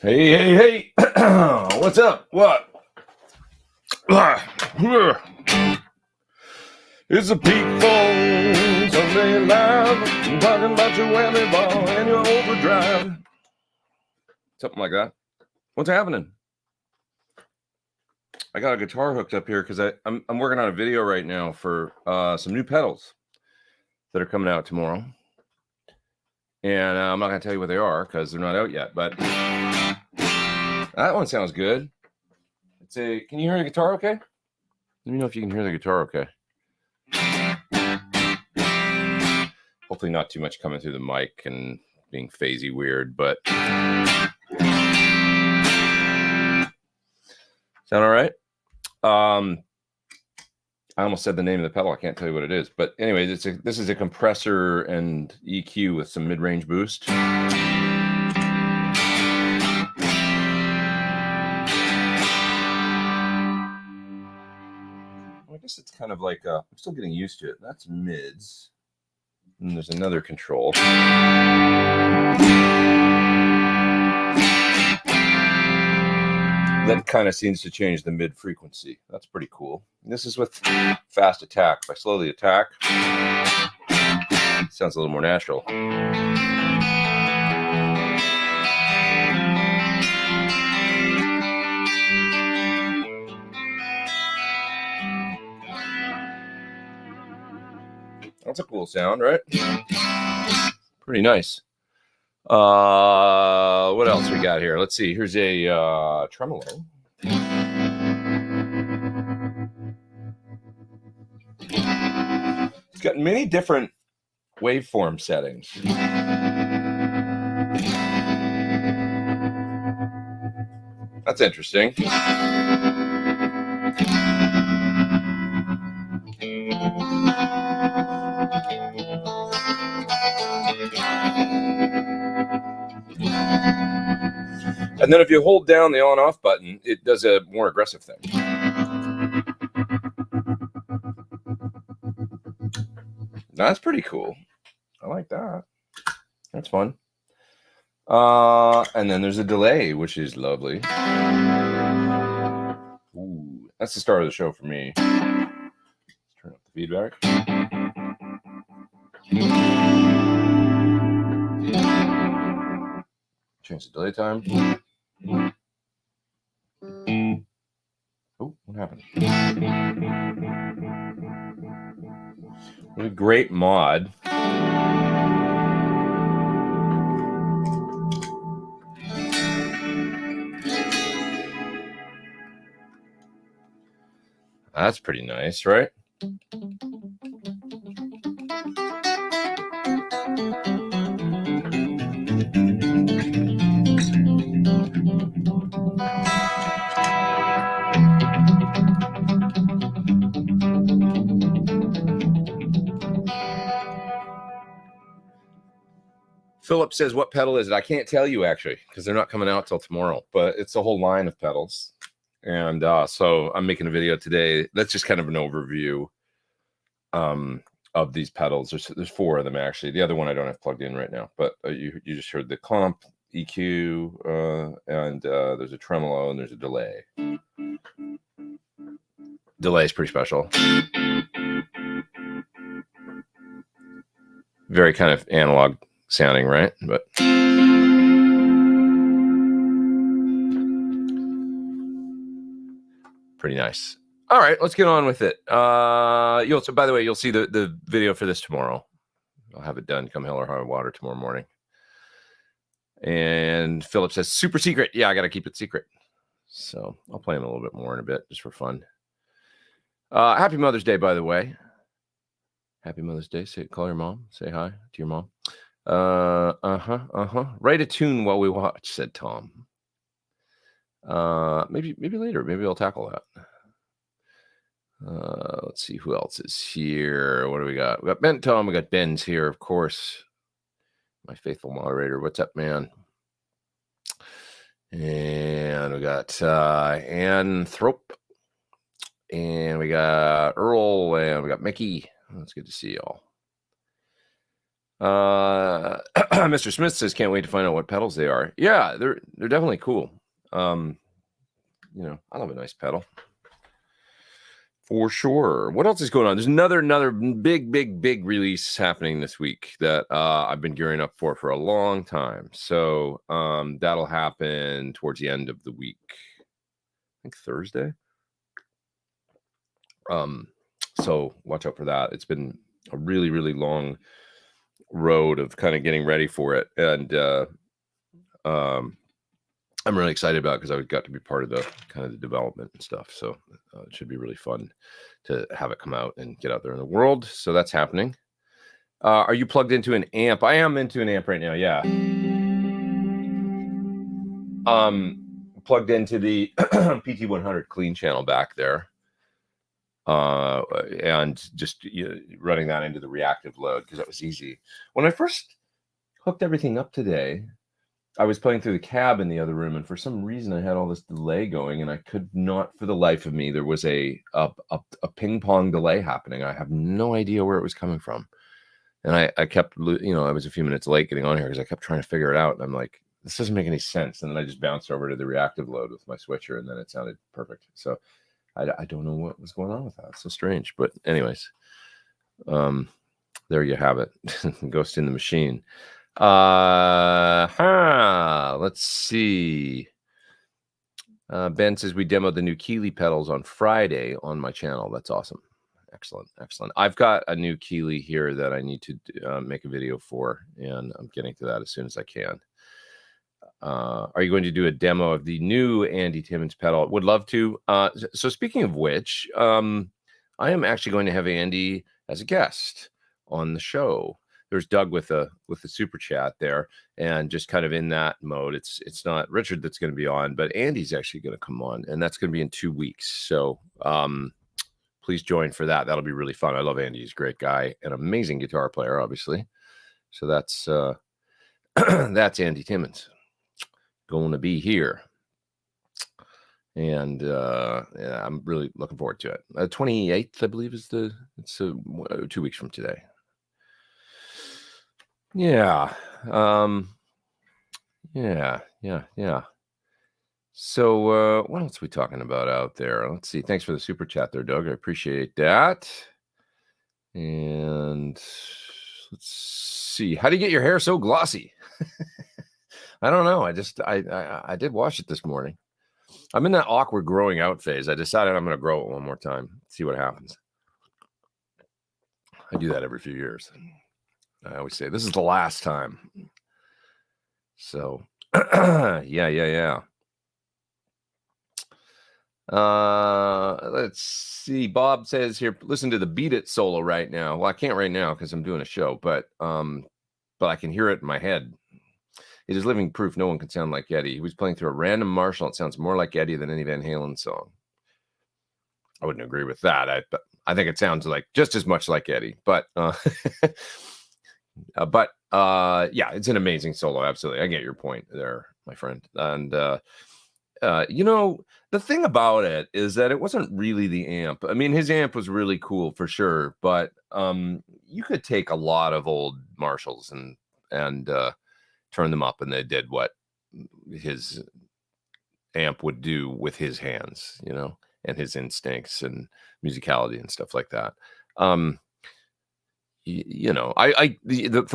Hey. What's up? What? It's a peak phone, Sunday live. I'm talking about your whammy ball and your overdrive. Something like that. What's happening? I got a guitar hooked up here because I'm working on a video right now for some new pedals that are coming out tomorrow. And I'm not going to tell you what they are because they're not out yet. But that one sounds good. Can you hear the guitar okay? Let me know if you can hear the guitar okay. Hopefully not too much coming through the mic and being phasey weird, but sound all right? I almost said the name of the pedal. I can't tell you what it is, but anyway, this is a compressor and EQ with some mid-range boost. I guess it's kind of like I'm still getting used to it. That's mids, and there's another control. That kind of seems to change the mid frequency. That's pretty cool. And this is with fast attack. If I slow the attack, it sounds a little more natural. That's a cool sound, right? Pretty nice. What else we got here? Let's see. Here's a tremolo. It's got many different waveform settings. That's interesting. And then if you hold down the on-off button, it does a more aggressive thing. That's pretty cool. I like that. That's fun. And then there's a delay, which is lovely. Ooh, that's the start of the show for me. Let's turn up the feedback. Change the delay time. Oh, what happened? What a great mod. That's pretty nice, right? Philip says, what pedal is it? I can't tell you, actually, because they're not coming out till tomorrow, but it's a whole line of pedals. And so I'm making a video today. That's just kind of an overview of these pedals. There's 4 of them, actually. The other one I don't have plugged in right now, but you just heard the comp, EQ, and there's a tremolo, and there's a delay. Delay is pretty special. Very kind of analog sounding, right? But pretty nice. All right, let's get on with it. So by the way, you'll see the video for this tomorrow. I'll have it done come hell or high water tomorrow morning. And Philip says, super secret. Yeah, I got to keep it secret. So I'll play him a little bit more in a bit just for fun. Happy Mother's Day, by the way. Happy Mother's Day. Call your mom. Say hi to your mom. Write a tune while we watch, said Tom. Maybe later. Maybe I'll tackle that. Let's see who else is here. What do we got? We got Ben Tom. We got Ben's here, of course. My faithful moderator. What's up, man? And we got Ann Thrope. And we got Earl. And we got Mickey. It's good to see y'all. Mr. Smith says, can't wait to find out what pedals they are. Yeah, they're definitely cool. You know, I love a nice pedal. For sure. What else is going on? There's another big release happening this week that I've been gearing up for a long time. So that'll happen towards the end of the week. I think Thursday. So watch out for that. It's been a really long road of kind of getting ready for it, and I'm really excited about it because I got to be part of the kind of the development and stuff. So it should be really fun to have it come out and get out there in the world. So that's happening. Are you plugged into an amp? I am into an amp right now. Yeah. Plugged into the PT100 clean channel back there. And just running that into the reactive load because that was easy. When I first hooked everything up today, I was playing through the cab in the other room, and for some reason I had all this delay going, and I could not, for the life of me, there was a ping pong delay happening. I have no idea where it was coming from, and I kept, I was a few minutes late getting on here because I kept trying to figure it out, and I'm like, this doesn't make any sense. And then I just bounced over to the reactive load with my switcher, and then it sounded perfect. So I don't know what was going on with that. It's so strange, but anyways, there you have it. Ghost in the Machine. Let's see. Ben says we demoed the new Keeley pedals on Friday on my channel. That's awesome. Excellent. I've got a new Keeley here that I need to make a video for, and I'm getting to that as soon as I can. Are you going to do a demo of the new Andy Timmons pedal? Would love to. So speaking of which, I am actually going to have Andy as a guest on the show. There's Doug with the super chat there, and just kind of in that mode. It's not Richard that's going to be on, but Andy's actually going to come on, and that's going to be in 2 weeks. So please join for that. That'll be really fun. I love Andy. He's a great guy, an amazing guitar player, obviously. So that's that's Andy Timmons going to be here, and yeah, I'm really looking forward to it. 28th, I believe, is it's 2 weeks from today. Yeah. Yeah. So what else are we talking about out there? Let's see. Thanks for the super chat there, Doug. I appreciate that. And let's see. How do you get your hair so glossy? I don't know. I did wash it this morning. I'm in that awkward growing out phase. I decided I'm going to grow it one more time, see what happens. I do that every few years. I always say this is the last time. So yeah. Let's see. Bob says here, listen to the Beat It solo right now. Well, I can't right now because I'm doing a show, but I can hear it in my head. It is living proof no one can sound like Eddie. He was playing through a random Marshall. It sounds more like Eddie than any Van Halen song. I wouldn't agree with that. I think it sounds like just as much like Eddie, but yeah, it's an amazing solo. Absolutely. I get your point there, my friend. And the thing about it is that it wasn't really the amp. I mean, his amp was really cool for sure, but you could take a lot of old Marshalls and turn them up, and they did what his amp would do with his hands, and his instincts and musicality and stuff like that. For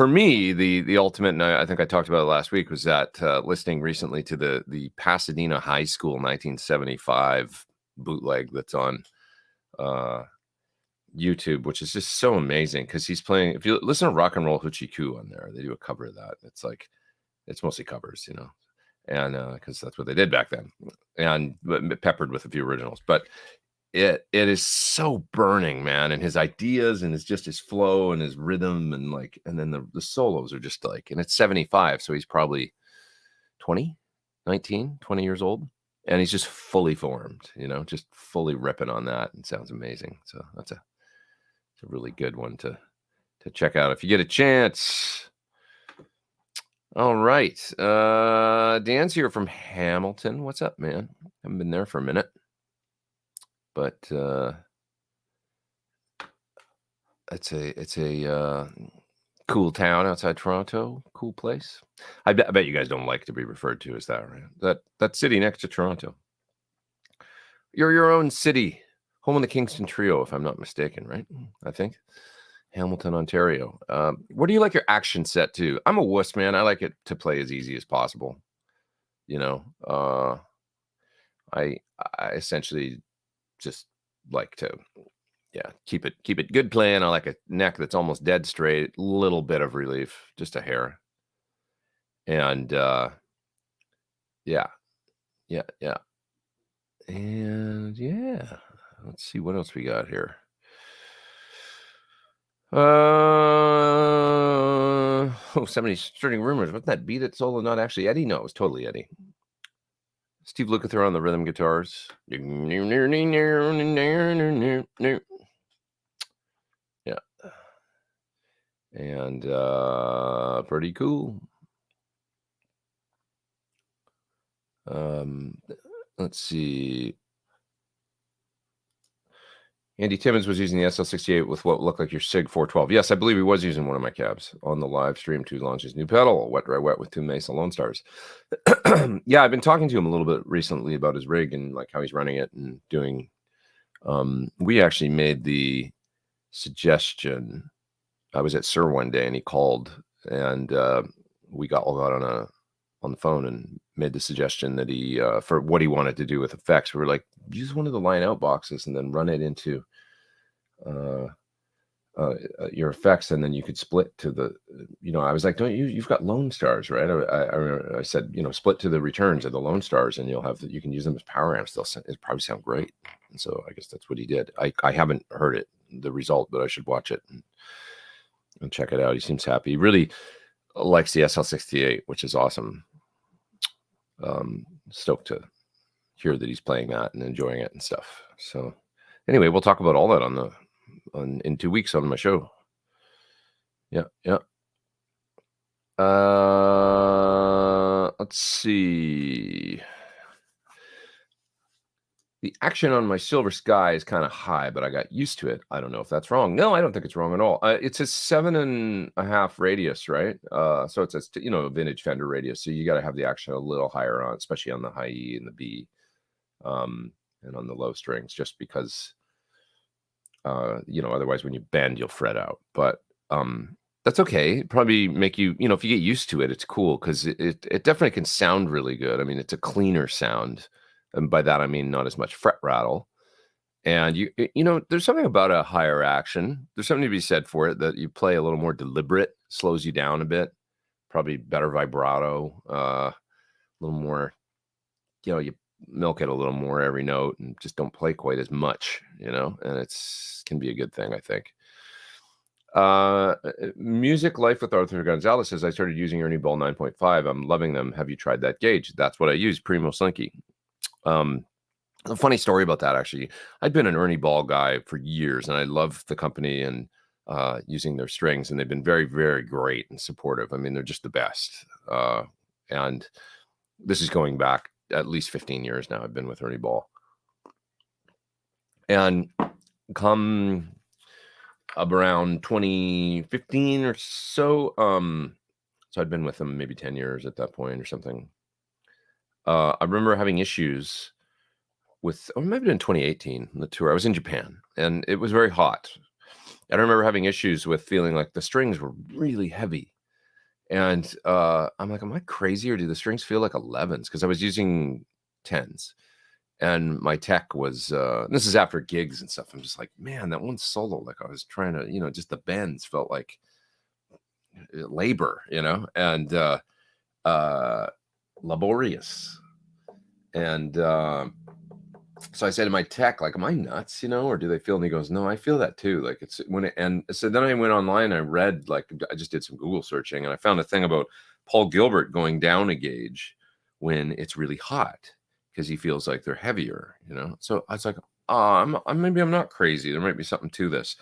me, the ultimate, and I think I talked about it last week, was that listening recently to the Pasadena High School 1975 bootleg that's on YouTube, which is just so amazing because he's playing. If you listen to Rock and Roll Hoochie Coo on there, they do a cover of that. It's mostly covers, and because that's what they did back then, and peppered with a few originals, but. It is so burning, man, and his ideas and his flow and his rhythm and then the solos are just and it's 75, so he's probably 20 years old, and he's just fully formed, just fully ripping on that, and sounds amazing. So it's a really good one to check out if you get a chance. All right, Dan's here from Hamilton. What's up, man? Haven't been there for a minute. But it's a Cool town outside Toronto. Cool place. I bet you guys don't like to be referred to as that, right? That city next to Toronto. You're your own city. Home of the Kingston Trio, if I'm not mistaken, right? I think. Hamilton, Ontario. Where do you like your action set to? I'm a wuss, man. I like it to play as easy as possible. You know, I essentially just like to, yeah, keep it good playing. I like a neck that's almost dead straight, little bit of relief, just a hair. And yeah. And yeah, let's see what else we got here. Somebody starting rumors. Wasn't that Beat It solo not actually Eddie? No, it was totally Eddie. Steve Lukather on the rhythm guitars. Yeah. And pretty cool. Let's see. Andy Timmons was using the SL68 with what looked like your SIG 412. Yes, I believe he was using one of my cabs on the live stream to launch his new pedal, Wet Dry Wet with two Mesa Lone Stars. Yeah, I've been talking to him a little bit recently about his rig and like how he's running it and doing. We actually made the suggestion. I was at Sir one day and he called and we got on the phone and made the suggestion that he for what he wanted to do with effects. We were like, use one of the line out boxes and then run it into your effects, and then you could split to the, I was like, don't you've got Lone Stars, right? I said, split to the returns of the Lone Stars and you can use them as power amps. It'll probably sound great. And so I guess that's what he did. I haven't heard the result, but I should watch it and check it out. He seems happy. He really likes the SL68, which is awesome. Stoked to hear that he's playing that and enjoying it and stuff. So anyway, we'll talk about all that in 2 weeks on my show. Yeah. Let's see. The action on my Silver Sky is kind of high, but I got used to it. I don't know if that's wrong. No, I don't think it's wrong at all. It's a 7.5 radius, right? So it's a vintage Fender radius. So you got to have the action a little higher on, especially on the high E and the B, and on the low strings, just because, otherwise when you bend, you'll fret out. But that's okay. Probably make you, if you get used to it, it's cool because it definitely can sound really good. I mean, it's a cleaner sound. And by that, I mean, not as much fret rattle. And there's something about a higher action. There's something to be said for it that you play a little more deliberate, slows you down a bit, probably better vibrato, a little more, you milk it a little more every note and just don't play quite as much, and can be a good thing, I think. Music Life with Arthur Gonzalez says, I started using Ernie Ball 9.5. I'm loving them. Have you tried that gauge? That's what I use, Primo Slinky. A funny story about that, actually. I'd been an Ernie Ball guy for years, and I love the company and using their strings, and they've been very, very great and supportive. I mean, they're just the best. And this is going back at least 15 years now. I've been with Ernie Ball. And come around 2015 or so, so I'd been with them maybe 10 years at that point or something. I remember having issues with, or maybe in 2018, the tour. I was in Japan and it was very hot. And I remember having issues with feeling like the strings were really heavy. And I'm like, am I crazy or do the strings feel like 11s? Because I was using 10s. And my tech was, this is after gigs and stuff. I'm just like, man, that one solo, like I was trying to, just the bends felt like labor, and laborious. And so I said to my tech, like, am I nuts, or do they feel? And he goes, no, I feel that too. Like it's and so then I went online, I read, like, I just did some Google searching and I found a thing about Paul Gilbert going down a gauge when it's really hot because he feels like they're heavier, So I was like, maybe I'm not crazy. There might be something to this.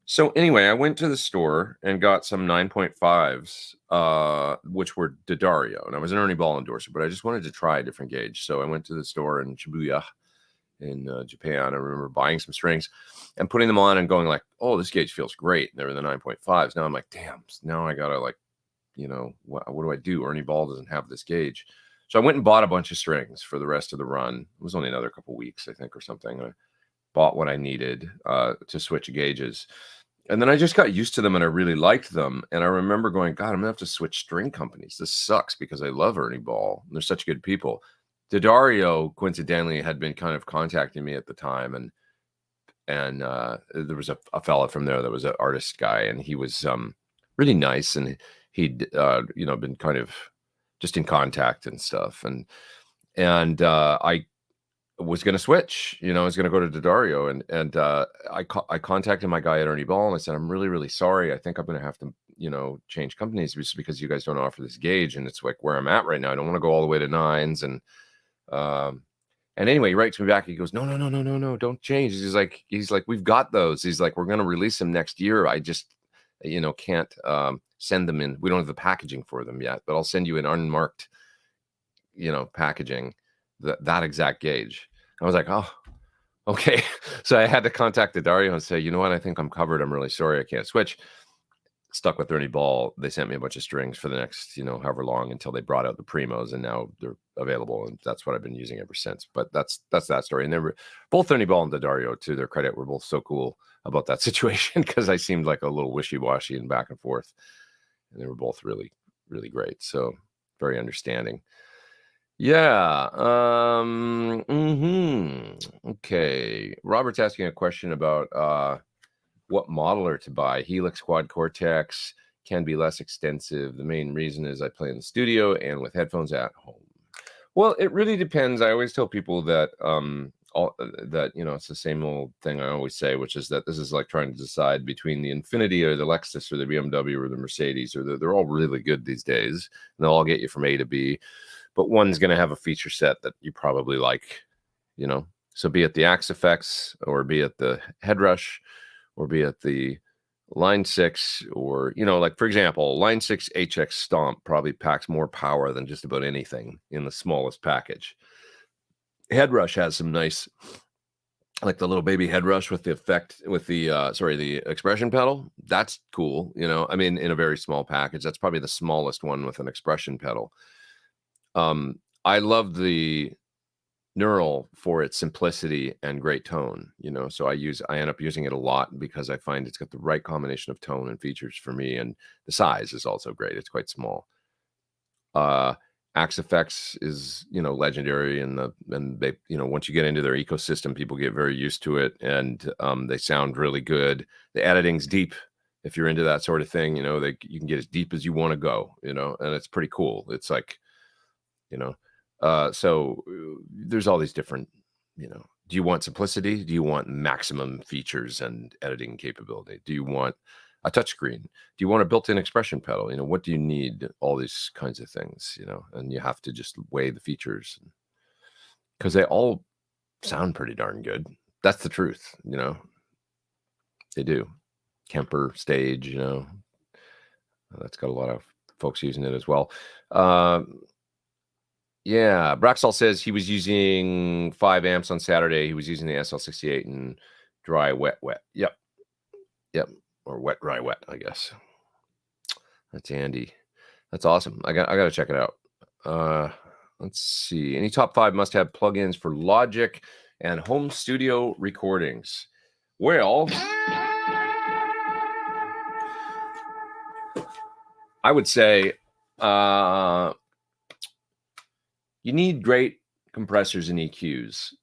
So anyway, I went to the store and got some 9.5s, which were D'Addario. And I was an Ernie Ball endorser, but I just wanted to try a different gauge. So I went to the store in Shibuya Japan. I remember buying some strings and putting them on and going like, oh, this gauge feels great. And they were the 9.5s. Now I'm like, damn, now I gotta like, what do I do? Ernie Ball doesn't have this gauge. So I went and bought a bunch of strings for the rest of the run. It was only another couple weeks, I think, or something. I bought what I needed to switch gauges. And then I just got used to them and I really liked them. And I remember going, God, I'm gonna have to switch string companies. This sucks because I love Ernie Ball. They're such good people. Daddario, coincidentally, had been kind of contacting me at the time. And there was a fella from there that was an artist guy, and he was really nice. And he'd, been kind of just in contact and stuff. And I was going to switch, I was going to go to Daddario, and I contacted my guy at Ernie Ball, and I said, I'm really, really sorry. I think I'm going to have to, change companies just because you guys don't offer this gauge. And it's like where I'm at right now. I don't want to go all the way to 9s. And anyway, he writes me back. He goes, no, don't change. He's like, we've got those. He's like, we're going to release them next year. I just, can't send them in. We don't have the packaging for them yet, but I'll send you an unmarked, packaging that exact gauge. I was like, oh, okay. So I had to contact Daddario and say, you know what? I think I'm covered. I'm really sorry. I can't switch. Stuck with Ernie Ball. They sent me a bunch of strings for the next, however long until they brought out the Primos, and now they're available. And that's what I've been using ever since. But that's that story. And they were both Ernie Ball and Daddario, to their credit, were both so cool about that situation, because I seemed like a little wishy-washy and back and forth. And they were both really, really great. So very understanding. Yeah. Okay. Robert's asking a question about what modeler to buy. Helix Quad Cortex can be less extensive. The main reason is I play in the studio and with headphones at home. Well, it really depends. I always tell people that it's the same old thing I always say, which is that this is like trying to decide between the Infiniti or the Lexus or the BMW or the Mercedes, or they're all really good these days, and they'll all get you from A to B. But one's going to have a feature set that you probably like, So be it the Axe Effects, or be it the Headrush, or be it the Line 6, or, like, for example, Line 6 HX Stomp probably packs more power than just about anything in the smallest package. Headrush has some nice, like the little baby Headrush with the effect, with the expression pedal. That's cool, in a very small package. That's probably the smallest one with an expression pedal. I love the Neural for its simplicity and great tone, so I end up using it a lot because I find it's got the right combination of tone and features for me, and the size is also great. It's quite small. Axe Effects is, legendary, and they, once you get into their ecosystem, people get very used to it, and they sound really good. The editing's deep. If you're into that sort of thing, you can get as deep as you want to go, and it's pretty cool. It's like, so there's all these different, do you want simplicity? Do you want maximum features and editing capability? Do you want a touchscreen? Do you want a built-in expression pedal? What do you need? All these kinds of things, and you have to just weigh the features, because they all sound pretty darn good. That's the truth, they do. Kemper Stage, that's got a lot of folks using it as well. Yeah, Braxall says he was using 5 amps on Saturday. He was using the SL68 and dry, wet. Yep. Or wet, dry, wet, I guess. That's Andy. That's awesome. I got to check it out. Let's see. Any top 5 must-have plugins for Logic and home studio recordings? Well, I would say you need great compressors and EQs.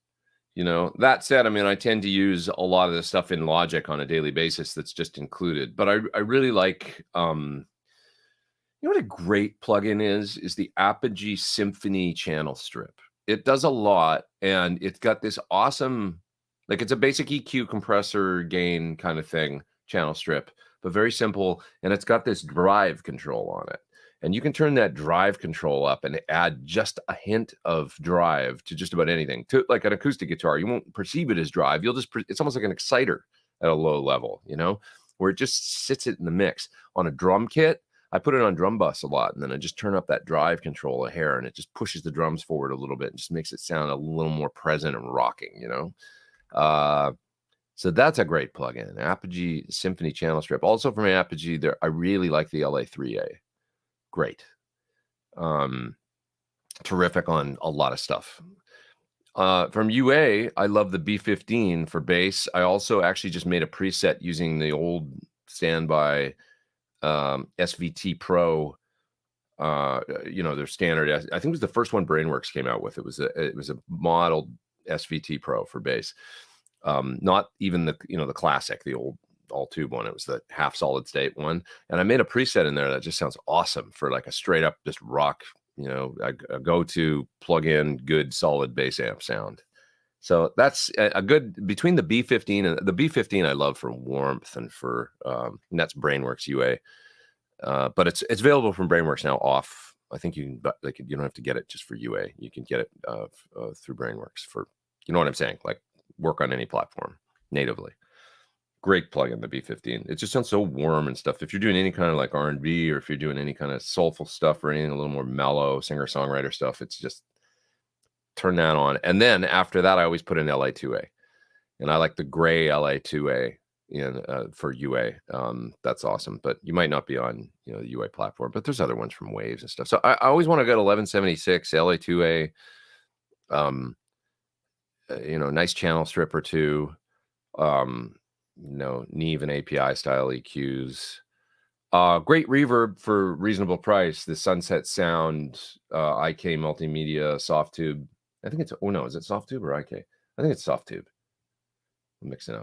That said, I tend to use a lot of the stuff in Logic on a daily basis that's just included. But I really like, what a great plugin is the Apogee Symphony channel strip. It does a lot, and it's got this awesome, like, it's a basic EQ compressor gain kind of thing, channel strip, but very simple. And it's got this drive control on it. And you can turn that drive control up and add just a hint of drive to just about anything. To like an acoustic guitar, you won't perceive it as drive. You'll just, it's almost like an exciter at a low level, where it just sits it in the mix. On a drum kit, I put it on drum bus a lot, and then I just turn up that drive control a hair, and it just pushes the drums forward a little bit and just makes it sound a little more present and rocking, you know? So that's a great plugin. Apogee Symphony Channel Strip. Also from Apogee, I really like the LA3A. Great. Terrific on a lot of stuff. From UA, I love the B15 for bass. I also actually just made a preset using the old standby SVT Pro. You know, their standard. I think it was the first one Brainworks came out with. It was a modeled SVT Pro for bass. Not even the classic, the old all tube one. It was the half solid state one, and I made a preset in there that just sounds awesome for like a straight up just rock, a go-to plug-in good solid bass amp sound. So that's a good, between the B15 and the B15 I love for warmth and for and that's Brainworks UA, but it's available from Brainworks now off. I think you don't have to get it just for UA. You can get it through Brainworks for, you know what I'm saying, like work on any platform natively. Great plugin, the B15. It just sounds so warm and stuff. If you're doing any kind of like R&B, or if you're doing any kind of soulful stuff or anything a little more mellow singer-songwriter stuff, it's just turn that on. And then after that, I always put in LA2A, and I like the gray LA2A in for UA. That's awesome. But you might not be on the UA platform, but there's other ones from Waves and stuff. So I always want to go to 1176 LA2A. Nice channel strip or two. Neve and API style EQs. Great reverb for reasonable price. The Sunset Sound IK Multimedia soft tube. I think it's, is it soft tube or IK? I think it's soft tube. I'm mixing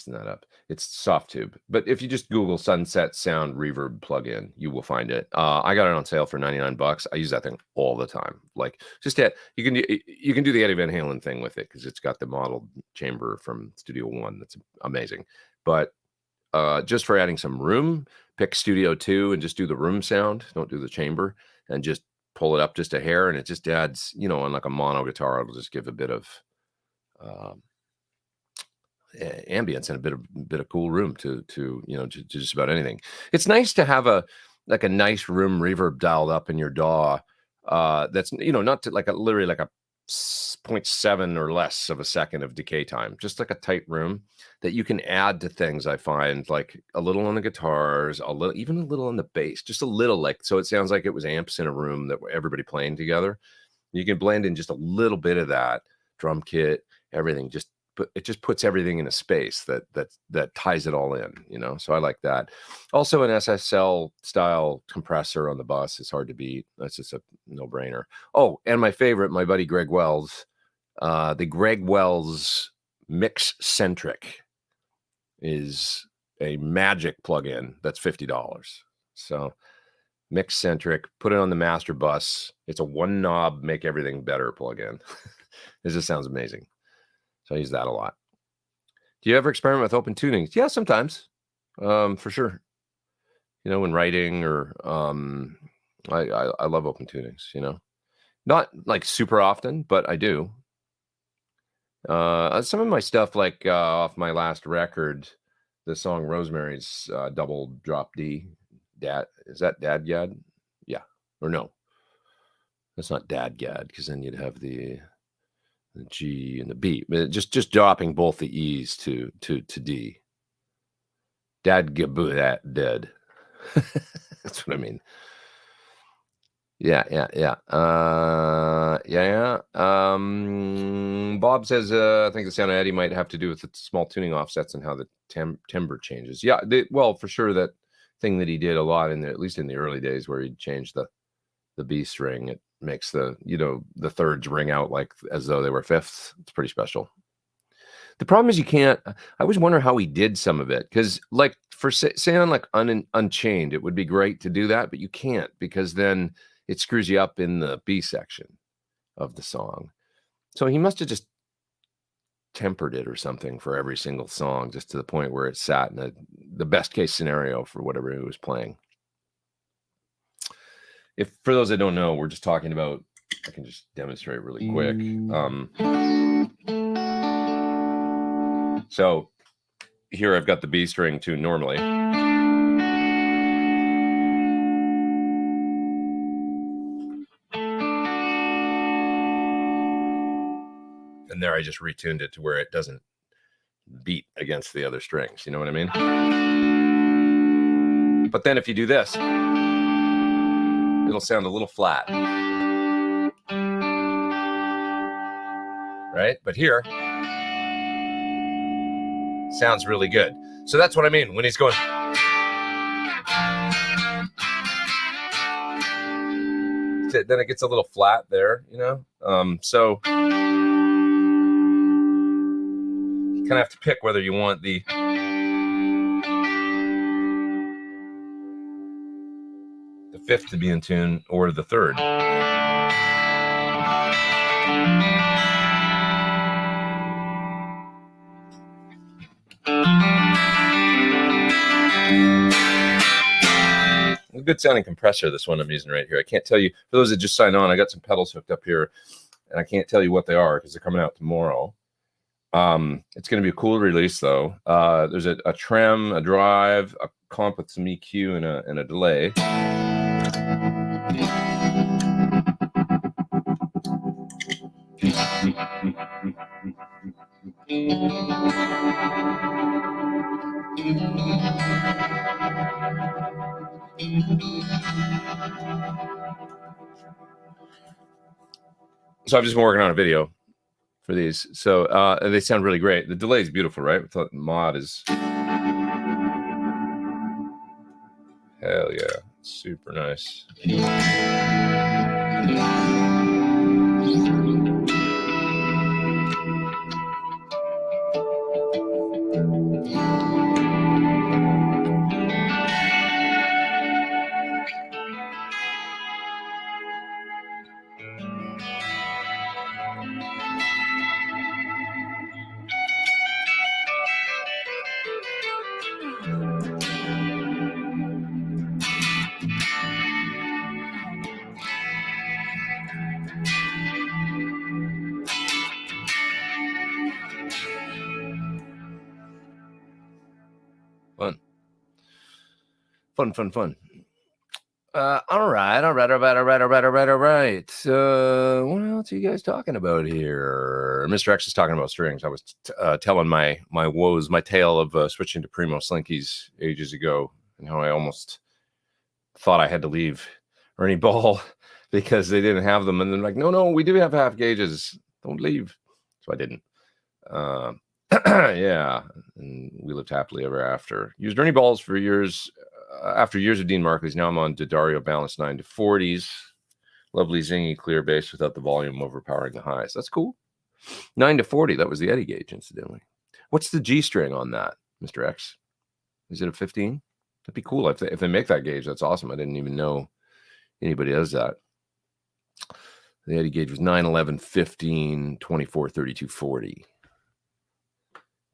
that up. It's soft tube. But if you just Google Sunset Sound reverb plugin, you will find it. I got it on sale for $99. I use that thing all the time. Like, just you can do the Eddie Van Halen thing with it because it's got the modeled chamber from Studio One. That's amazing. But just for adding some room, pick Studio 2 and just do the room sound. Don't do the chamber, and just pull it up just a hair, and it just adds, on like a mono guitar, it'll just give a bit of ambience and a bit of cool room to just about anything. It's nice to have a nice room reverb dialed up in your DAW. That's not to literally like a 0.7 or less of a second of decay time, just like a tight room that you can add to things. I find like a little on the guitars, even a little on the bass, just a little, so it sounds like it was amps in a room that were everybody playing together. You can blend in just a little bit of that drum kit, everything, but it just puts everything in a space that ties it all in, so I like that. Also, an SSL style compressor on the bus is hard to beat. That's just a no-brainer. Oh, and my favorite, my buddy Greg Wells, the Greg Wells Mix Centric is a magic plugin that's $50. So Mix Centric, put it on the master bus. It's a one knob, make everything better plugin. It just sounds amazing. So I use that a lot. Do you ever experiment with open tunings? Yeah, sometimes, for sure. When writing or I love open tunings. Not like super often, but I do. Some of my stuff, like off my last record, the song Rosemary's double drop D. Is that Dad Gad? Yeah, or no? That's not Dad Gad, because then you'd have the G and the B, but just dropping both the E's to D. Dad Gabu that dead. That's what I mean. Yeah. Bob says, I think the sound of Eddie might have to do with the small tuning offsets and how the timbre changes. Yeah, well, for sure, that thing that he did a lot at least in the early days, where he'd change the B string, it makes the thirds ring out like as though they were fifths. It's pretty special. The problem is you can't. I always wonder how he did some of it, because like for say on like Unchained, it would be great to do that, but you can't, because then it screws you up in the B section of the song. So he must have just tempered it or something for every single song, just to the point where it sat in the best case scenario for whatever he was playing. If for those that don't know, we're just talking about, I can just demonstrate really quick. So here I've got the B string tuned normally. And there I just retuned it to where it doesn't beat against the other strings. You know what I mean? But then if you do this, it'll sound a little flat. Right? But here, sounds really good. So that's what I mean when he's going. Then it gets a little flat there, you know? So you kind of have to pick whether you want the fifth to be in tune or the third. A good sounding compressor, this one I'm using right here. I can't tell you, for those that just signed on, I got some pedals hooked up here, and I can't tell you what they are because they're coming out tomorrow. It's going to be a cool release, though. There's a trem, a drive, a comp with some EQ, and a delay. So I've just been working on a video for these. So they sound really great. The delay is beautiful, right? I thought the mod is hell yeah, super nice. Fun. All right. What else are you guys talking about here? Mr. X is talking about strings. I was telling my woes, my tale of switching to Primo Slinkies ages ago, and how I almost thought I had to leave Ernie Ball because they didn't have them, and then like, no, we do have half gauges. Don't leave. So I didn't. Yeah, and we lived happily ever after. Used Ernie Balls for years. After years of Dean Markley's, now I'm on D'Addario balanced 9 to 40s. Lovely zingy clear bass without the volume overpowering the highs. That's cool. 9 to 40. That was the Eddie gauge, incidentally. What's the G string on that, Mr. X? Is it a 15? That'd be cool if they make that gauge. That's awesome. I didn't even know anybody does that. The Eddie gauge was 9, 11, 15, 24, 32, 40.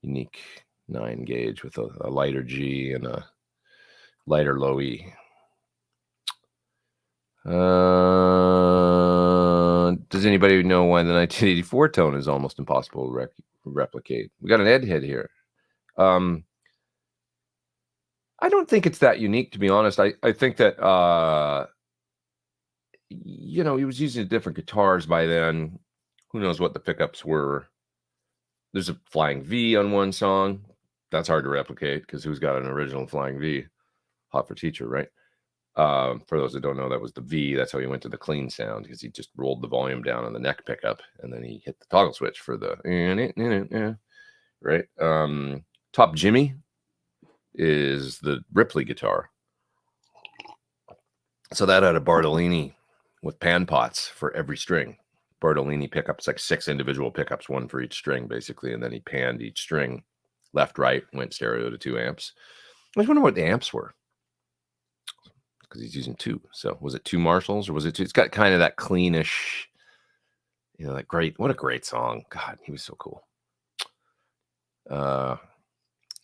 Unique 9 gauge with a lighter G and a lighter low E. Does anybody know why the 1984 tone is almost impossible to replicate? We got an Ed head here. I don't think it's that unique, to be honest. I think that he was using different guitars by then. Who knows what the pickups were? There's a flying V on one song. That's hard to replicate because who's got an original flying V? Hot for Teacher, right? For those that don't know, that was the V. That's how he went to the clean sound, because he just rolled the volume down on the neck pickup, and then he hit the toggle switch for the right. Top Jimmy is the Ripley guitar. So that had a Bartolini with pan pots for every string. Bartolini pickups, like 6 individual pickups, 1 for each string, basically, and then he panned each string left, right, went stereo to 2 amps. I was wondering what the amps were, because he's using 2. So was it 2 Marshalls or was it 2? It's got kind of that cleanish, that great. What a great song! God, he was so cool.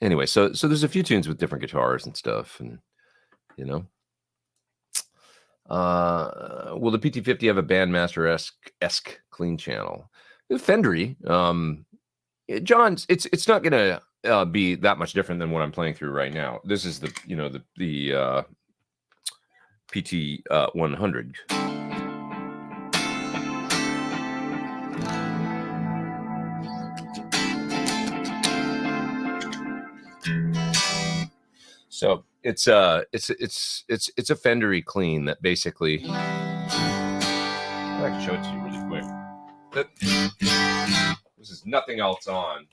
Anyway, so there's a few tunes with different guitars and stuff, and will the PT50 have a Bandmaster-esque clean channel? Fendery, John's. It's not gonna be that much different than what I'm playing through right now. This is the PT 100. So it's a Fendery clean that basically, I can show it to you really quick. This is nothing else on.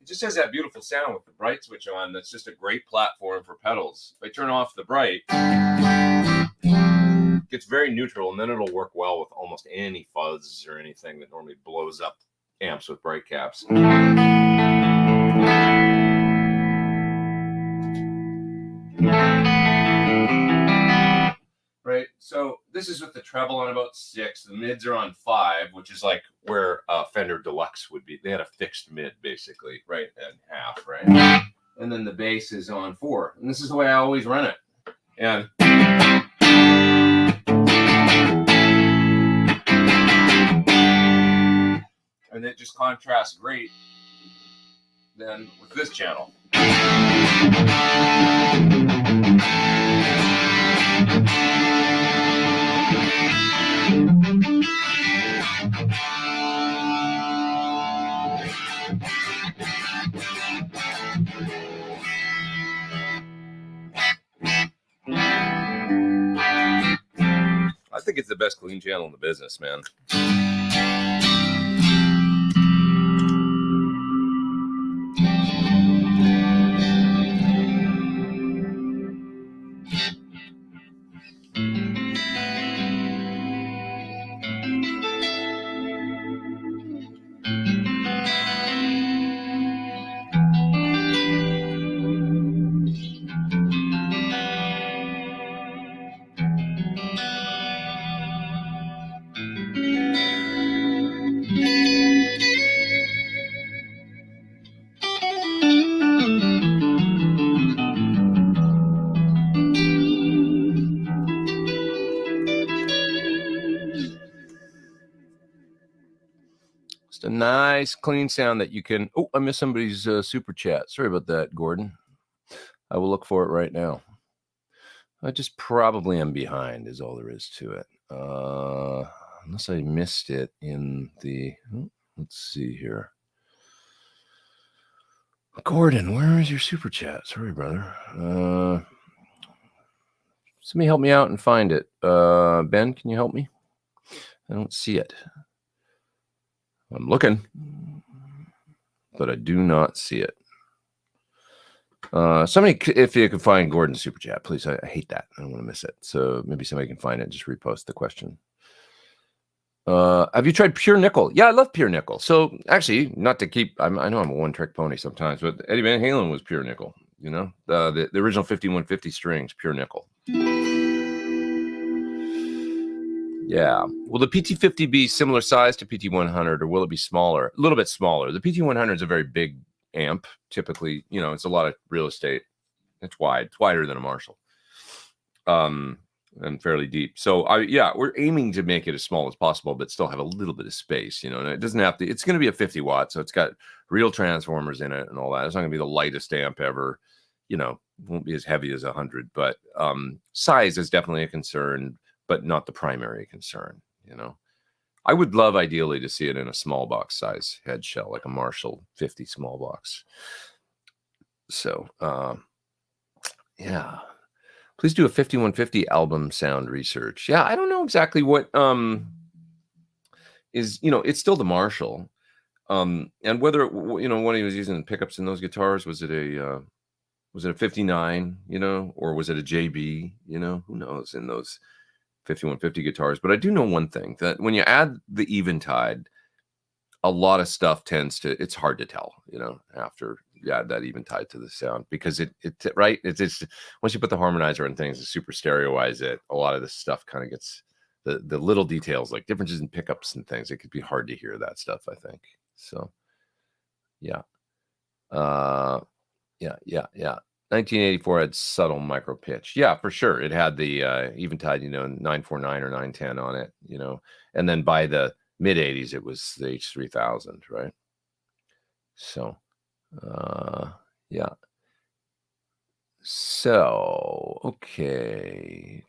It just has that beautiful sound with the bright switch on. That's just a great platform for pedals. If I turn off the bright, it gets very neutral, and then it'll work well with almost any fuzz or anything that normally blows up amps with bright caps. Right, so this is with the treble on about 6. The mids are on 5, which is like where Fender Deluxe would be. They had a fixed mid, basically, right at half, right? And then the bass is on 4. And this is the way I always run it. And it just contrasts great then with this channel. I think it's the best clean channel in the business, man. Just a nice clean sound that you can. Oh, I missed somebody's super chat. Sorry about that, Gordon. I will look for it right now. I just probably am behind is all there is to it. Unless I missed it in the, let's see here. Gordon, where is your super chat? Sorry, brother. Somebody help me out and find it. Ben, can you help me? I don't see it. I'm looking, but I do not see it. Somebody, if you can find Gordon's super chat, please. I hate that. I don't want to miss it. So maybe somebody can find it and just repost the question. Have you tried pure nickel? Yeah, I love pure nickel. So actually, not to keep, I know I'm a one-trick pony sometimes, but Eddie Van Halen was pure nickel. You know, the original 5150 strings, pure nickel. Yeah. Will the PT50 be similar size to PT100, or will it be smaller? A little bit smaller. The PT100 is a very big amp. Typically, you know, it's a lot of real estate. It's wide. It's wider than a Marshall. And fairly deep. So yeah, we're aiming to make it as small as possible, but still have a little bit of space, you know, and it doesn't have to, it's going to be a 50 watt. So it's got real transformers in it and all that. It's not gonna be the lightest amp ever, you know, won't be as heavy as 100, but size is definitely a concern, but not the primary concern, you know. I would love ideally to see it in a small box size head shell, like a Marshall 50 small box. So yeah. Please do a 5150 album sound research. Yeah, I don't know exactly what is, you know, it's still the Marshall. And whether, you know, when he was using pickups in those guitars, was it a 59, you know, or was it a JB, you know, who knows, in those 5150 guitars. But I do know one thing, that when you add the Eventide, a lot of stuff tends to, it's hard to tell, you know, after you add that Eventide to the sound, because it right, it's once you put the harmonizer and things to super stereoize it, a lot of this stuff kind of gets the little details, like differences in pickups and things. It could be hard to hear that stuff, I think. So yeah. Yeah. 1984 had subtle micro pitch. Yeah, for sure. It had the Eventide, you know, 949 or 910 on it, you know, and then by the mid 80s, it was the H3000, right? So, yeah. So, okay.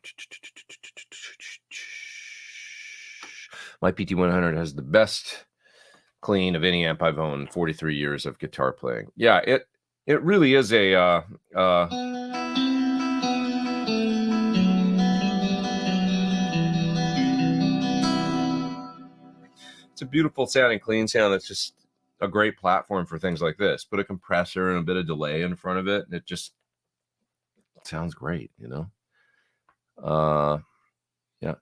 My PT100 has the best clean of any amp I've owned. 43 years of guitar playing. Yeah, it really is a it's a beautiful sounding, clean sound. That's just a great platform for things like this. Put a compressor and a bit of delay in front of it, and it just sounds great, you know. Yeah.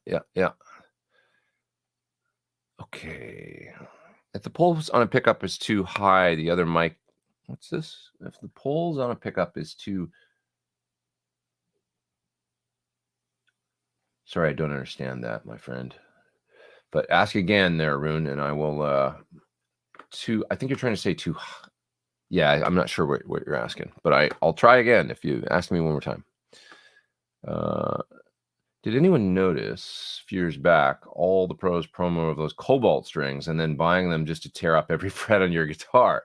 Okay. If the pulse on a pickup is too high, the other mic. What's this? If the pulse on a pickup is too. Sorry, I don't understand that, my friend. But ask again there, Arun, and I will. I think you're trying to say too. Yeah, I'm not sure what you're asking, but I'll try again if you ask me one more time. Did anyone notice a few years back all the pros promo of those cobalt strings and then buying them just to tear up every fret on your guitar?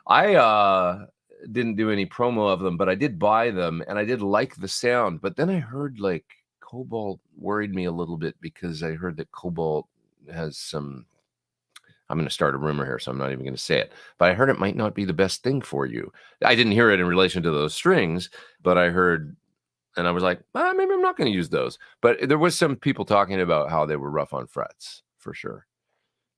I didn't do any promo of them, but I did buy them and I did like the sound. But then I heard like cobalt worried me a little bit because I heard that cobalt has some. I'm going to start a rumor here, so I'm not even going to say it. But I heard it might not be the best thing for you. I didn't hear it in relation to those strings, but I heard, and I was like, maybe I'm not going to use those. But there was some people talking about how they were rough on frets, for sure.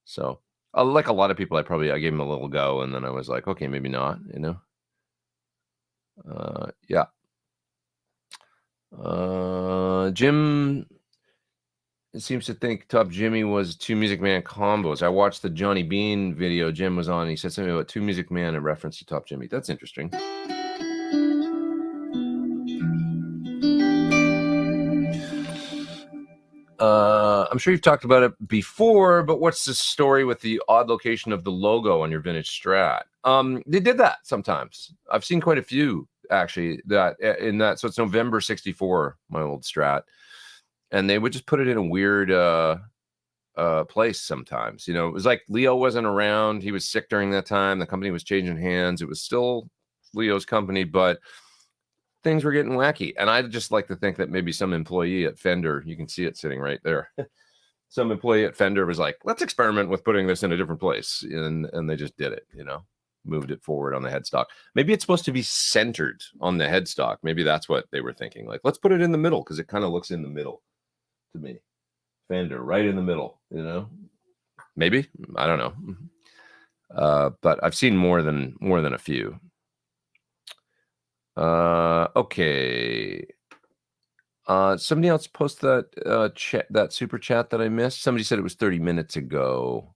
So, like a lot of people, I gave them a little go, and then I was like, okay, maybe not, you know? Yeah. Jim... It seems to think Top Jimmy was two Music Man combos. I watched the Johnny Bean video Jim was on. He said something about two Music Man in reference to Top Jimmy. That's interesting. I'm sure you've talked about it before, but what's the story with the odd location of the logo on your vintage Strat? They did that sometimes. I've seen quite a few actually that in that. So it's November 64, my old Strat. And they would just put it in a weird place sometimes. You know, it was like Leo wasn't around. He was sick during that time. The company was changing hands. It was still Leo's company, but things were getting wacky. And I'd just like to think that maybe some employee at Fender, you can see it sitting right there. Some employee at Fender was like, let's experiment with putting this in a different place. And they just did it, you know, moved it forward on the headstock. Maybe it's supposed to be centered on the headstock. Maybe that's what they were thinking. Like, let's put it in the middle because it kind of looks in the middle. To me, Fender right in the middle, you know, maybe, I don't know. But I've seen more than a few. Okay. Somebody else post that chat, that super chat that I missed. Somebody said it was 30 minutes ago.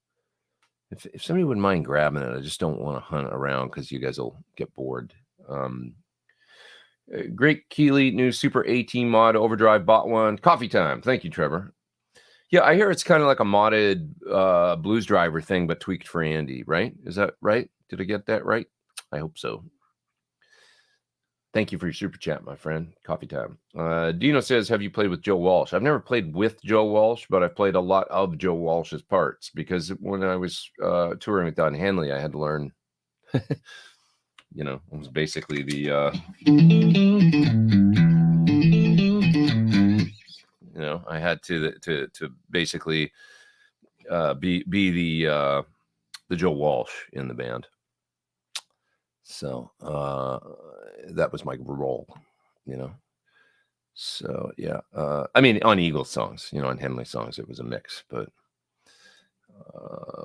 If somebody wouldn't mind grabbing it, I just don't want to hunt around because you guys will get bored. Great Keeley, new Super AT mod overdrive, bought one. Coffee time. Thank you, Trevor. Yeah, I hear it's kind of like a modded blues driver thing, but tweaked for Andy, right? Is that right? Did I get that right? I hope so. Thank you for your super chat, my friend. Coffee time. Dino says, have you played with Joe Walsh? I've never played with Joe Walsh, but I've played a lot of Joe Walsh's parts because when I was touring with Don Henley, I had to learn... You know, it was basically the, you know, I had to basically be the Joe Walsh in the band. So that was my role, you know. So yeah, I mean, on Eagles songs, you know, on Henley songs, it was a mix, but.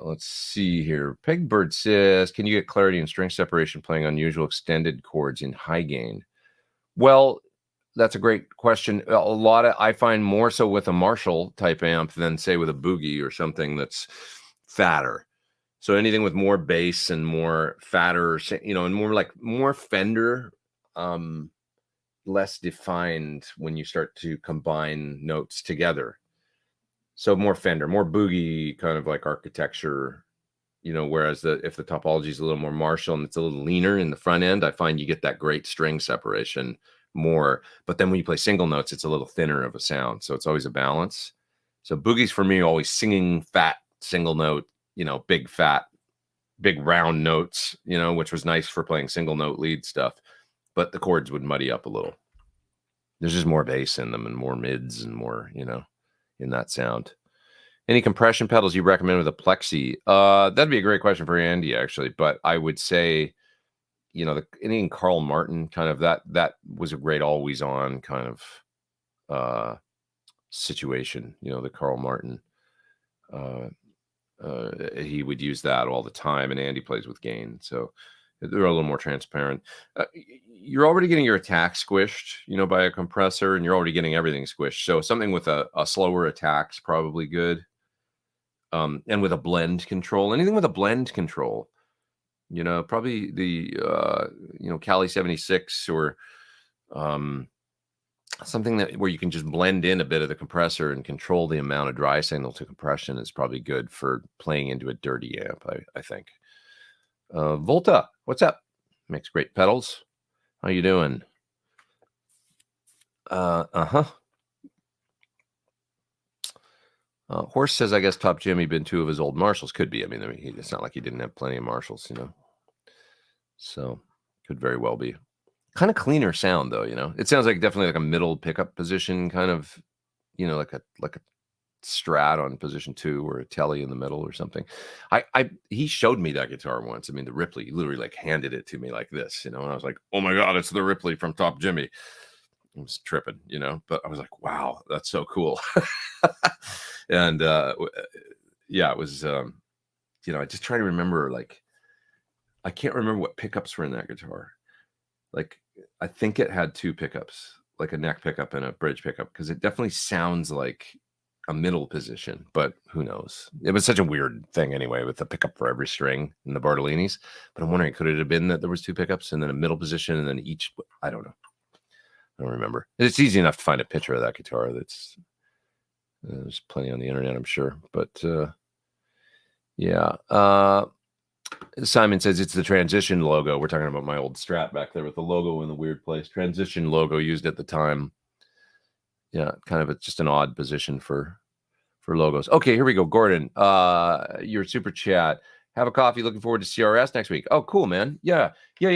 Let's see here. Pegbird says, can you get clarity in string separation playing unusual extended chords in high gain? Well, that's a great question. I find more so with a Marshall type amp than say with a Boogie or something that's fatter. So anything with more bass and more fatter, you know, and more Fender, less defined when you start to combine notes together. So more Fender, more Boogie kind of like architecture, you know, whereas if the topology is a little more Marshall and it's a little leaner in the front end, I find you get that great string separation more. But then when you play single notes, it's a little thinner of a sound. So it's always a balance. So Boogies for me, always singing fat single note, you know, big fat, big round notes, you know, which was nice for playing single note lead stuff. But the chords would muddy up a little. There's just more bass in them and more mids and more, you know, in that sound. Any compression pedals you recommend with a plexi? That'd be a great question for Andy, actually. But I would say, you know, anything Carl Martin kind of that was a great always on kind of situation. You know, the Carl Martin. He would use that all the time, and Andy plays with gain, so they're a little more transparent. You're already getting your attack squished, you know, by a compressor, and you're already getting everything squished. So something with a slower attack's probably good. And with a blend control, anything with a blend control, you know, probably the you know, Cali 76 or something that where you can just blend in a bit of the compressor and control the amount of dry signal to compression is probably good for playing into a dirty amp, I think. Volta, what's up? Makes great pedals. How you doing? Horse says, I guess Top Jimmy been 2 of his old Marshalls. Could be. I mean, it's not like he didn't have plenty of Marshalls, you know. So could very well be. Kind of cleaner sound though, you know. It sounds like definitely like a middle pickup position, kind of, you know, like a Strat on position 2 or a Telly in the middle or something. He showed me that guitar once. I mean, the Ripley, he literally like handed it to me like this, you know, and I was like, oh my God, it's the Ripley from Top Jimmy. I was tripping, you know, but I was like, wow, that's so cool. And yeah, it was you know, I just try to remember, like, I can't remember what pickups were in that guitar. Like, I think it had 2 pickups, like a neck pickup and a bridge pickup, because it definitely sounds like a middle position, but who knows? It was such a weird thing anyway, with the pickup for every string in the Bartolinis. But I'm wondering, could it have been that there was 2 pickups and then a middle position and then each? I don't know. I don't remember. It's easy enough to find a picture of that guitar. That's there's plenty on the internet, I'm sure. But yeah. Simon says it's the Transition logo. We're talking about my old Strat back there with the logo in the weird place. Transition logo used at the time. Yeah, kind of just an odd position for logos. Okay, here we go. Gordon, your super chat. Have a coffee. Looking forward to CRS next week. Oh, cool, man. Yeah. We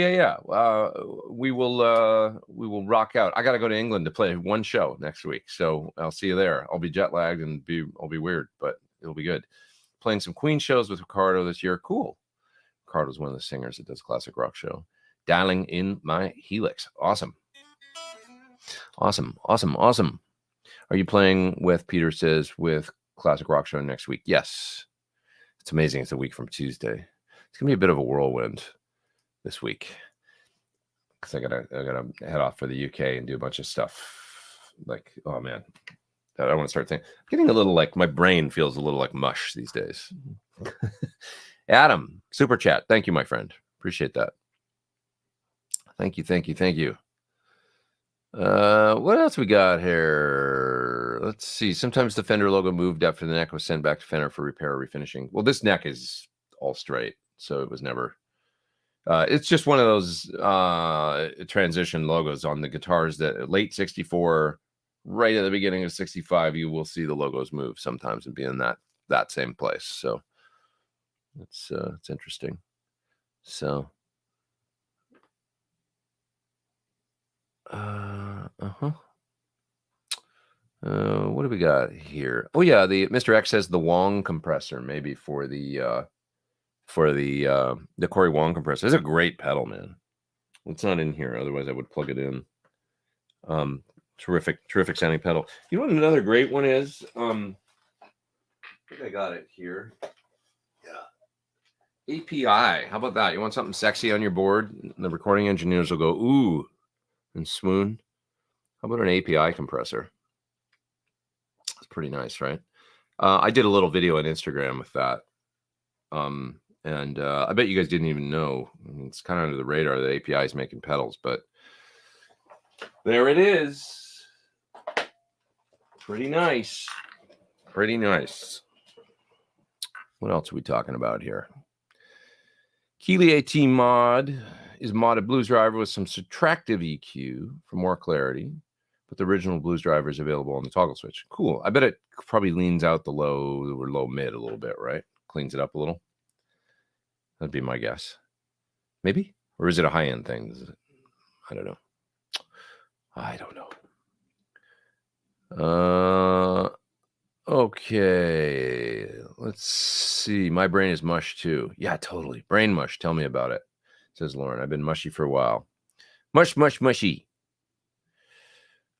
will rock out. I got to go to England to play one show next week, so I'll see you there. I'll be jet lagged and I'll be weird, but it'll be good. Playing some Queen shows with Ricardo this year. Cool. Ricardo's one of the singers that does Classic Rock Show. Dialing in my Helix. Awesome. Are you playing with, Peter says, with Classic Rock Show next week? Yes. It's amazing. It's a week from Tuesday. It's gonna be a bit of a whirlwind this week because I gotta head off for the UK and do a bunch of stuff. Like, oh man, I want to start thinking. Getting a little like, my brain feels a little like mush these days. Adam, super chat. Thank you, my friend. Appreciate that. Thank you. What else we got here? Let's see. Sometimes the Fender logo moved after the neck was sent back to Fender for repair or refinishing. Well, this neck is all straight, so it was never. It's just one of those transition logos on the guitars that late 64, right at the beginning of 65, you will see the logos move sometimes and be in that same place. So it's interesting. So what do we got here? Oh yeah, the Mr. X says the Wong compressor, maybe for the Corey Wong compressor. It's a great pedal, man. It's not in here, otherwise I would plug it in. Terrific sounding pedal. You know what another great one is? I think I got it here. Yeah. API. How about that? You want something sexy on your board? The recording engineers will go, ooh, and swoon. How about an API compressor? It's pretty nice, right? I did a little video on Instagram with that. And I bet you guys didn't even know. I mean, it's kind of under the radar that API is making pedals, but there it is. Pretty nice. What else are we talking about here? Keeley AT mod is modded blues driver with some subtractive EQ for more clarity, but the original blues driver is available on the toggle switch. Cool. I bet it probably leans out the low or low mid a little bit, right? Cleans it up a little. That'd be my guess. Maybe? Or is it a high-end thing? I don't know. Okay. Let's see. My brain is mush too. Yeah, totally. Brain mush. Tell me about it, says Lauren. I've been mushy for a while. Mush, mush, mushy.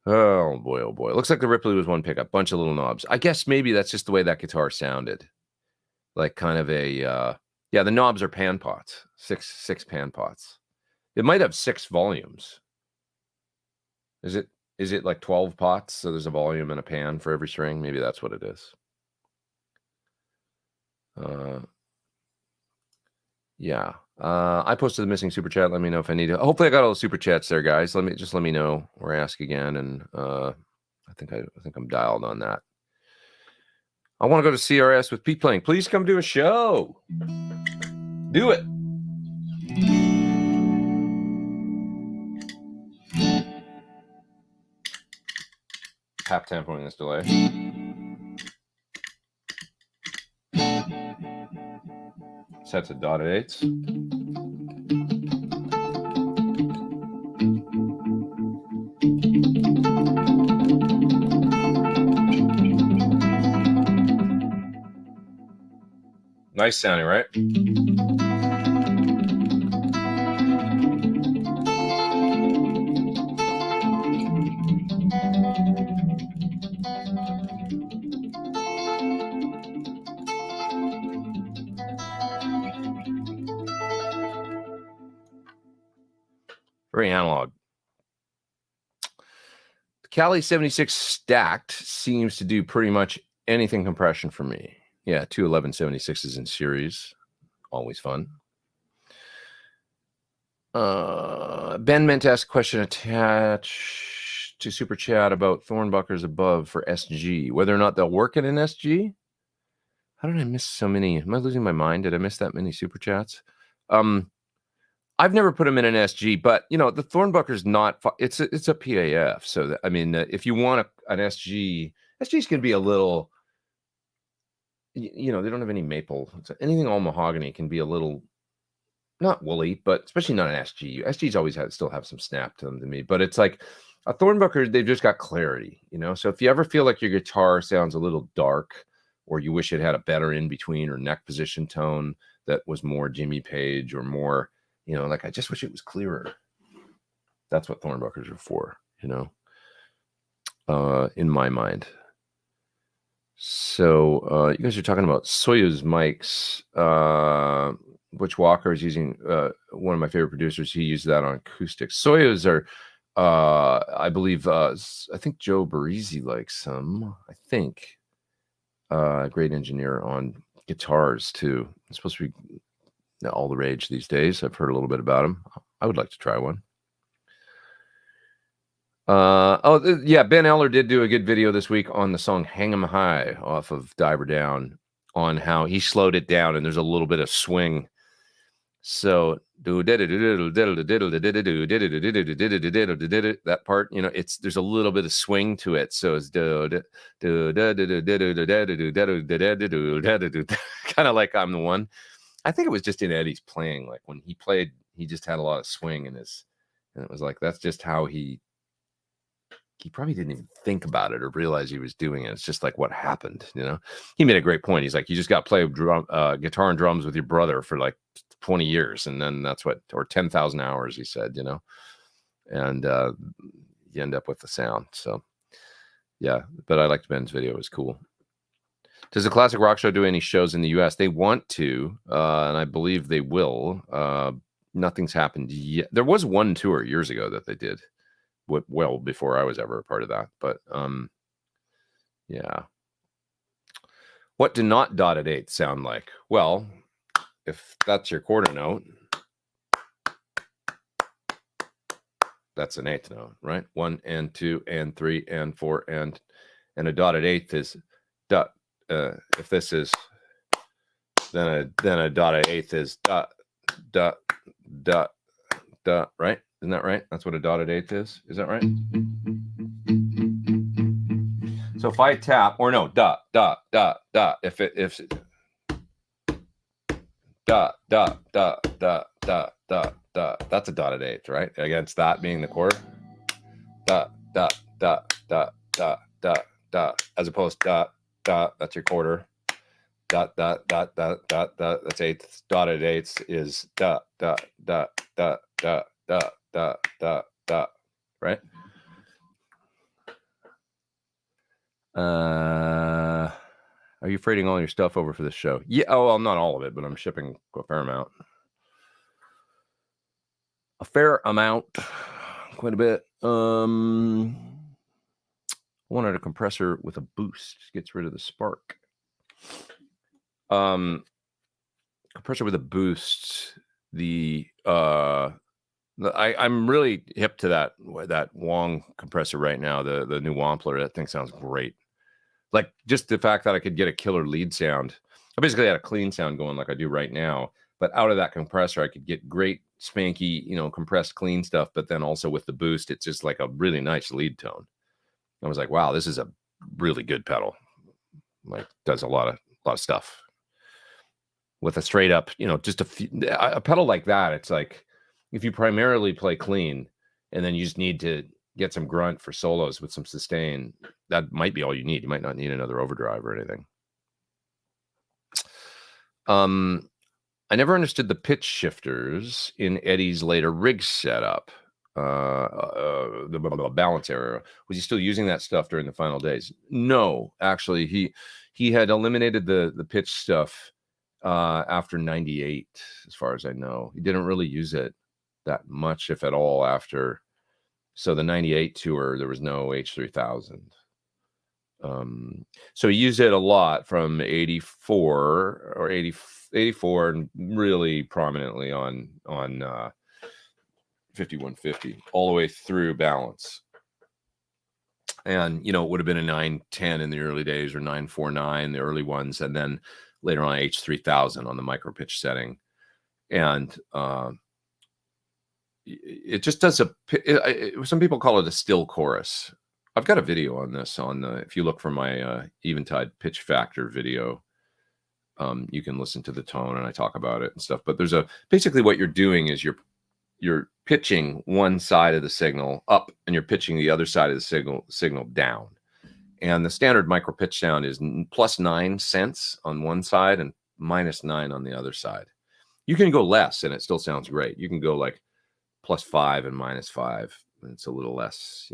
Oh boy, oh boy. It looks like the Ripley was one pickup, bunch of little knobs. I guess maybe that's just the way that guitar sounded. Like kind of a yeah, the knobs are pan pots. Six pan pots. It might have 6 volumes. Is it like 12 pots? So there's a volume and a pan for every string. Maybe that's what it is. Yeah. I posted the missing super chat. Let me know if I need to. Hopefully I got all the super chats there, guys. Let me know or ask again. And I think I'm dialed on that. I want to go to CRS with Pete playing. Please come do a show. Do it. Half tempoing this delay. Sets of dotted eights. Nice sounding, right? Very analog. The Cali 76 stacked seems to do pretty much anything compression for me. Yeah, 2 1176s in series. Always fun. Ben meant to ask a question attached to Super Chat about Thornbuckers above for SG, whether or not they'll work in an SG. How did I miss so many? Am I losing my mind? Did I miss that many Super Chats? I've never put them in an SG, but you know the Thornbucker's not. It's a PAF, so that, I mean, if you want an SG, SG's can be a little. You know, they don't have any maple. Anything all mahogany can be a little, not woolly, but especially not an SG. SGs always still have some snap to them to me, but it's like a Thornbucker. They've just got clarity, you know. So if you ever feel like your guitar sounds a little dark, or you wish it had a better in between or neck position tone that was more Jimmy Page or more. You know, like I just wish it was clearer. That's what Thornbuckers are for, you know, in my mind. So you guys are talking about Soyuz mics. Which Walker is using one of my favorite producers. He used that on acoustics. Soyuz are, I believe, I think Joe Barisi likes some. I think great engineer on guitars too. It's supposed to be all the rage these days. I've heard a little bit about him. I would like to try one. Yeah, Ben Eller did do a good video this week on the song Hang 'em High off of Diver Down, on how he slowed it down and there's a little bit of swing. So that part, you know, there's a little bit of swing to it. So it's kind of like I'm the One. I think it was just in Eddie's playing. Like when he played, he just had a lot of swing in his, and it was like that's just how he probably didn't even think about it or realize he was doing it. It's just like what happened, you know. He made a great point. He's like, you just got to play guitar and drums with your brother for like 20 years, and then that's what, or 10,000 hours, he said, you know, and you end up with the sound. So yeah, but I liked Ben's video. It was cool. Does the Classic Rock Show do any shows in the US? They want to, and I believe they will. Nothing's happened yet. There was one tour years ago that they did, well before I was ever a part of that. But yeah. What do not dotted eighths sound like? Well, if that's your quarter note, that's an eighth note, right? 1 and 2 and 3 and 4 and a dotted eighth is dot. If this is, then a dotted eighth is dot dot dot dot, right? Isn't that right? That's what a dotted eighth is. Is that right? So if I tap, or no, dot dot dot dot. If dot dot dot dot dot dot dot, that's a dotted eighth, right? Against that being the quarter. Dot dot dot dot dot dot dot, as opposed to dot dot. That's your quarter. dot dot dot dot dot dot. That's eighths. Dotted eighths is dot dot dot dot dot dot dot dot dot. Right? Are you freighting all your stuff over for this show? Yeah. Oh, well, not all of it, but I'm shipping a fair amount. Quite a bit. I wanted a compressor with a boost. Gets rid of the spark. Compressor with a boost. I'm really hip to that Wong compressor right now. The new Wampler. That thing sounds great. Like just the fact that I could get a killer lead sound. I basically had a clean sound going like I do right now, but out of that compressor, I could get great spanky, compressed clean stuff. But then also with the boost, it's just like a really nice lead tone. I was like, wow, this is a really good pedal. Like does a lot of stuff with a straight up, just a pedal like that. It's like if you primarily play clean and then you just need to get some grunt for solos with some sustain, that might be all you need. You might not need another overdrive or anything. I never understood the pitch shifters in Eddie's later rig setup. The balance area. Was he still using that stuff during the final days? No, actually, he had eliminated the pitch stuff after 98, as far as I know. He didn't really use it that much, if at all, after. So the 98 tour, there was no H3000. So he used it a lot from 84 or 84 and really prominently on 5150 all the way through balance. And, it would have been a 910 in the early days or 949, the early ones. And then later on H3000 on the micro pitch setting. And, it just does some people call it a still chorus. I've got a video on this if you look for my Eventide pitch factor video, you can listen to the tone and I talk about it and stuff. But there's basically what you're doing is you're pitching one side of the signal up and you're pitching the other side of the signal down. And the standard micro pitch sound is plus 9 cents on one side and minus 9 on the other side. You can go less and it still sounds great. You can go like plus 5 and minus 5 and it's a little less,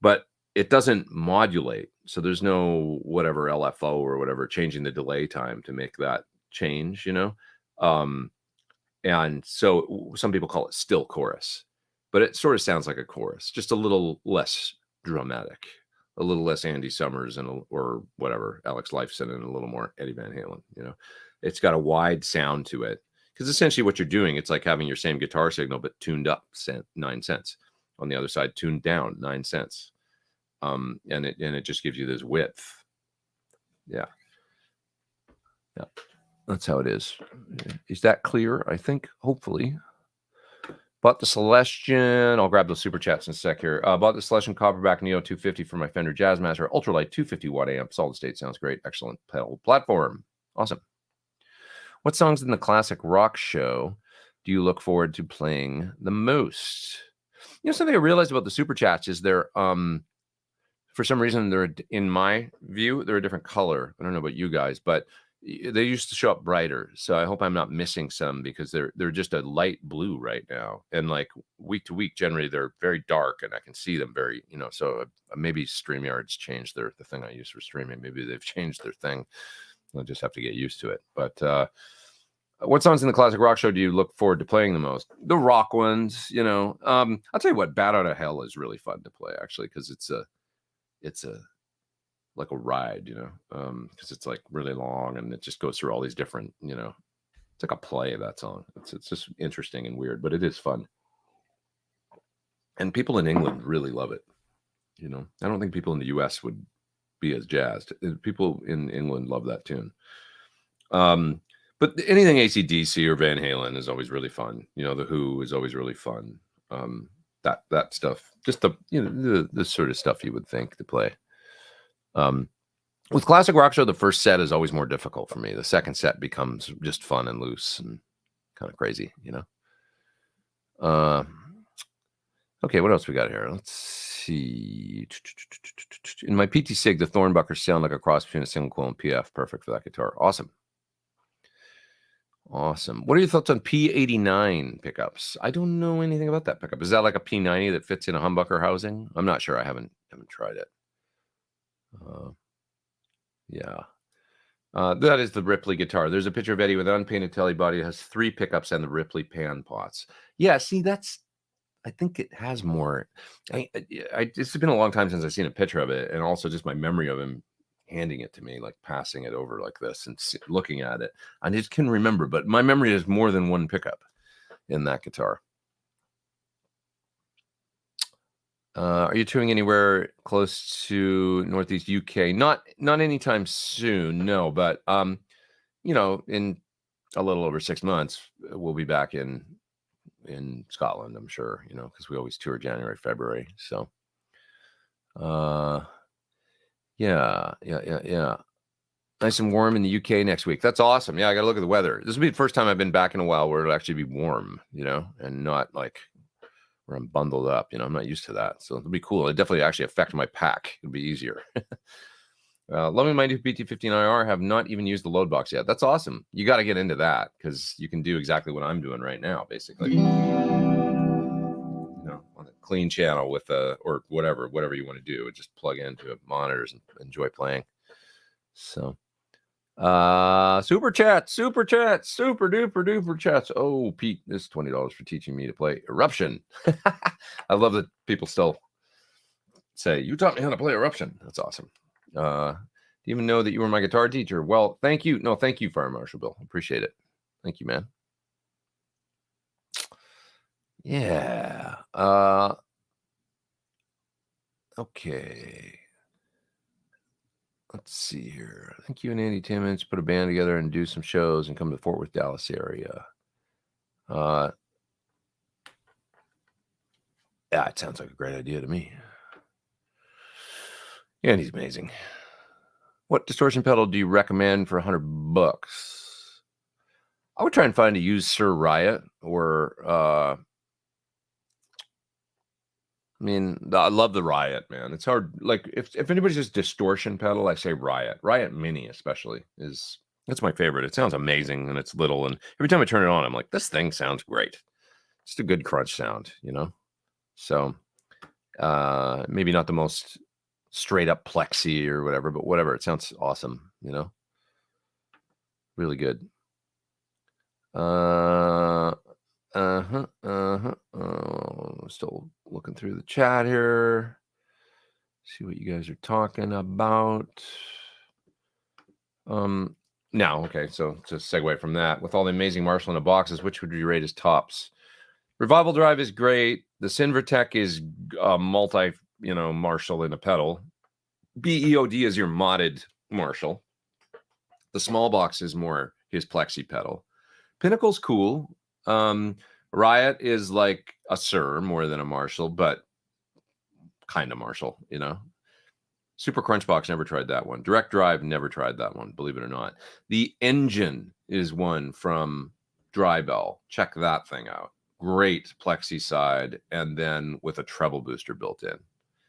but it doesn't modulate. So there's no whatever LFO or whatever changing the delay time to make that change, and so some people call it still chorus, but it sort of sounds like a chorus, just a little less dramatic, a little less Andy Summers or whatever, Alex Lifeson, and a little more Eddie Van Halen. It's got a wide sound to it. Because essentially what you're doing, it's like having your same guitar signal, but tuned up 9 cents. On the other side, tuned down 9 cents. And it just gives you this width. Yeah. That's how it is. Is that clear? I think, hopefully. Bought the Celestion. I'll grab the super chats in a sec here. Bought the Celestion Copperback Neo 250 for my Fender Jazzmaster Ultralight 250 watt amp. Solid state sounds great. Excellent pedal platform. Awesome. What songs in the classic rock show do you look forward to playing the most? Something I realized about the super chats is they're, for some reason, they're, in my view, they're a different color. I don't know about you guys, but they used to show up brighter. So I hope I'm not missing some because they're just a light blue right now. And like week to week, generally they're very dark and I can see them very, so maybe StreamYard's changed the thing I use for streaming. Maybe they've changed their thing. I'll just have to get used to it. But what songs in the classic rock show do you look forward to playing the most? The rock ones, I'll tell you what, Bat Out of Hell is really fun to play actually, because it's like a ride, because it's like really long and it just goes through all these different, it's like a play, that song. It's just interesting and weird, but it is fun. And people in England really love it. I don't think people in the US would be as jazzed. People in England love that tune. But anything AC/DC or Van Halen is always really fun. The Who is always really fun. That stuff, just the sort of stuff you would think to play. With classic rock show, the first set is always more difficult for me. The second set becomes just fun and loose and kind of crazy, Okay, what else we got here? Let's see. In my PT Sig, the Thornbuckers sound like a cross between a single coil and PF. Perfect for that guitar. Awesome. Awesome. What are your thoughts on P89 pickups? I don't know anything about that pickup. Is that like a P90 that fits in a humbucker housing? I'm not sure. I haven't tried it. Yeah. That is the Ripley guitar. There's a picture of Eddie with an unpainted telly body. It has 3 pickups and the Ripley pan pots. Yeah, see, I think it has more. It's been a long time since I've seen a picture of it, and also just my memory of him handing it to me, like passing it over like this and looking at it. I just can remember, but my memory is more than 1 pickup in that guitar. Are you touring anywhere close to Northeast UK? Not anytime soon, no. But you know, in a little over 6 months, we'll be back in Scotland, I'm sure. You know, because we always tour January, February. So, yeah. Nice and warm in the UK next week. That's awesome. Yeah, I got to look at the weather. This will be the first time I've been back in a while where it'll actually be warm. You know, and not like where I'm bundled up. You know, I'm not used to that. So it'll be cool. It definitely actually affect my pack. It'll be easier. Loving my new PT15IR. Have not even used the load box yet. That's awesome. You got to get into that because you can do exactly what I'm doing right now, basically. You know, on a clean channel with or whatever you want to do. Just plug into monitors and enjoy playing. So, super chat, super duper chats. Oh, Pete, this is $20 for teaching me to play Eruption. I love that people still say, you taught me how to play Eruption. That's awesome. Do you even know that you were my guitar teacher? Well, thank you. No, thank you, Fire Marshal Bill. Appreciate it. Thank you, man. Yeah. Okay. Let's see here. I think you and Andy Timmons put a band together and do some shows and come to the Fort Worth, Dallas area. Yeah, it sounds like a great idea to me. Andy's amazing. What distortion pedal do you recommend for $100? I would try and find a used Sir Riot or I mean, I love the Riot, man. It's hard. Like if anybody's just distortion pedal, I say Riot. Riot Mini especially that's my favorite. It sounds amazing and it's little, and every time I turn it on, I'm like, this thing sounds great. Just a good crunch sound, you know. So maybe not the most straight up plexi or whatever, but whatever. It sounds awesome, you know. Really good. Still looking through the chat here. See what you guys are talking about. Now, okay, so to segue from that, with all the amazing Marshall in the boxes, which would you rate as tops? Revival Drive is great. The Sinvertech is multi, Marshall in a pedal. BEOD is your modded Marshall. The small box is more his plexi pedal. Pinnacle's cool. Riot is like a Sir more than a Marshall, but kind of Marshall, you know. Super Crunchbox, never tried that one. Direct Drive, never tried that one, believe it or not. The Engine is one from Drybell. Check that thing out. Great plexi side, and then with a treble booster built in.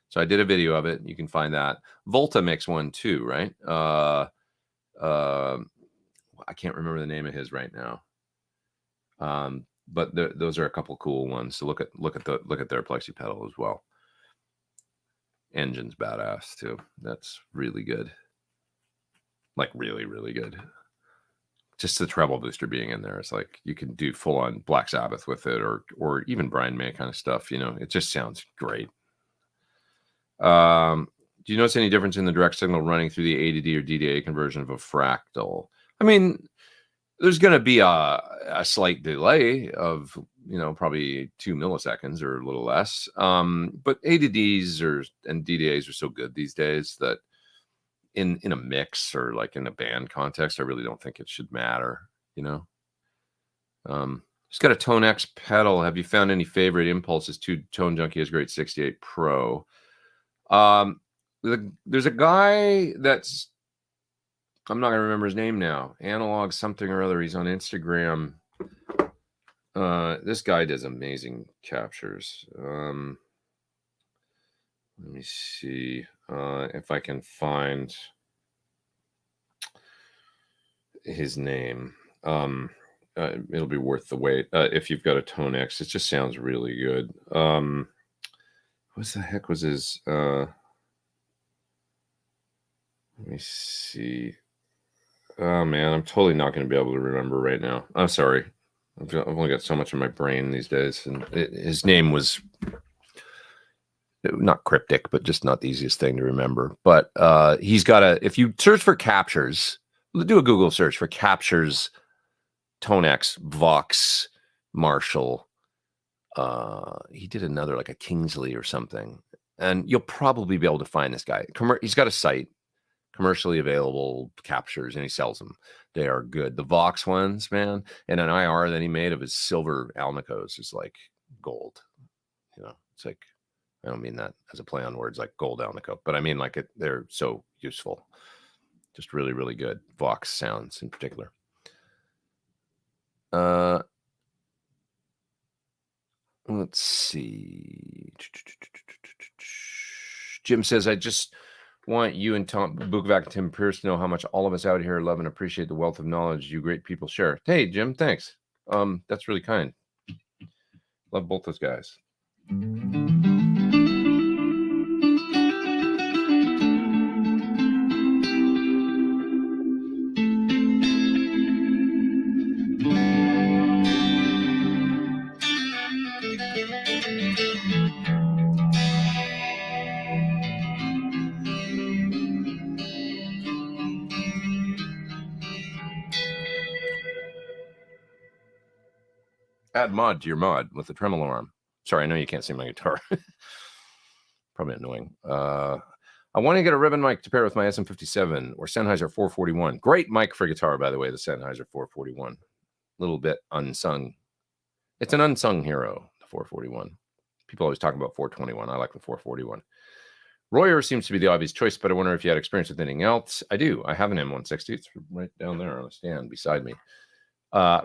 So I did a video of it. You can find that. Volta makes one too, right? I can't remember the name of his right now. But those are a couple cool ones. So look at their plexi pedal as well. Engine's badass too. That's really good. Like really, really good. Just the treble booster being in there, it's like you can do full on Black Sabbath with it, or even Brian May kind of stuff. You know, it just sounds great. Do you notice any difference in the direct signal running through the A to D or D to A conversion of a fractal? I mean, there's going to be a slight delay of, probably 2 milliseconds or a little less. But A to Ds and D to As are so good these days that in a mix or like in a band context, I really don't think it should matter, you know. Just got a Tone X pedal. Have you found any favorite impulses? Tone Junkie has great 68 Pro. There's a guy that's, I'm not gonna remember his name now. Analog something or other. He's on Instagram. This guy does amazing captures. Let me see if I can find his name. It'll be worth the wait if you've got a Tone X. It just sounds really good. What the heck was his? Let me see. Oh man, I'm totally not going to be able to remember right now. I'm sorry. I've only got so much in my brain these days, and his name was not cryptic, but just not the easiest thing to remember. But he's got a. If you search for captures, do a Google search for captures, Tone X, Vox, Marshall. He did another like a Kingsley or something, and you'll probably be able to find this guy. He's got a site, commercially available captures, and he sells them. They are good. The Vox ones, man, and an IR that he made of his silver Alnicos is like gold. You know, it's like, I don't mean that as a play on words like gold Alnico, but I mean like they're so useful. Just really, really good. Vox sounds in particular. Let's see. Jim says, I just want you and Tom Bukovac and Tim Pierce to know how much all of us out here love and appreciate the wealth of knowledge you great people share. Hey, Jim, thanks. That's really kind. Love both those guys. Add mod to your mod with the tremolo arm. Sorry, I know you can't see my guitar. Probably annoying. I want to get a ribbon mic to pair with my SM57 or Sennheiser 441. Great mic for guitar, by the way, the Sennheiser 441. A little bit unsung. It's an unsung hero, the 441. People always talk about 421. I like the 441. Royer seems to be the obvious choice, but I wonder if you had experience with anything else. I do. I have an M160. It's right down there on a stand beside me.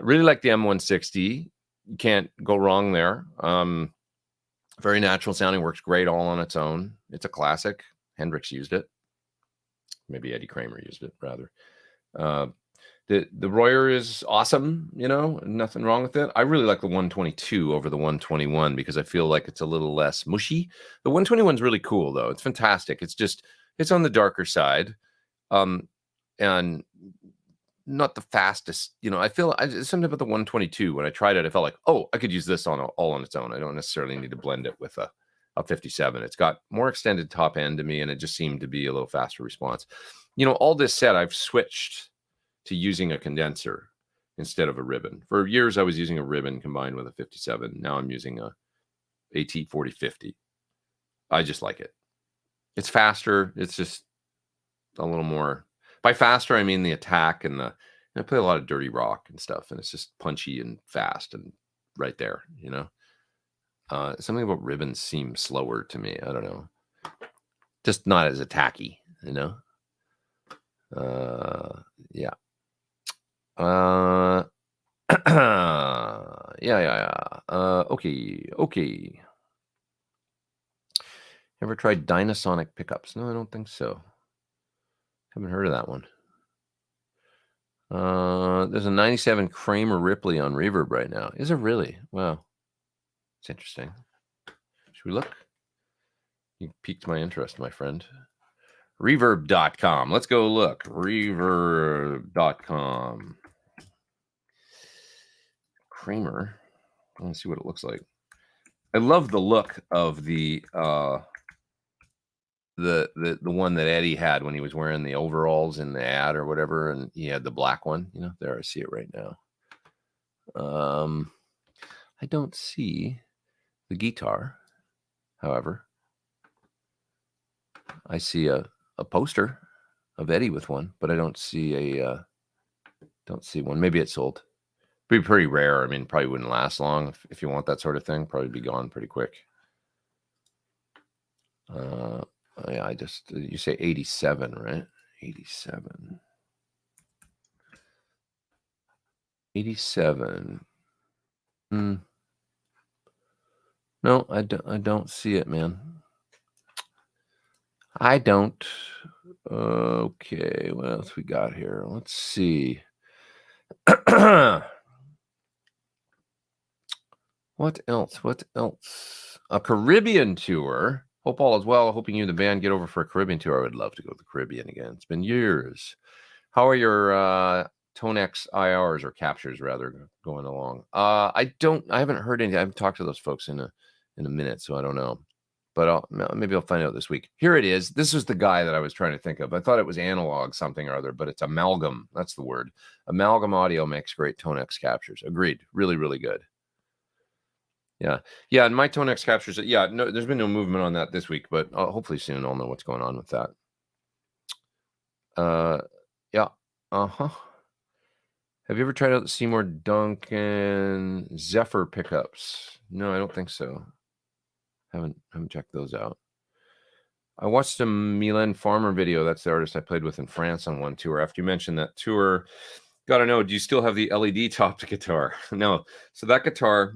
Really like the M160. You can't go wrong there. Very natural sounding, works great all on its own. It's a classic. Hendrix used it. Maybe Eddie Kramer used it, rather. The Royer is awesome, you know, nothing wrong with it. I really like the 122 over the 121 because I feel like it's a little less mushy. The 121 is really cool, though. It's fantastic. It's just, it's on the darker side. And not the fastest, you know. I feel something about the 122 when I tried it, I felt like, oh, I could use this on all on its own. I don't necessarily need to blend it with a 57. It's got more extended top end to me, and it just seemed to be a little faster response. You know, all this said, I've switched to using a condenser instead of a ribbon. For years, I was using a ribbon combined with a 57. Now I'm using a AT 4050. I just like it. It's faster. It's just a little more. By faster, I mean the attack and I play a lot of dirty rock and stuff, and it's just punchy and fast and right there, you know. Something about ribbons seems slower to me. I don't know. Just not as attacky, you know. Yeah. Yeah. Okay. Ever tried Dynasonic pickups? No, I don't think so. Haven't heard of that one. There's a 97 Kramer Ripley on Reverb right now. Is it really? Wow. It's interesting. Should we look? You piqued my interest, my friend. Reverb.com. Let's go look. Reverb.com. Kramer. I want to see what it looks like. I love the look of the one that Eddie had when he was wearing the overalls in the ad or whatever, and he had the black one. You know, there, I see it right now. I don't see the guitar, however. I see a poster of Eddie with one, but I don't see one. Maybe it's sold. Be pretty rare. I mean, probably wouldn't last long if you want that sort of thing. Probably be gone pretty quick. Yeah, you say 87, right? 87. 87. No, I don't see it, man. I don't. Okay, what else we got here? Let's see. What else? What else? A Caribbean tour. Hope all is well. Hoping you and the band get over for a Caribbean tour. I would love to go to the Caribbean again. It's been years. How are your Tonex IRs or captures rather going along? I haven't heard any. I haven't talked to those folks in a minute, so I don't know. But maybe I'll find out this week. Here it is. This is the guy that I was trying to think of. I thought it was analog something or other, but it's amalgam. That's the word. Amalgam Audio makes great Tonex captures. Agreed. Really, really good. Yeah. Yeah. And my Tonex captures, yeah, no, there's been no movement on that this week, but hopefully soon I'll know what's going on with that. Yeah. Uh-huh. Have you ever tried out the Seymour Duncan Zephyr pickups? No, I don't think so. Haven't checked those out. I watched a Mylène Farmer video. That's the artist I played with in France on one tour. After you mentioned that tour, gotta know, do you still have the LED topped guitar? No. So that guitar,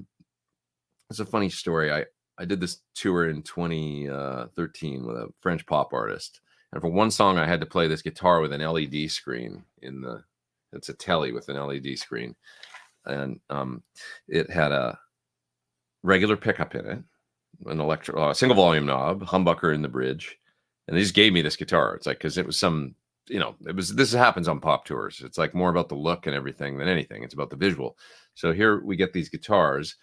it's a funny story. I did this tour in 2013 with a French pop artist. And for one song, I had to play this guitar with an LED screen it's a telly with an LED screen. And it had a regular pickup in it, an single volume knob, humbucker in the bridge. And they just gave me this guitar. It's like, cause it was some, this happens on pop tours. It's like more about the look and everything than anything. It's about the visual. So here we get these guitars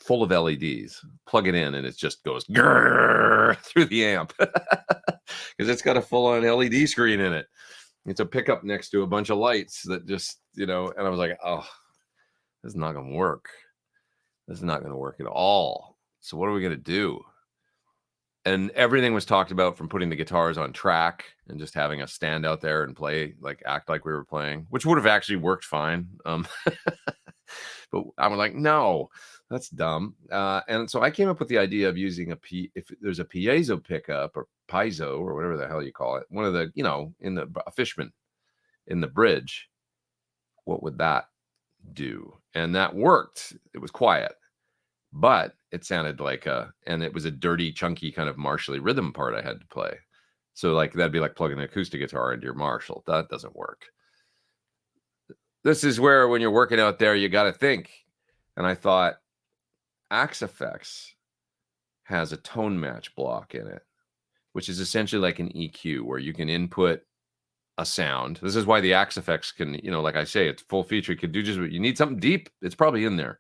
full of LEDs, plug it in, and it just goes through the amp because it's got a full-on LED screen in it. It's a pickup next to a bunch of lights that just, and I was like, oh, this is not going to work. This is not going to work at all. So what are we going to do? And everything was talked about, from putting the guitars on track and just having us stand out there and play, act like we were playing, which would have actually worked fine. But I was like, no, that's dumb. And so I came up with the idea of using if there's a piezo pickup or piezo or whatever the hell you call it, one of the, in a Fishman in the bridge, what would that do? And that worked. It was quiet, but it sounded like and it was a dirty, chunky kind of Marshall rhythm part I had to play. So that'd be like plugging an acoustic guitar into your Marshall. That doesn't work. This is where, when you're working out there, you got to think. And I thought, Axe Effects has a tone match block in it, which is essentially like an EQ where you can input a sound. This is why the Axe Effects can, like I say, it's full feature. You could do just what you need, something deep. It's probably in there.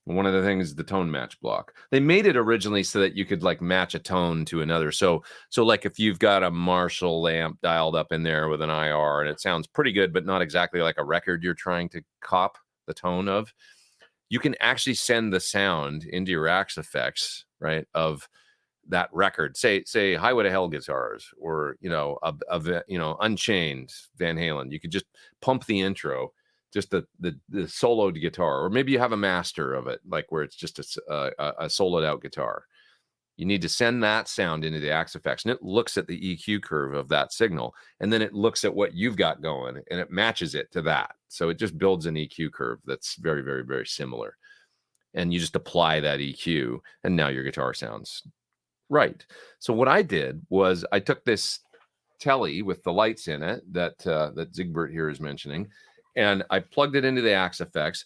One of the things is the tone match block. They made it originally so that you could match a tone to another. So if you've got a Marshall amp dialed up in there with an IR and it sounds pretty good, but not exactly like a record you're trying to cop the tone of, you can actually send the sound into your Axe Effects, right, of that record. Say Highway to Hell guitars, or Unchained Van Halen. You could just pump the intro, just the soloed guitar, or maybe you have a master of it, where it's just a soloed out guitar. You need to send that sound into the Axe Effects, and it looks at the EQ curve of that signal, and then it looks at what you've got going, and it matches it to that. So it just builds an EQ curve that's very, very, very similar. And you just apply that EQ, and now your guitar sounds right. So what I did was I took this telly with the lights in it that Zigbert here is mentioning, and I plugged it into the Axe Effects,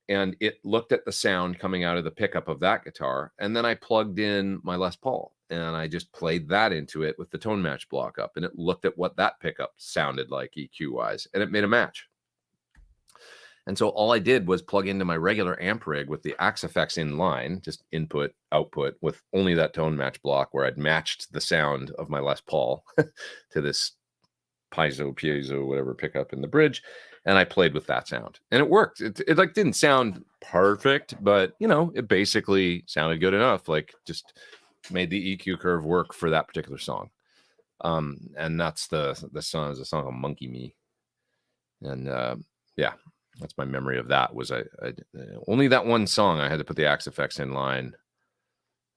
and it looked at the sound coming out of the pickup of that guitar. And then I plugged in my Les Paul, and I just played that into it with the tone match block up, and it looked at what that pickup sounded like EQ wise, and it made a match. And so all I did was plug into my regular amp rig with the Axe Effects in line, just input, output, with only that tone match block, where I'd matched the sound of my Les Paul to this piezo, whatever pickup in the bridge. And I played with that sound, and it worked. It didn't sound perfect, but it basically sounded good enough. Just made the EQ curve work for that particular song. And that's the song is a song called Monkey Me. And yeah, that's my memory of that. Was I only that one song I had to put the Axe Effects in line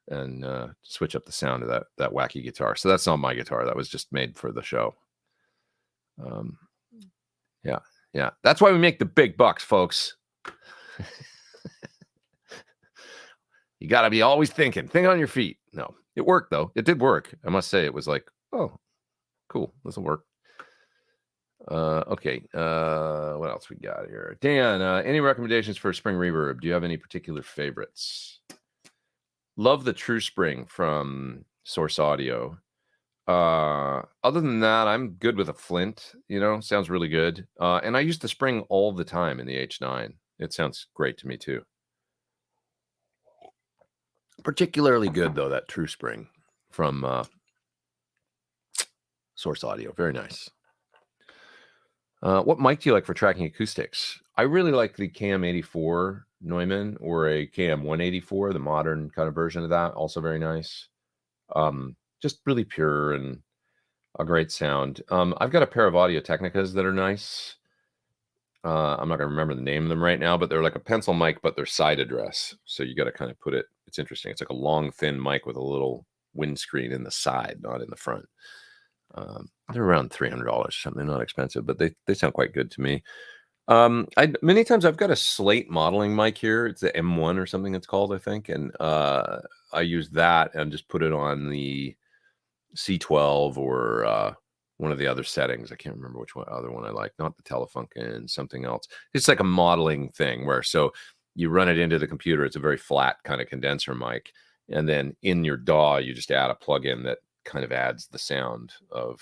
and switch up the sound of that wacky guitar. So that's not my guitar. That was just made for the show. Yeah. That's why we make the big bucks, folks. You got to be always thinking. Think on your feet. No, it worked though. It did work. I must say, it was like, oh, Cool. This will work. Okay. What else we got here? Dan, any recommendations for spring reverb? Do you have any particular favorites? Love the True Spring from Source Audio. Other than that, I'm good with a Flint, sounds really good. And I use the Spring all the time in the H9. It sounds great to me too. Particularly good though, that True Spring from Source Audio. Very nice. What mic do you like for tracking acoustics? I really like the KM84 Neumann or a KM184, the modern kind of version of that. Also very nice. Just really pure and a great sound. I've got a pair of Audio Technicas that are nice. I'm not going to remember the name of them right now, but they're like a pencil mic, but they're side address. So you got to kind of put it. It's interesting. It's like a long, thin mic with a little windscreen in the side, not in the front. They're around $300 or something. They're not expensive, but they sound quite good to me. Many times I've got a Slate modeling mic here. It's the M1 or something it's called, I think. And I use that and just put it on the C12 or one of the other settings. I can't remember which other one I like. Not the Telefunken, something else. It's like a modeling thing where so you run it into the computer. It's a very flat kind of condenser mic. And then in your DAW, you just add a plugin that kind of adds the sound of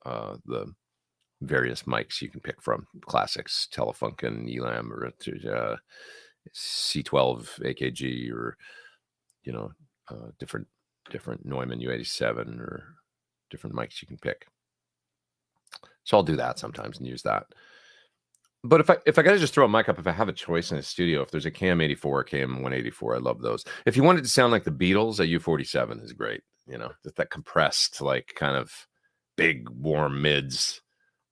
the various mics you can pick from. Classics, Telefunken, Elam, or C12 AKG, or different Neumann U87 or different mics you can pick. So I'll do that sometimes and use that. But if I got to just throw a mic up, if I have a choice in a studio, if there's a KM84, KM184, I love those. If you want it to sound like the Beatles, a U47 is great. Just that compressed, like kind of big, warm mids.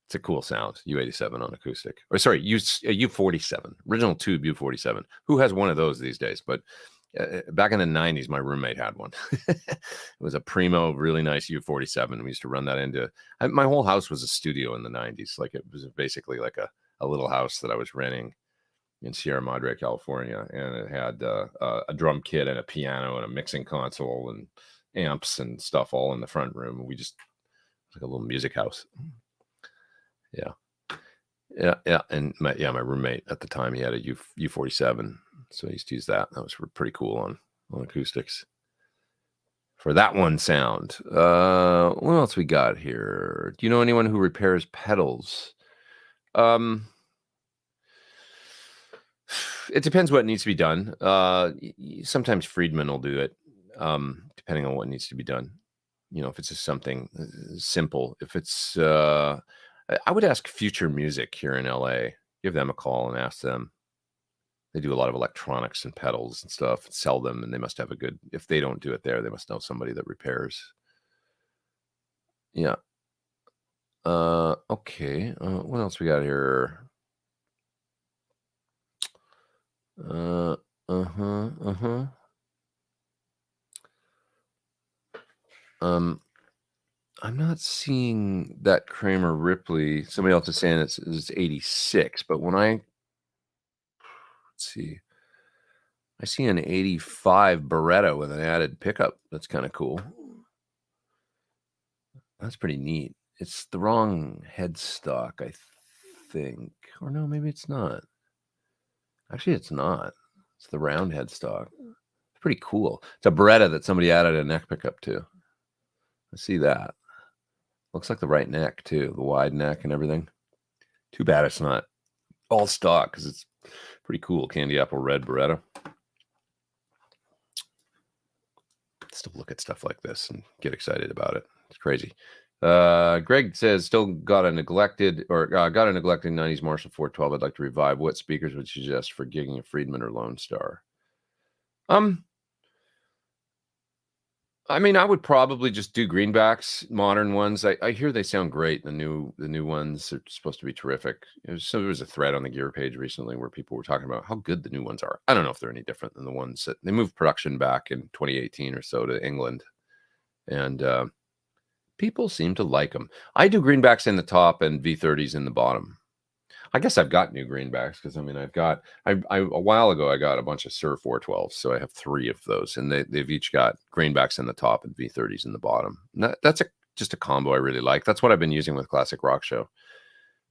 It's a cool sound. U87 on acoustic. Or sorry, U47, original tube U47. Who has one of those these days? But back in the 90s, my roommate had one. It was a primo, really nice U47. We used to run that into my whole house was a studio in the 90s. Like it was basically like a little house that I was renting in Sierra Madre, California. And it had a drum kit and a piano and a mixing console and amps and stuff all in the front room. And it's like a little music house. Yeah. And my roommate at the time, he had a U47. So I used to use that. That was pretty cool on acoustics for that one sound. What else we got here? Do you know anyone who repairs pedals? It depends what needs to be done. Sometimes Friedman will do it, depending on what needs to be done. If it's just something simple. If it's, I would ask Future Music here in LA. Give them a call and ask them. They do a lot of electronics and pedals and stuff and sell them, and they must have if they don't do it there, they must know somebody that repairs. Yeah. Okay. What else we got here? I'm not seeing that Kramer Ripley. Somebody else is saying it's 86, but when let's see, I see an 85 Beretta with an added pickup. That's kind of cool. That's pretty neat. It's the wrong headstock, I think. Or no, maybe it's not. Actually, it's not. It's the round headstock. It's pretty cool. It's a Beretta that somebody added a neck pickup to. I see that. Looks like the right neck, too. The wide neck and everything. Too bad it's not all stock, because it's pretty cool. Candy apple red Beretta. Still look at stuff like this and get excited about it. It's crazy. Greg says, still got a neglected 90s Marshall 412 I'd like to revive. What speakers would you suggest for gigging a Friedman or Lone Star? I mean, I would probably just do greenbacks, modern ones. I hear they sound great. The new ones are supposed to be terrific. There was a thread on the Gear page recently where people were talking about how good the new ones are. I don't know if they're any different than the ones that they moved production back in 2018 or so to England, and people seem to like them. I do greenbacks in the top and V30s in the bottom. I guess I've got new greenbacks because I mean a while ago I got a bunch of Sur 412s, so I have 3 of those, and they've each got greenbacks in the top and V30s in the bottom. And that's just a combo I really like. That's what I've been using with Classic Rock Show.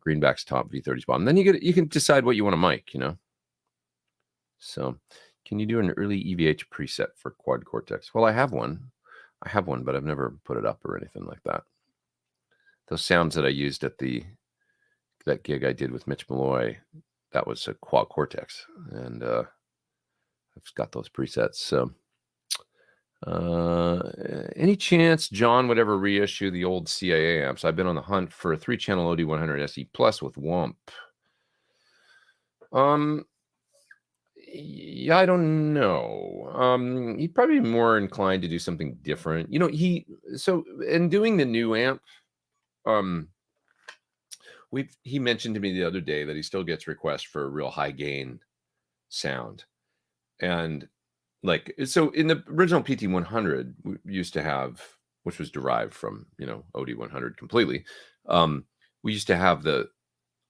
Greenback's top, V30's bottom. Then you can decide what you want to mic, you know. So, can you do an early EVH preset for Quad Cortex? Well, I have one, but I've never put it up or anything like that. Those sounds that I used at that gig I did with Mitch Malloy, that was a Quad Cortex, and I've got those presets. So, any chance John would ever reissue the old CIA amps? I've been on the hunt for a 3-channel OD100 SE Plus with WOMP. Yeah, I don't know. He'd probably be more inclined to do something different. You know, in doing the new amp, he mentioned to me the other day that he still gets requests for a real high gain sound. And like, so in the original PT100 we used to have, which was derived from, you know, OD100 completely. We used to have the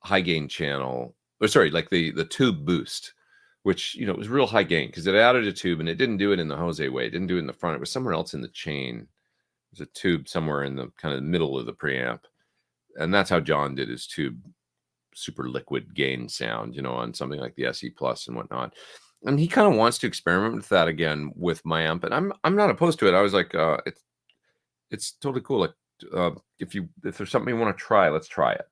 high gain channel, or sorry, like the tube boost, which, you know, it was real high gain because it added a tube, and it didn't do it in the Jose way. It didn't do it in the front. It was somewhere else in the chain. There's a tube somewhere in the kind of middle of the preamp. And that's how John did his tube super liquid gain sound, you know, on something like the SE Plus and whatnot. And he kind of wants to experiment with that again with my amp, and I'm not opposed to it. I was like, it's totally cool. Like, if there's something you want to try, let's try it.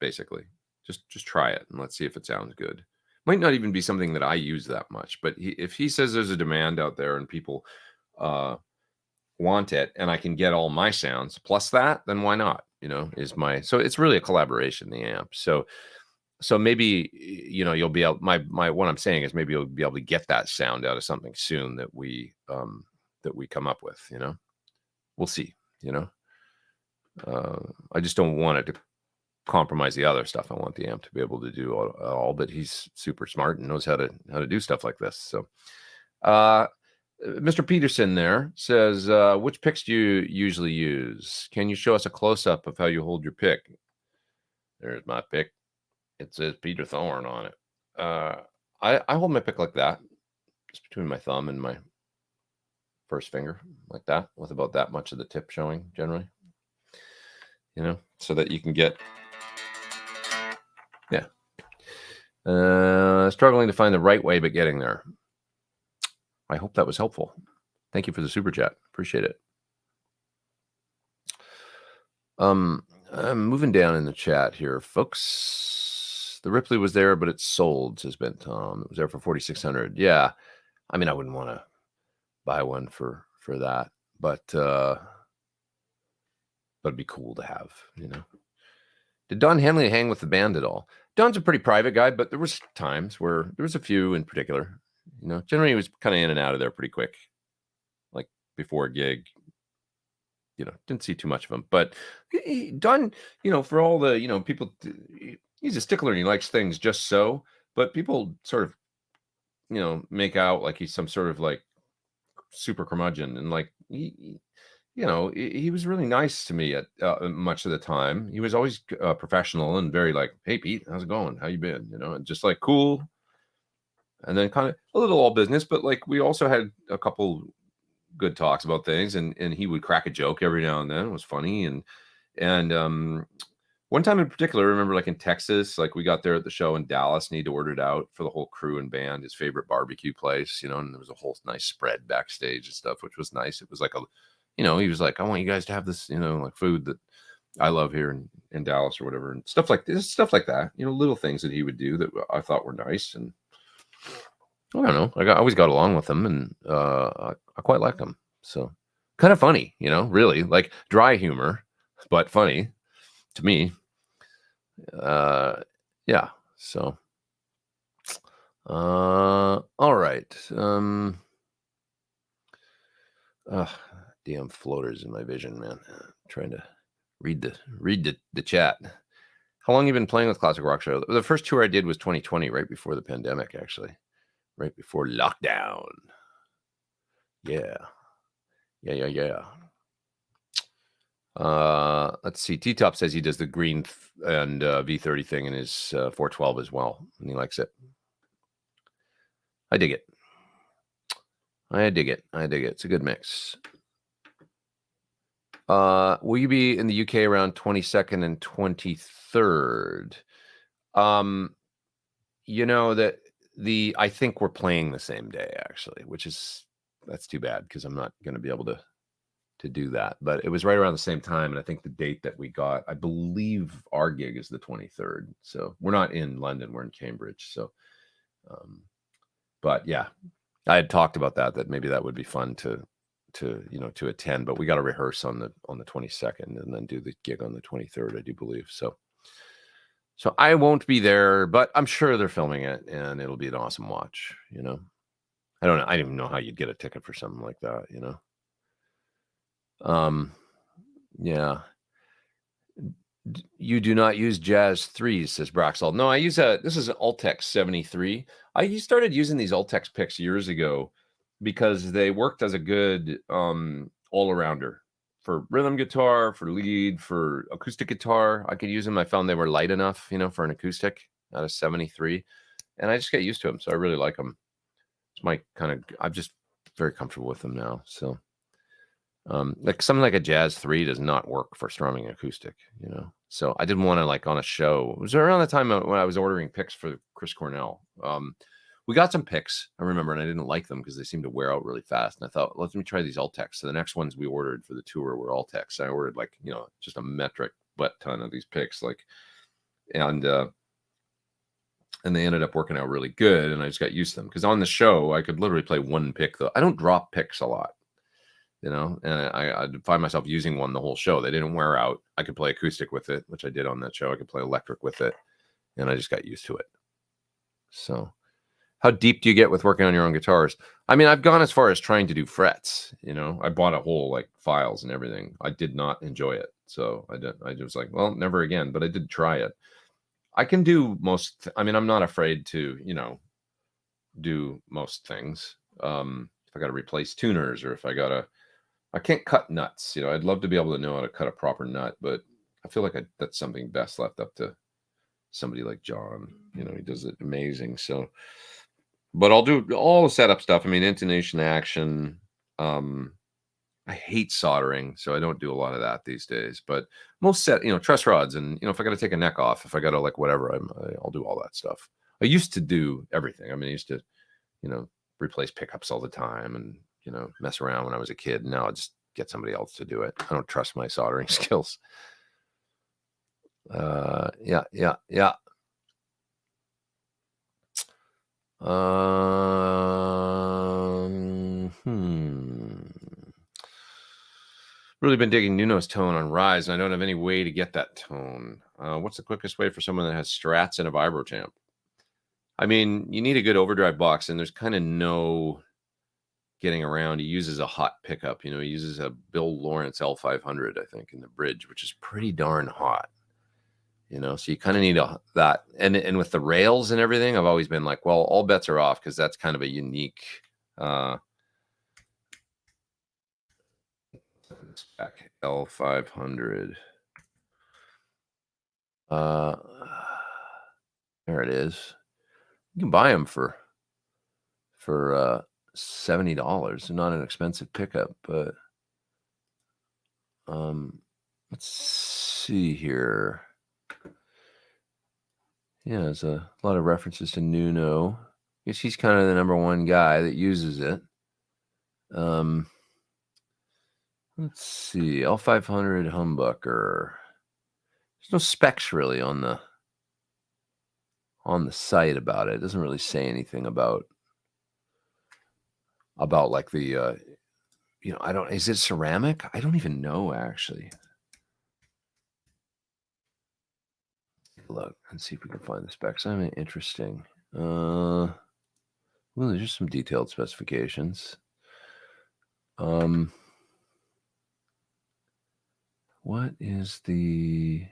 Basically, just try it and let's see if it sounds good. Might not even be something that I use that much, but if he says there's a demand out there and people want it, and I can get all my sounds plus that, then why not? You know, so it's really a collaboration, the amp. So maybe, you know, you'll be able, what I'm saying is maybe you'll be able to get that sound out of something soon that we come up with, you know. We'll see, you know. I just don't want it to compromise the other stuff. I want the amp to be able to do all, but he's super smart and knows how to do stuff like this. So Mr. Peterson there says, which picks do you usually use? Can you show us a close-up of how you hold your pick? There's my pick. It says Peter Thorn on it. I hold my pick like that, just between my thumb and my first finger, like that, with about that much of the tip showing generally. You know, so that you can get, yeah. Struggling to find the right way, but getting there. I hope that was helpful. Thank you for the super chat. Appreciate it. I'm moving down in the chat here, folks. The Ripley was there, but it's sold, says Ben Tom. It was there for $4,600. Yeah. I mean, I wouldn't want to buy one for that, but it'd be cool to have, you know. Did Don Henley hang with the band at all? Don's a pretty private guy, but there was times where there was a few in particular, you know. Generally, he was kind of in and out of there pretty quick, like before a gig. You know, didn't see too much of him, but Don, you know, for all the, you know, people, he's a stickler and he likes things just so, but people sort of, you know, make out like he's some sort of like super curmudgeon, and like you know, he was really nice to me at much of the time. He was always professional and very like, hey Pete, how's it going? How you been? You know, and just like cool. And then kind of a little all business, but like we also had a couple good talks about things, and he would crack a joke every now and then. It was funny. And one time in particular, I remember like in Texas, like we got there at the show in Dallas and he'd ordered out for the whole crew and band his favorite barbecue place, you know, and there was a whole nice spread backstage and stuff, which was nice. It was like you know, he was like, I want you guys to have this, you know, like food that I love here in Dallas or whatever, and stuff like this, stuff like that, you know, little things that he would do that I thought were nice. And I don't know, I always got along with him, and I quite liked him. So kind of funny, you know, really like dry humor, but funny to me. Yeah. So, all right. Damn floaters in my vision, man. Trying to read the chat. How long have you been playing with Classic Rock Show? The first tour I did was 2020, right before the pandemic, actually, right before lockdown. Yeah. Let's see. T-Top says he does the green and V30 thing in his 412 as well, and he likes it. I dig it. It's a good mix. Will you be in the UK around 22nd and 23rd? You know that I think we're playing the same day actually, which is that's too bad because I'm not going to be able to do that. But it was right around the same time, and I think the date that we got, I believe our gig is the 23rd. So we're not in London, we're in Cambridge. So, but yeah, I had talked about that maybe that would be fun to attend, but we got to rehearse on the 22nd and then do the gig on the 23rd, I do believe. So I won't be there, but I'm sure they're filming it and it'll be an awesome watch, I don't know. I don't even know how you'd get a ticket for something like that, yeah. You do not use Jazz 3s, says Braxall. No, I use this is an Ultex 73. I started using these Ultex picks years ago because they worked as a good all-arounder for rhythm guitar, for lead, for acoustic guitar. I could use them. I found they were light enough, for an acoustic out of 73. And I just got used to them, so I really like them. It's my I'm just very comfortable with them now, so... like something like a Jazz 3 does not work for strumming acoustic, so I didn't want to, like, on a show. It was around the time when I was ordering picks for Chris Cornell. We got some picks, I remember, and I didn't like them because they seemed to wear out really fast, and I thought, let me try these Ultex. So the next ones we ordered for the tour were Ultex. I ordered, like, just a metric butt ton of these picks, like, and they ended up working out really good, and I just got used to them because on the show I could literally play one pick, though. I don't drop picks a lot, and I'd find myself using one the whole show. They didn't wear out. I could play acoustic with it, which I did on that show. I could play electric with it, and I just got used to it. So how deep do you get with working on your own guitars? I mean, I've gone as far as trying to do frets, I bought a whole, like, files and everything. I did not enjoy it. So I was like, well, never again, but I did try it. I can do most, I mean, I'm not afraid to, do most things. If I got to replace tuners or if I can't cut nuts. I'd love to be able to know how to cut a proper nut, but I feel like that's something best left up to somebody like John. He does it amazing. So, but I'll do all the setup stuff. I mean, intonation, action. I hate soldering, so I don't do a lot of that these days. But most truss rods, and if I got to take a neck off, if I got to, like, whatever, I'll do all that stuff. I used to do everything. I mean, I used to, replace pickups all the time and mess around when I was a kid. Now I just get somebody else to do it. I don't trust my soldering skills. Yeah. Really been digging Nuno's tone on Rise, and I don't have any way to get that tone. What's the quickest way for someone that has Strats and a Vibrochamp? I mean, you need a good overdrive box, and there's kind of no getting around. He uses a hot pickup. He uses a Bill Lawrence L500, I think, in the bridge, which is pretty darn hot. So you kind of need that. And with the rails and everything, I've always been like, well, all bets are off because that's kind of a unique spec L500. There it is. You can buy them for $70. They're not an expensive pickup, but let's see here. Yeah, there's a lot of references to Nuno. I guess he's kind of the number one guy that uses it. Let's see, L500 humbucker. There's no specs really on the site about it. It doesn't really say anything about like the I don't, is it ceramic? I don't even know, actually. Look and see if we can find the specs. I mean, interesting. Well, there's just some detailed specifications. What is the...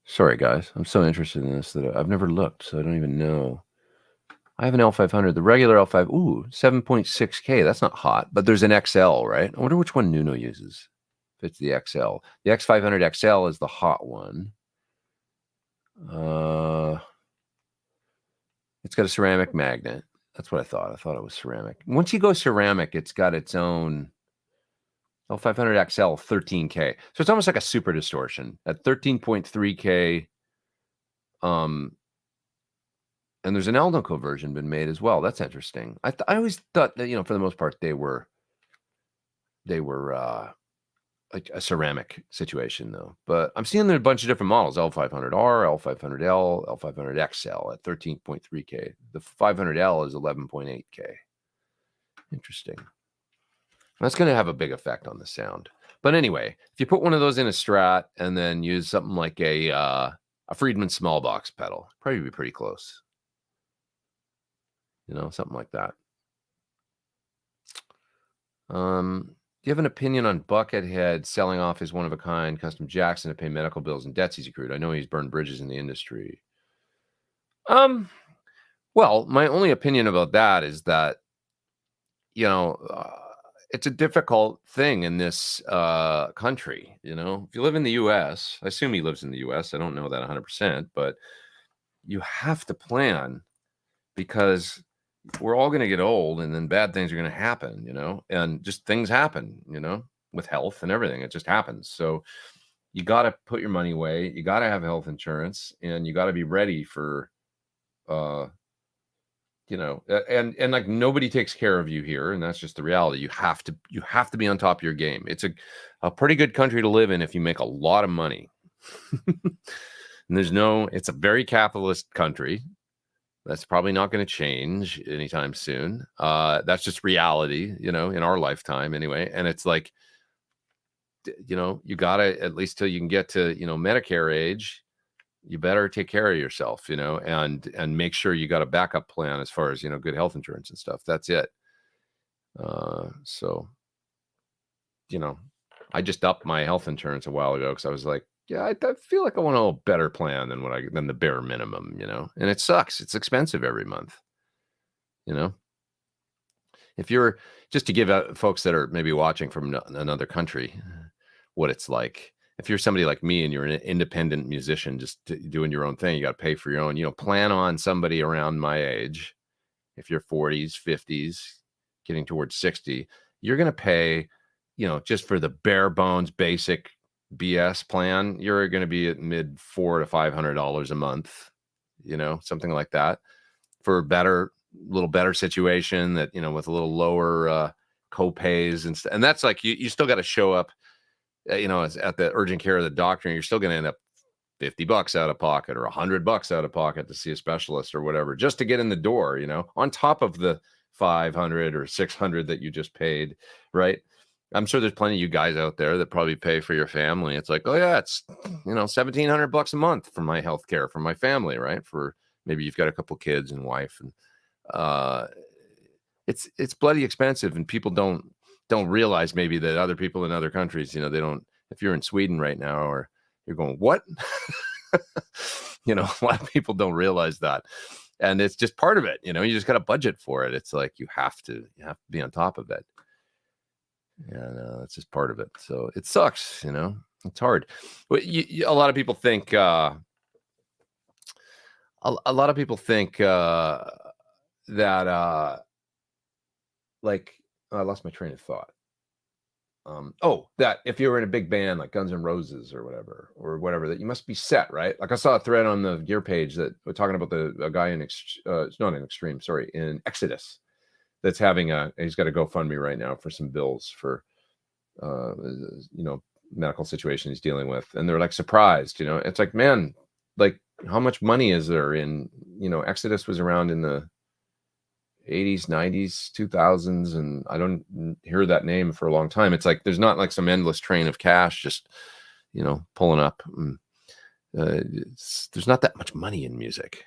Sorry, guys. I'm so interested in this that I've never looked, so I don't even know. I have an L500, the regular L5. Ooh, 7.6K. That's not hot, but there's an XL, right? I wonder which one Nuno uses. If it's the XL. The X500 XL is the hot one. It's got a ceramic magnet. That's what I thought. I thought it was ceramic. Once you go ceramic, it's got its own L500 XL 13K. So it's almost like a super distortion at 13.3K. And there's an Alnico version been made as well. That's interesting. I always thought that, for the most part, they were like a ceramic situation though. But I'm seeing there a bunch of different models: L500R, L500L, L500XL at 13.3K. The 500L is 11.8K. Interesting. That's going to have a big effect on the sound. But anyway, if you put one of those in a Strat and then use something like a Friedman small box pedal, probably be pretty close. Something like that. Do you have an opinion on Buckethead selling off his one-of-a-kind custom Jackson to pay medical bills and debts he's accrued? I know he's burned bridges in the industry. Well, my only opinion about that is that, it's a difficult thing in this country. If you live in the U.S., I assume he lives in the U.S. I don't know that 100%, but you have to plan because we're all going to get old and then bad things are going to happen, and just things happen, with health and everything. It just happens. So you got to put your money away. You got to have health insurance, and you got to be ready for, and like nobody takes care of you here. And that's just the reality. You have to be on top of your game. It's a pretty good country to live in if you make a lot of money. And it's a very capitalist country. That's probably not going to change anytime soon. That's just reality, in our lifetime anyway. And it's like, you got to, at least till you can get to, Medicare age, you better take care of yourself, and make sure you got a backup plan as far as, good health insurance and stuff. That's it. So, I just upped my health insurance a while ago because I was like, yeah, I feel like I want a better plan than the bare minimum, and it sucks. It's expensive every month, If you're, just to give out folks that are maybe watching from another country what it's like, if you're somebody like me and you're an independent musician just doing your own thing, you got to pay for your own, plan on somebody around my age. If you're 40s, 50s, getting towards 60, you're going to pay, just for the bare bones basic BS plan, you're going to be at mid $400 to $500 a month, something like that, for a little better situation that, with a little lower co-pays and that's like, you still got to show up, at the urgent care of the doctor, and you're still going to end up $50 out of pocket or $100 out of pocket to see a specialist or whatever, just to get in the door, on top of the 500 or 600 that you just paid, right? I'm sure there's plenty of you guys out there that probably pay for your family. It's like, oh yeah, it's, $1,700 a month for my health care for my family, right? For maybe you've got a couple kids and wife, and it's bloody expensive, and people don't realize maybe that other people in other countries, they don't. If you're in Sweden right now, or you're going, what? A lot of people don't realize that, and it's just part of it. You just got to budget for it. It's like you have to be on top of it. That's just part of it. So it sucks. It's hard. But a lot of people think. A lot of people think that like, I lost my train of thought. That if you were in a big band like Guns N' Roses or whatever, that you must be set, right? Like I saw a thread on the Gear page that we're talking about a guy in it's not in Extreme, sorry, in Exodus, that's having he's got a GoFundMe right now for some bills for medical situation he's dealing with, and they're like surprised. It's like, man, like how much money is there in, Exodus was around in the 80s, 90s, 2000s, and I don't hear that name for a long time. It's like there's not like some endless train of cash just pulling up. There's not that much money in music,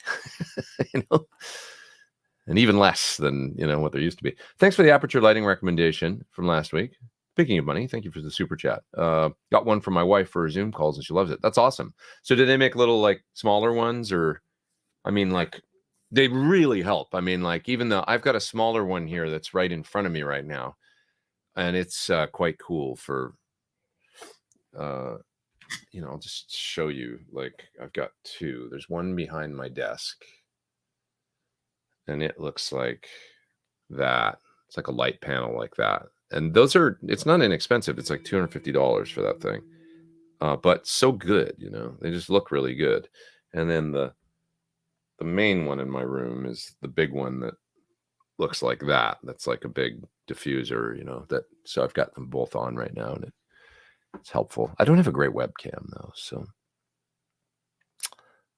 and even less than what there used to be. Thanks for the aperture lighting recommendation from last week. Speaking of money, thank you for the super chat. Got one from my wife for her Zoom calls, and she loves it. That's awesome. So did they make little like smaller ones, or like they really help? Like even though I've got a smaller one here that's right in front of me right now, and it's quite cool for I'll just show you. Like I've got two. There's one behind my desk and it looks like that. It's like a light panel like that. And those are, it's not inexpensive. It's like $250 for that thing. But so good, you know, they just look really good. And then the main one in my room is the big one that looks like that. That's like a big diffuser, you know, that, so I've got them both on right now, and it's helpful. I don't have a great webcam though, so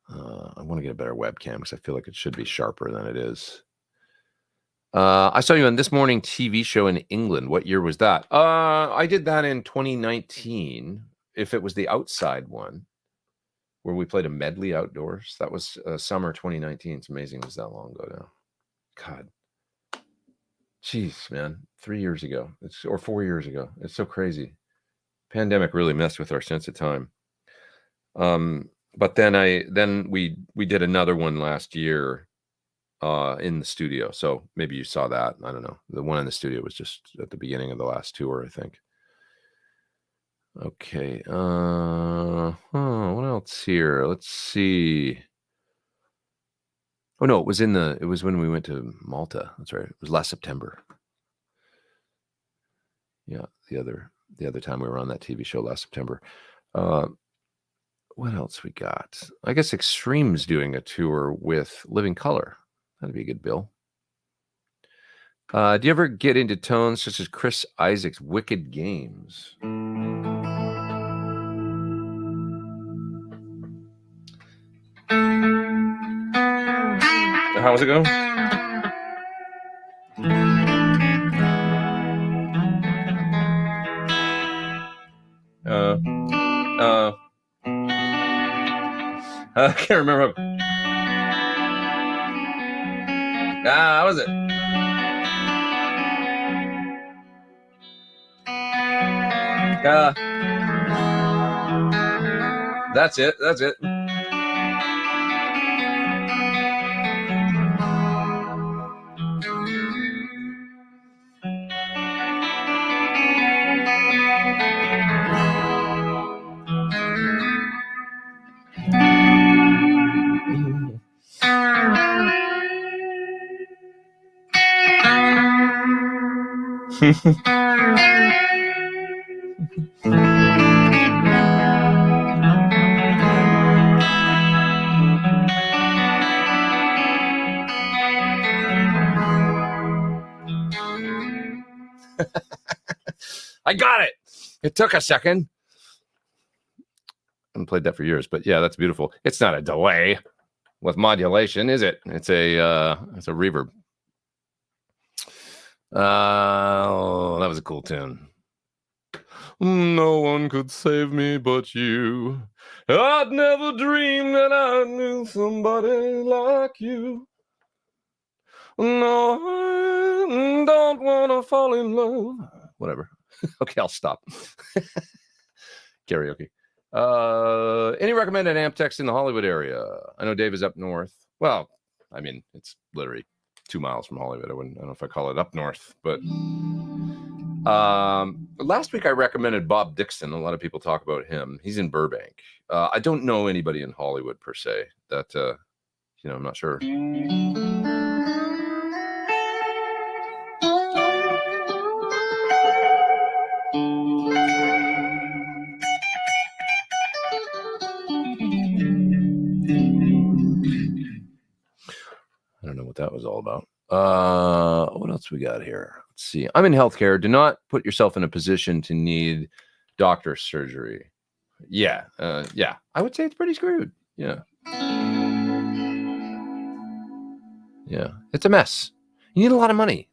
I want to get a better webcam because I feel like it should be sharper than it is. I saw you on This Morning TV show in England. What year was that? I did that in 2019. If it was the outside one, where we played a medley outdoors, that was summer 2019. It's amazing it was that long ago now. God, jeez, man, 3 years ago, or 4 years ago. It's so crazy. Pandemic really messed with our sense of time. But then we did another one last year in the studio. So maybe you saw that. I don't know. The one in the studio was just at the beginning of the last tour, I think. Okay. What else here? Let's see. Oh no, it was when we went to Malta. That's right. It was last September. Yeah, the other time we were on that TV show last September. What else we got? I guess Extreme's doing a tour with Living Color. That'd be a good bill. Do you ever get into tones such as Chris Isaac's Wicked Games? How's it go? I can't remember. How was it? That's it. That's it. I got it. It took a second. I haven't played that for years, but yeah, that's beautiful. It's not a delay with modulation, is it? It's a reverb. That was a cool tune. No one could save me but you. I'd never dreamed that I knew somebody like you. No, I don't want to fall in love. Whatever. Okay, I'll stop. Karaoke. Any recommended amp techs in the Hollywood area? I know Dave is up north. Well, I mean, it's literally 2 miles from Hollywood. I don't know if I call it up north, but last week I recommended Bob Dixon. A lot of people talk about him. He's in Burbank. I don't know anybody in Hollywood per se. That I'm not sure. I don't know what that was all about. What else we got here? Let's see. I'm in healthcare. Do not put yourself in a position to need doctor surgery. Yeah. I would say it's pretty screwed. Yeah. Yeah. It's a mess. You need a lot of money.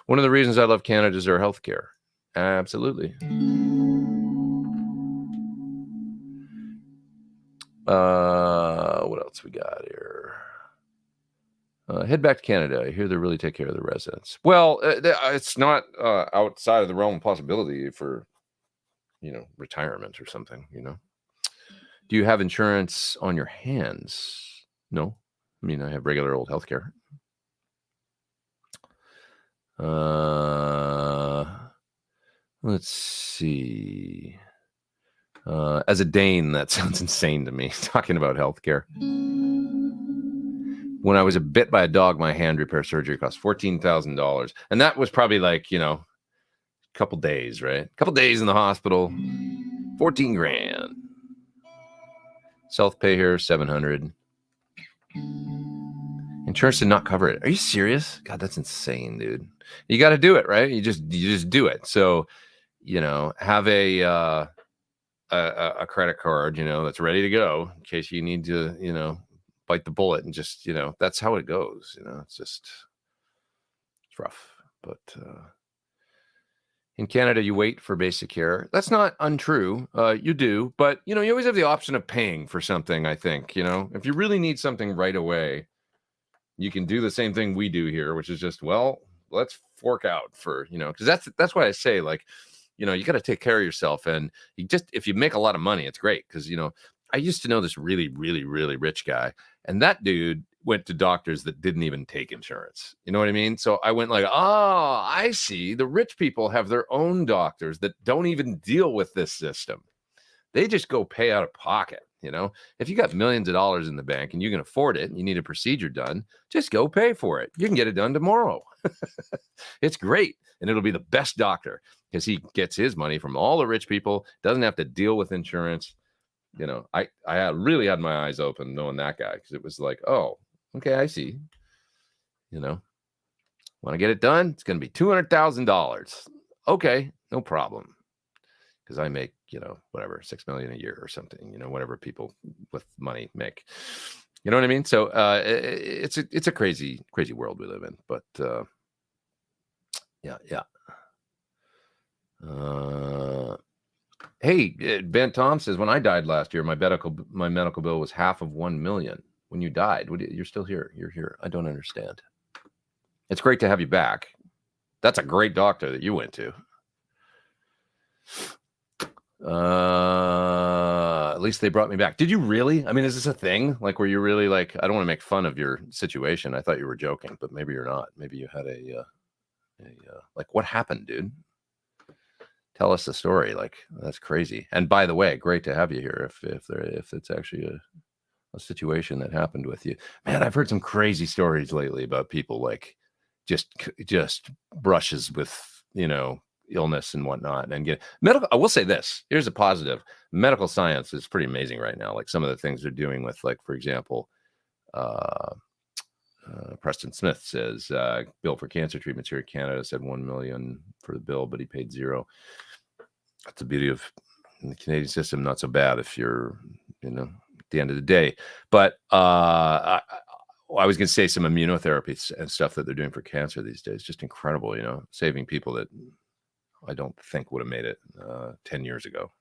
One of the reasons I love Canada is our healthcare. Absolutely. What else we got here? Head back to Canada. I hear they really take care of the residents. Well, it's not outside of the realm of possibility for, retirement or something, Do you have insurance on your hands? No. I mean, I have regular old healthcare. Let's see. As a Dane, that sounds insane to me, talking about healthcare. When I was bit by a dog, my hand repair surgery cost $14,000. And that was probably like, a couple days, right? A couple days in the hospital, 14 grand. Self-pay here, 700. Insurance did not cover it. Are you serious? God, that's insane, dude. You got to do it, right? You just do it. So, have a credit card, that's ready to go in case you need to, bite the bullet, and just, that's how it goes. It's rough. But in Canada, you wait for basic care. That's not untrue. You do, but you always have the option of paying for something. I think, if you really need something right away, you can do the same thing we do here, which is just, well, let's fork out for, because that's why I say, like, you got to take care of yourself. And if you make a lot of money, it's great. Because, I used to know this really, really, really rich guy, and that dude went to doctors that didn't even take insurance. You know what I mean? So I went like, oh, I see. The rich people have their own doctors that don't even deal with this system. They just go pay out of pocket. If you got millions of dollars in the bank and you can afford it and you need a procedure done, just go pay for it. You can get it done tomorrow. It's great. And it'll be the best doctor because he gets his money from all the rich people, doesn't have to deal with insurance. I really had my eyes open knowing that guy, because it was like, oh, okay, I see. Want to get it done? It's going to be $200,000. Okay, no problem. Because I make, whatever, $6 million a year or something, whatever people with money make. You know what I mean? So it's a crazy, crazy world we live in. But yeah. Hey, Ben Tom says, when I died last year, my medical bill was half of $1 million. When you died, you're still here. You're here. I don't understand. It's great to have you back. That's a great doctor that you went to. At least they brought me back. Did you really? I mean, is this a thing? Like, were you really like, I don't want to make fun of your situation. I thought you were joking, but maybe you're not. Maybe you had like, what happened, dude? Tell us the story. Like, that's crazy. And by the way, great to have you here. If it's actually a situation that happened with you, man, I've heard some crazy stories lately about people like just brushes with, illness and whatnot, and get medical. I will say this, here's a positive. Medical science is pretty amazing right now. Like some of the things they're doing with, like, for example, Preston Smith says, bill for cancer treatments here in Canada said $1 million for the bill, but he paid $0. That's the beauty of the Canadian system. Not so bad if you're, at the end of the day. But I was going to say some immunotherapies and stuff that they're doing for cancer these days. Just incredible, saving people that I don't think would have made it 10 years ago,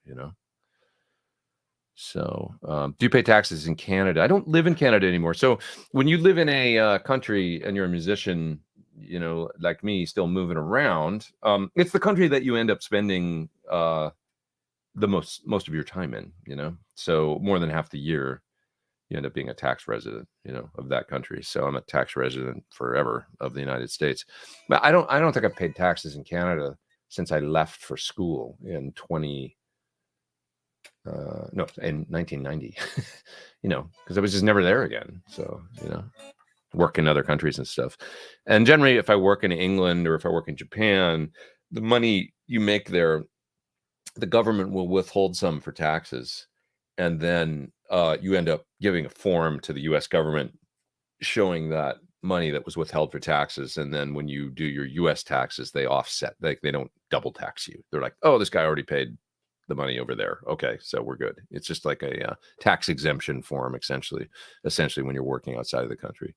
So do you pay taxes in Canada? I don't live in Canada anymore. So when you live in a country and you're a musician, like me, still moving around, it's the country that you end up spending the most of your time in, So more than half the year, you end up being a tax resident, of that country. So I'm a tax resident forever of the United States. But I don't think I've paid taxes in Canada since I left for school in 1990, because I was just never there again. So, work in other countries and stuff. And generally, if I work in England or if I work in Japan, the money you make there, the government will withhold some for taxes. And then you end up giving a form to the US government showing that money that was withheld for taxes. And then when you do your US taxes, they offset. They don't double tax you. They're like, oh, this guy already paid the money over there. Okay, so we're good. It's just like a tax exemption form, essentially when you're working outside of the country.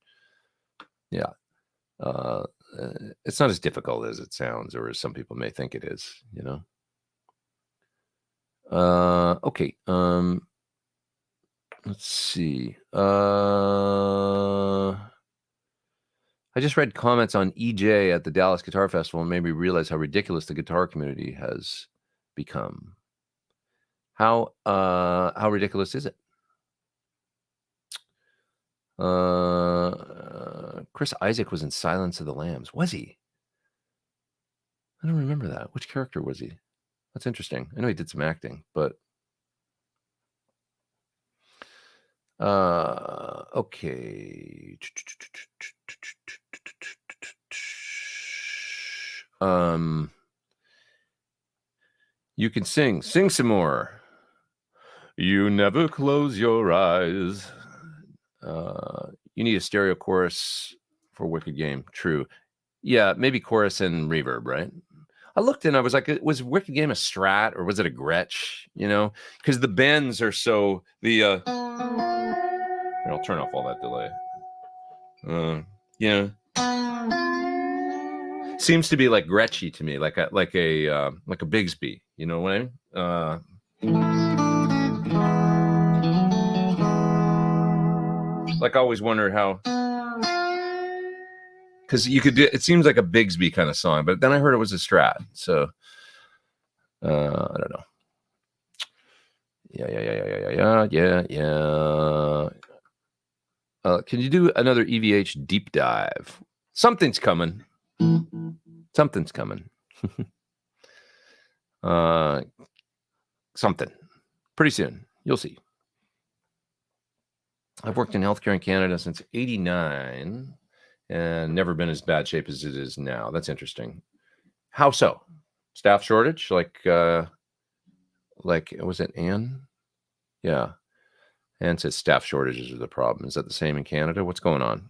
Yeah. It's not as difficult as it sounds, or as some people may think it is, Okay. Let's see. I just read comments on EJ at the Dallas Guitar Festival and made me realize how ridiculous the guitar community has become. How ridiculous is it? Chris Isaac was in Silence of the Lambs. Was he? I don't remember that. Which character was he? That's interesting. I know he did some acting, but okay. You can sing some more. You never close your eyes. You need a stereo chorus for Wicked Game. True. Yeah, maybe chorus and reverb, right? I looked and I was like, was Wicked Game a Strat or was it a Gretsch? You know, because the bends are so Here, I'll turn off all that delay. Yeah, seems to be like Gretschy to me, like a Bigsby. You know what I mean? Like I always wondered how, because you could do it seems like a Bigsby kind of song, but then I heard it was a Strat, so I don't know. Yeah. Can you do another EVH deep dive? Something's coming. Something's coming. Something. Pretty soon. You'll see. I've worked in healthcare in Canada since '89 and never been as bad shape as it is now. That's interesting. How so? Staff shortage? Like was it Anne? Yeah. Anne says staff shortages are the problem. Is that the same in Canada? What's going on?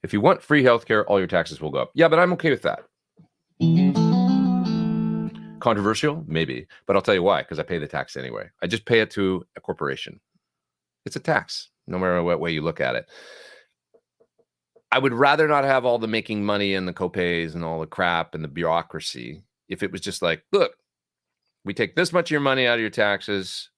If you want free healthcare, all your taxes will go up. Yeah, but I'm okay with that. Controversial? Maybe. But I'll tell you why, because I pay the tax anyway. I just pay it to a corporation. It's a tax, no matter what way you look at it. I would rather not have all the making money and the copays and all the crap and the bureaucracy if it was just like, look, we take this much of your money out of your taxes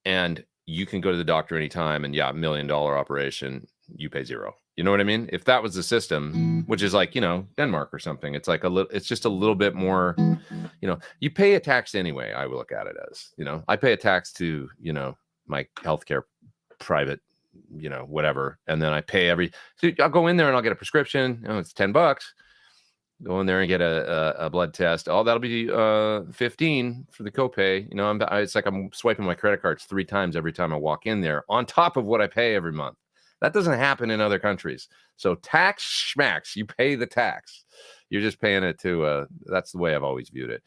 and you can go to the doctor anytime. And yeah, $1 million operation, you pay zero. You know what I mean? If that was the system, which is like, Denmark or something, it's like it's just a little bit more, you pay a tax anyway. I will look at it as, I pay a tax to, my healthcare private, whatever. And then I pay so I'll go in there and I'll get a prescription. It's $10. Go in there and get a blood test. Oh, that'll be $15 for the copay. It's like I'm swiping my credit cards 3 times every time I walk in there on top of what I pay every month. That doesn't happen in other countries. So tax schmacks, you pay the tax. You're just paying it to, that's the way I've always viewed it.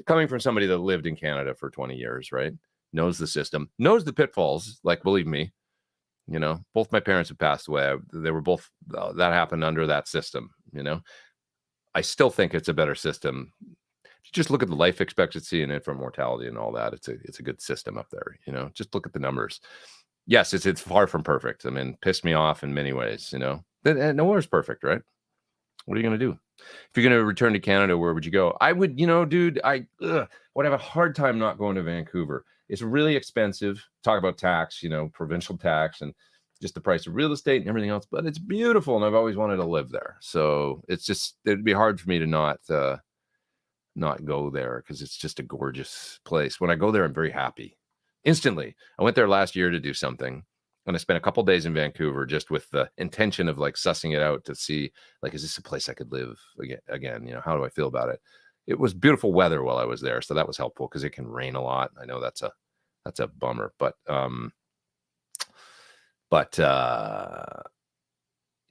Coming from somebody that lived in Canada for 20 years, right? Knows the system, knows the pitfalls. Like, believe me, both my parents have passed away. They were both, that happened under that system, I still think it's a better system. Just look at the life expectancy and infant mortality and all that. It's a good system up there, just look at the numbers. Yes, it's far from perfect. I mean, pissed me off in many ways, nowhere's perfect, right? What are you going to do? If you're going to return to Canada, where would you go? I would, dude, I would have a hard time not going to Vancouver. It's really expensive. Talk about tax, provincial tax and just the price of real estate and everything else, but it's beautiful. And I've always wanted to live there. So it'd be hard for me to not go there because it's just a gorgeous place. When I go there, I'm very happy. Instantly. I went there last year to do something and I spent a couple days in Vancouver just with the intention of like sussing it out to see, like, is this a place I could live again? How do I feel about it? It was beautiful weather while I was there. So that was helpful because it can rain a lot. I know that's a bummer, but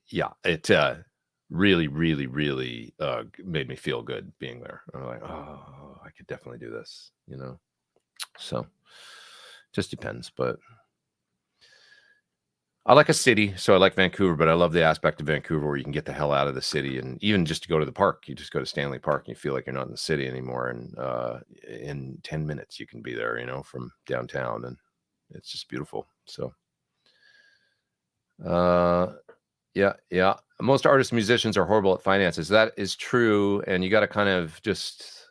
yeah, it really, really, really made me feel good being there. I'm like, oh, I could definitely do this, so just depends. But I like a city, so I like Vancouver, but I love the aspect of Vancouver where you can get the hell out of the city. And even just to go to the park, you just go to Stanley Park and you feel like you're not in the city anymore. And in 10 minutes, you can be there, from downtown, and it's just beautiful. So yeah. Most artists, musicians are horrible at finances. That is true. And you got to kind of just,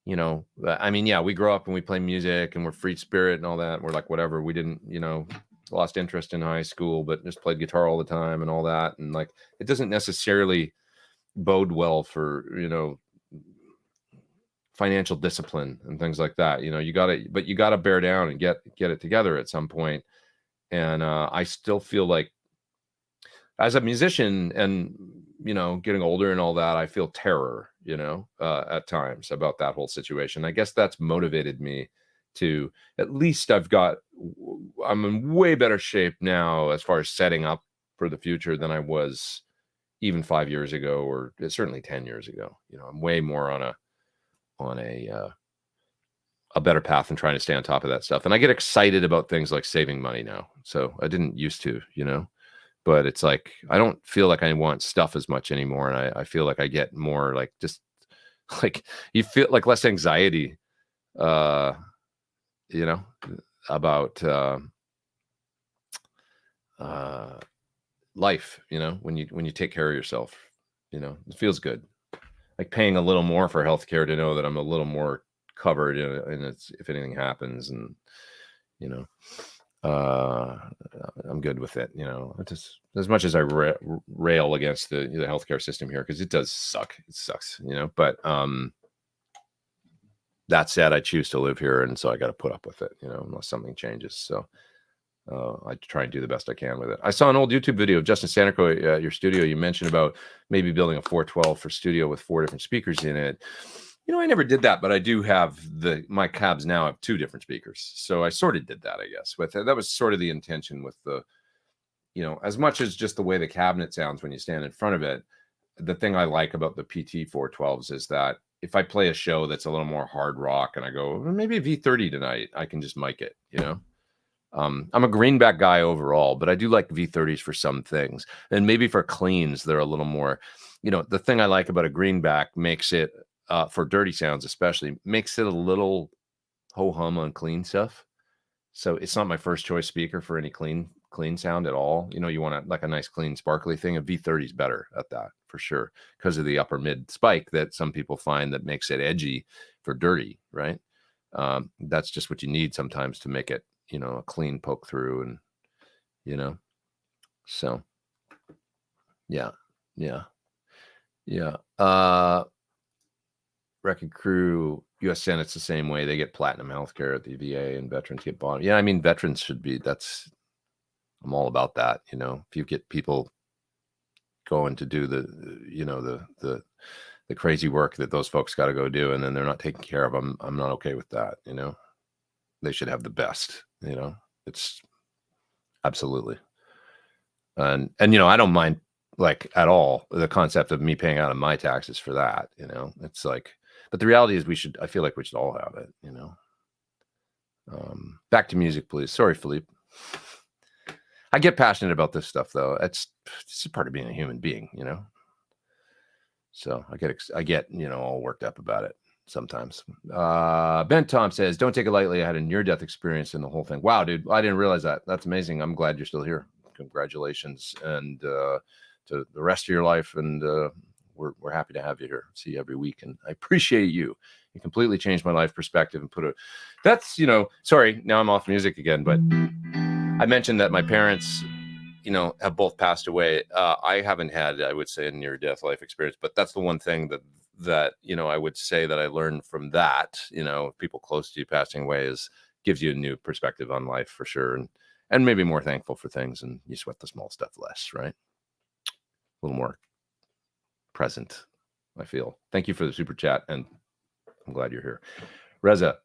I mean, yeah, we grow up and we play music and we're free spirit and all that. We're like, whatever. We didn't, lost interest in high school, but just played guitar all the time and all that. And like, it doesn't necessarily bode well for, financial discipline and things like that. You got to bear down and get it together at some point. And I still feel like as a musician and, getting older and all that, I feel terror, at times about that whole situation. I guess that's motivated me to, at least I'm in way better shape now as far as setting up for the future than I was, even 5 years ago, or certainly 10 years ago. I'm way more on a better path and trying to stay on top of that stuff. And I get excited about things like saving money now. So I didn't used to, but it's like, I don't feel like I want stuff as much anymore. And I feel like I get more like, just like, you feel like less anxiety, about life, when you take care of yourself, it feels good. Like paying a little more for healthcare to know that I'm a little more covered and it's, if anything happens, and I'm good with it. Just as much as I rail against the healthcare system here, because it does suck. It sucks, but that said, I choose to live here, and so I got to put up with it, unless something changes. So I try and do the best I can with it. I saw an old YouTube video of Justin Sanico at your studio. You mentioned about maybe building a 412 for studio with 4 different speakers in it. I never did that, but I do have my cabs now have 2 different speakers. So I sort of did that, I guess. That was sort of the intention with the, as much as just the way the cabinet sounds when you stand in front of it. The thing I like about the PT 412s is that if I play a show that's a little more hard rock and I go, well, maybe a V30 tonight, I can just mic it, I'm a greenback guy overall, but I do like V30s for some things. And maybe for cleans, they're a little more, the thing I like about a greenback makes it, for dirty sounds especially, makes it a little ho-hum on clean stuff. So it's not my first choice speaker for any clean sound at all. You want like a nice, clean, sparkly thing. A V30 is better at that for sure, because of the upper mid spike that some people find that makes it edgy for dirty, right? That's just what you need sometimes to make it, a clean poke through, and so yeah. Wrecking Crew, US Senate's the same way. They get platinum healthcare at the VA, and veterans get bottom. Yeah, I mean, veterans should be, I'm all about that. If you get people going to do the crazy work that those folks got to go do, and then they're not taken care of, I'm not okay with that. They should have the best, it's absolutely. And I don't mind, like, at all, the concept of me paying out of my taxes for that. It's like, but the reality is I feel like we should all have it. Back to music, please. Sorry, Philippe. I get passionate about this stuff, though. This is part of being a human being, so I get all worked up about it sometimes. Ben Tom says, don't take it lightly. I had a near-death experience in the whole thing. Wow, dude, I didn't realize that. That's amazing. I'm glad you're still here. Congratulations, and to the rest of your life, and we're happy to have you here. See you every week, and I appreciate you. You completely changed my life perspective and that's, sorry, now I'm off music again, but I mentioned that my parents, have both passed away. I haven't had, I would say, a near-death life experience, but that's the one thing that I would say that I learned from that, people close to you passing away gives you a new perspective on life for sure. And maybe more thankful for things, and you sweat the small stuff less, right? A little more present, I feel. Thank you for the super chat, and I'm glad you're here. Reza,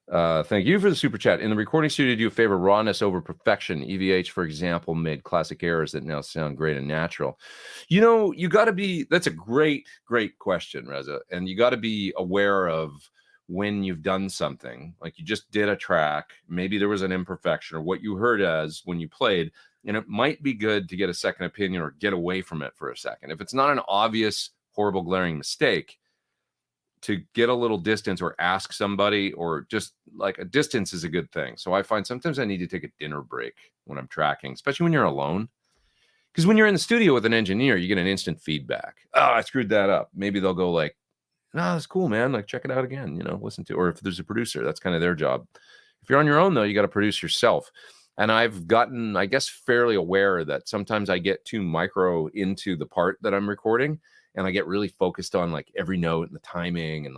thank you for the super chat. In the recording studio, do you favor rawness over perfection? EVH, for example, made classic errors that now sound great and natural. You got to be, that's a great, great question, Reza. And you got to be aware of when you've done something, like you just did a track, maybe there was an imperfection or what you heard as when you played, and it might be good to get a second opinion or get away from it for a second. If it's not an obvious, horrible, glaring mistake, to get a little distance or ask somebody, or just like a distance is a good thing. So I find sometimes I need to take a dinner break when I'm tracking, especially when you're alone. Because when you're in the studio with an engineer, you get an instant feedback. Oh, I screwed that up. Maybe they'll go like, no, that's cool, man. Like, check it out again, listen to, or if there's a producer, that's kind of their job. If you're on your own, though, you got to produce yourself. And I've gotten, I guess, fairly aware that sometimes I get too micro into the part that I'm recording, and I get really focused on like every note and the timing, and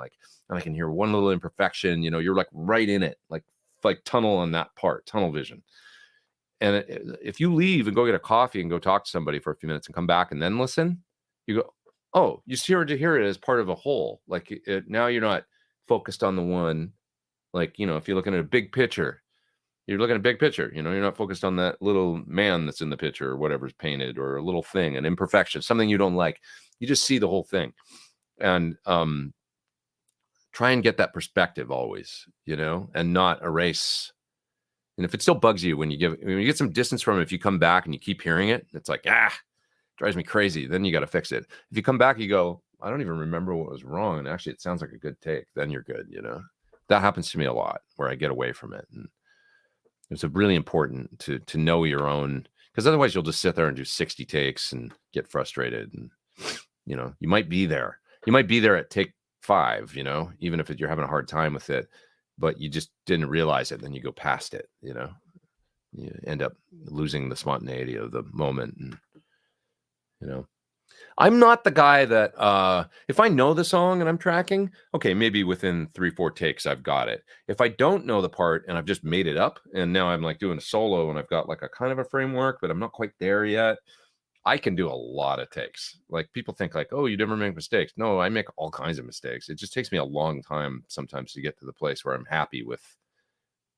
I can hear one little imperfection, you're like right in it, like tunnel on that part, tunnel vision. And if you leave and go get a coffee and go talk to somebody for a few minutes and come back and then listen, you go, oh, you start to hear it as part of a whole. Like now you're not focused on the one, like, if you're looking at a big picture, You're looking at big picture, you know, you're not focused on that little man that's in the picture or whatever's painted or a little thing, an imperfection, something you don't like. You just see the whole thing. And try and get that perspective always, you know, and not erase. And if it still bugs you when you get some distance from it, if you come back and you keep hearing it, it's like, drives me crazy. Then you got to fix it. If you come back, you go, I don't even remember what was wrong. And actually, it sounds like a good take. Then you're good, you know. That happens to me a lot where I get away from it. And it's really important to know your own, because otherwise you'll just sit there and do 60 takes and get frustrated. And, you know, you might be there. You might be there at take 5, you know, even if you're having a hard time with it, but you just didn't realize it. Then you go past it, you know, you end up losing the spontaneity of the moment. And, you know, I'm not the guy that if I know the song and I'm tracking, okay, maybe within 3-4 takes I've got it. If I don't know the part and I've just made it up and now I'm like doing a solo and I've got like a kind of a framework, but I'm not quite there yet, I can do a lot of takes. Like people think like, oh, you never make mistakes. No, I make all kinds of mistakes. It just takes me a long time sometimes to get to the place where I'm happy with,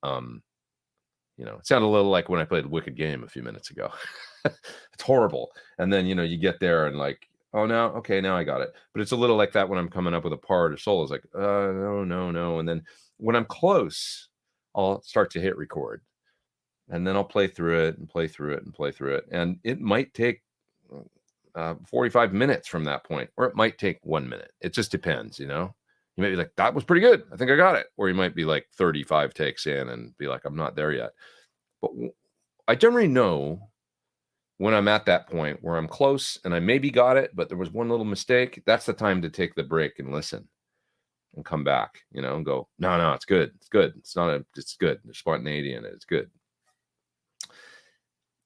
you know, it sounded a little like when I played Wicked Game a few minutes ago. It's horrible. And then, you know, you get there and like, oh, now, okay, now I got it. But it's a little like that when I'm coming up with a part or solo. It's like, no. And then when I'm close, I'll start to hit record. And then I'll play through it and play through it and play through it. And it might take 45 minutes from that point, or it might take 1 minute. It just depends, you know. You might be like, that was pretty good. I think I got it. Or you might be like 35 takes in and be like, I'm not there yet. But I generally know when I'm at that point where I'm close and I maybe got it, but there was one little mistake. That's the time to take the break and listen and come back, you know, and go, no, it's good. It's good. It's good. There's spontaneity in it. It's good.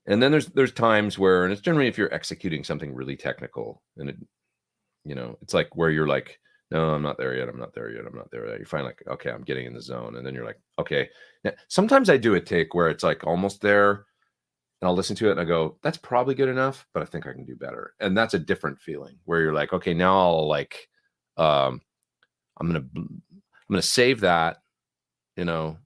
And then there's times where, and it's generally if you're executing something really technical and it, you know, it's like where you're like, no, I'm not there yet. I'm not there yet. I'm not there yet. You find like, okay, I'm getting in the zone. And then you're like, okay. Now, sometimes I do a take where it's like almost there and I'll listen to it and I go, that's probably good enough, but I think I can do better. And that's a different feeling where you're like, okay, now I'll like, I'm going to save that, you know,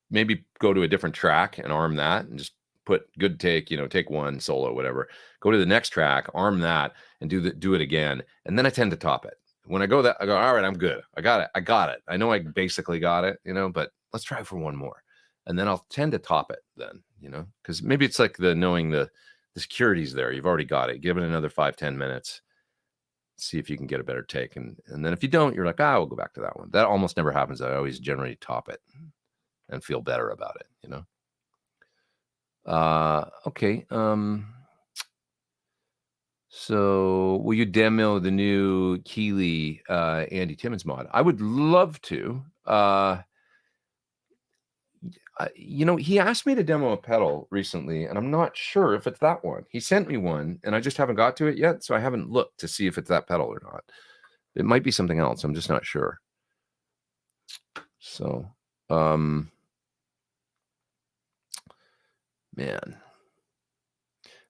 maybe go to a different track and arm that and just put good take, you know, take 1 solo, whatever, go to the next track, arm that and do it again. And then I tend to top it. When I go that, I go, all right, I'm good. I got it. I know I basically got it, you know, but let's try for one more. And then I'll tend to top it then, you know, because maybe it's like knowing the security's there. You've already got it. Give it another 5-10 minutes. See if you can get a better take. And then if you don't, you're like, we'll go back to that one. That almost never happens. I always generally top it and feel better about it, you know? Okay. So will you demo the new Keeley Andy Timmons mod? I would love to. You know, he asked me to demo a pedal recently, and I'm not sure if it's that one. He sent me one, and I just haven't got to it yet, so I haven't looked to see if it's that pedal or not. It might be something else. I'm just not sure. So, man,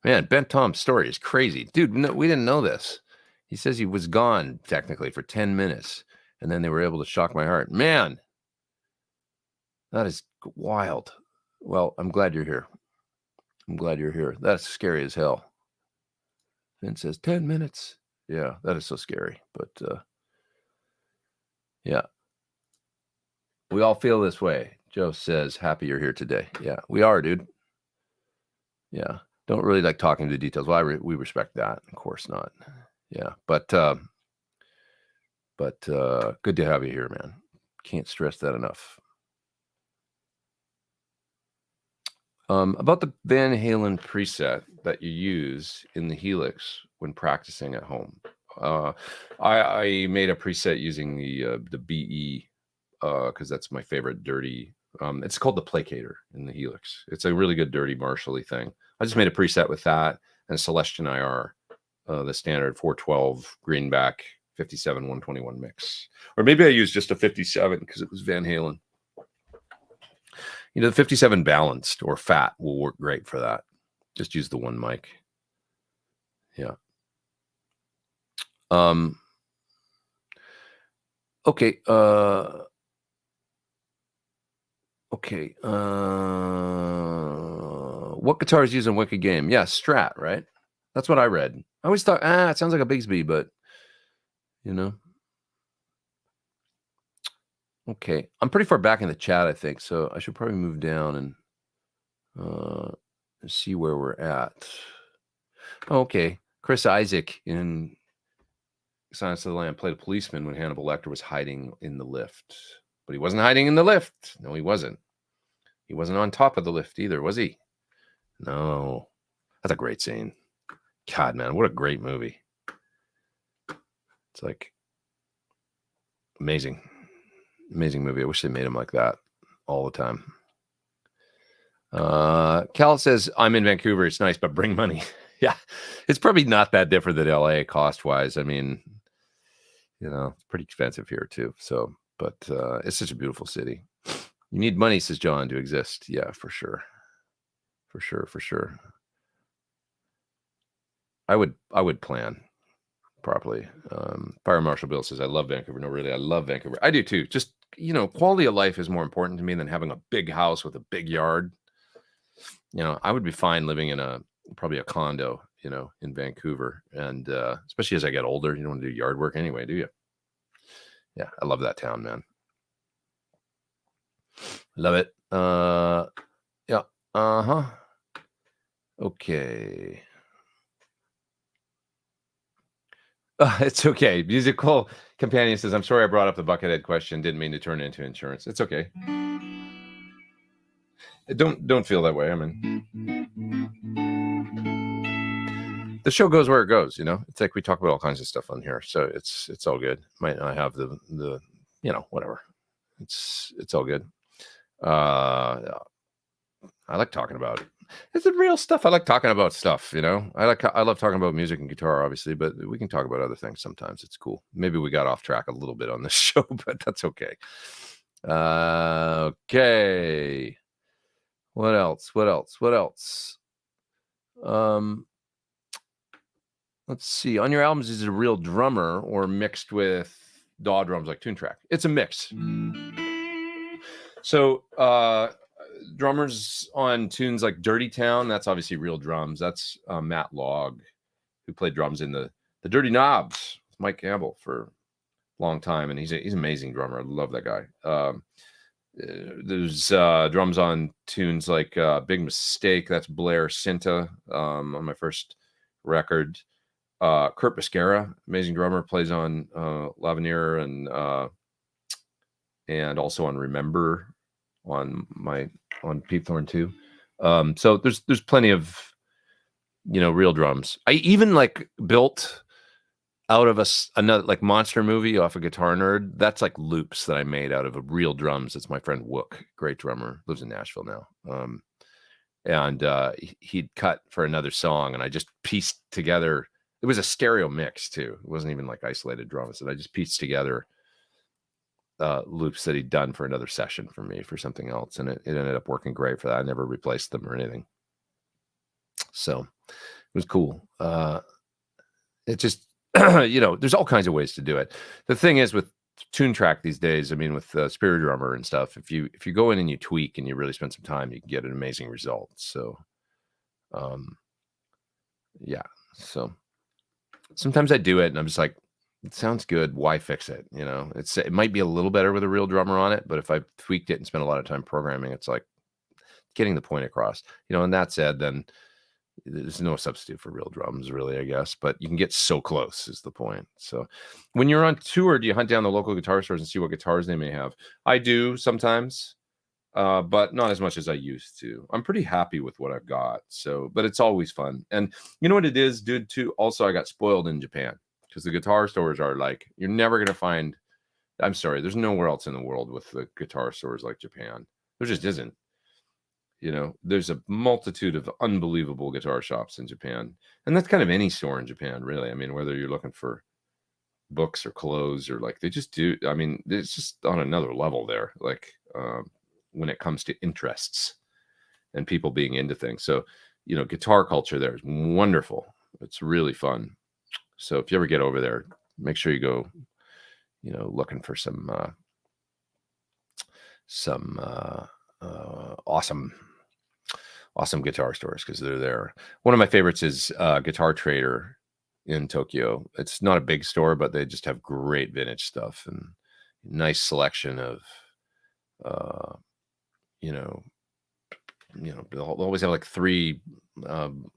Ben Tom's story is crazy. Dude, no, we didn't know this. He says he was gone technically for 10 minutes, and then they were able to shock my heart. Man, that is wild. Well, I'm glad you're here. That's scary as hell. And it says 10 minutes. Yeah, that is so scary. But yeah, we all feel this way. Joe says, happy you're here today. Yeah, we are, dude. Yeah, don't really like talking to the details. Well, we respect that. Of course not. Yeah, but good to have you here, man. Can't stress that enough. About the Van Halen preset that you use in the Helix when practicing at home. I made a preset using the BE because that's my favorite dirty. It's called the Placator in the Helix. It's a really good dirty Marshall-y thing. I just made a preset with that and Celestion IR, the standard 412 greenback 57 121 mix. Or maybe I used just a 57 because it was Van Halen. You know, the 57 balanced or fat will work great for that. Just use the one mic. Yeah. Okay. Okay. What guitar is used in Wicked Game? Yeah, Strat, right? That's what I read. I always thought, it sounds like a Bigsby, but you know. Okay, I'm pretty far back in the chat, I think, so I should probably move down and see where we're at. Okay, Chris Isaac in Silence of the Lamb played a policeman when Hannibal Lecter was hiding in the lift, but he wasn't hiding in the lift. No, he wasn't. He wasn't on top of the lift either, was he? No. That's a great scene. God, man, what a great movie. It's like amazing. Amazing movie. I wish they made him like that all the time. Cal says, I'm in Vancouver. It's nice, but bring money. Yeah. It's probably not that different than LA cost-wise. I mean, it's pretty expensive here too. So, but it's such a beautiful city. You need money, says John, to exist. Yeah, for sure. For sure. I would plan properly. Fire Marshal Bill says, I love Vancouver. No, really, I love Vancouver. I do too. Just, quality of life is more important to me than having a big house with a big yard. I would be fine living in probably a condo, in Vancouver. And especially as I get older, you don't want to do yard work anyway, do you? Yeah, I love that town, man. Love it. Yeah. Uh-huh. Okay. It's okay. Musical Companion says, I'm sorry I brought up the Buckethead question. Didn't mean to turn it into insurance. It's okay. Don't feel that way. I mean, the show goes where it goes, It's like we talk about all kinds of stuff on here. So it's all good. Might not have the whatever. It's all good. I like talking about it. It's the real stuff. I like talking about stuff, I love talking about music and guitar, obviously, but we can talk about other things sometimes. It's cool. Maybe we got off track a little bit on this show, but that's okay. Okay. What else? Let's see. On your albums, is it a real drummer or mixed with DAW drums like Tune Track? It's a mix. So drummers on tunes like Dirty Town, that's obviously real drums. That's Matt Logg, who played drums in the Dirty Knobs with Mike Campbell for a long time, and he's an amazing drummer. I love that guy. There's drums on tunes like Big Mistake, that's Blair Cinta on my first record. Kurt Biscara, amazing drummer, plays on L'Avenir and also on Remember on Pete Thorn too. So there's plenty of real drums. I even built out of another monster movie off of Guitar Nerd. That's loops that I made out of real drums. It's my friend Wook, great drummer, lives in Nashville now. And he'd cut for another song, and I just pieced together. It was a stereo mix too. It wasn't even isolated drums. And I just pieced together loops that he'd done for another session for me for something else, and it ended up working great for that. I never replaced them or anything, so it was cool. It just there's all kinds of ways to do it. The thing is with Tune Track these days, I mean, with Spirit Drummer and stuff, if you go in and you tweak and you really spend some time, you can get an amazing result. So yeah, so sometimes I do it and I'm just like, it sounds good, why fix it? It might be a little better with a real drummer on it, but if I tweaked it and spent a lot of time programming, it's like getting the point across. And that said, then there's no substitute for real drums, really, I guess, but you can get so close is the point. So when you're on tour, do you hunt down the local guitar stores and see what guitars they may have? I do sometimes, but not as much as I used to. I'm pretty happy with what I've got. So, but it's always fun. And you know what it is, dude, too? Also, I got spoiled in Japan. Because the guitar stores are you're never going to find, I'm sorry, there's nowhere else in the world with the guitar stores like Japan. There just isn't. There's a multitude of unbelievable guitar shops in Japan. And that's kind of any store in Japan, really. I mean, whether you're looking for books or clothes or they just do, I mean, it's just on another level there, when it comes to interests and people being into things. So, guitar culture there is wonderful. It's really fun. So if you ever get over there, make sure you go, looking for some awesome awesome guitar stores because they're there. One of my favorites is Guitar Trader in Tokyo. It's not a big store, but they just have great vintage stuff and nice selection of, they'll always have like 3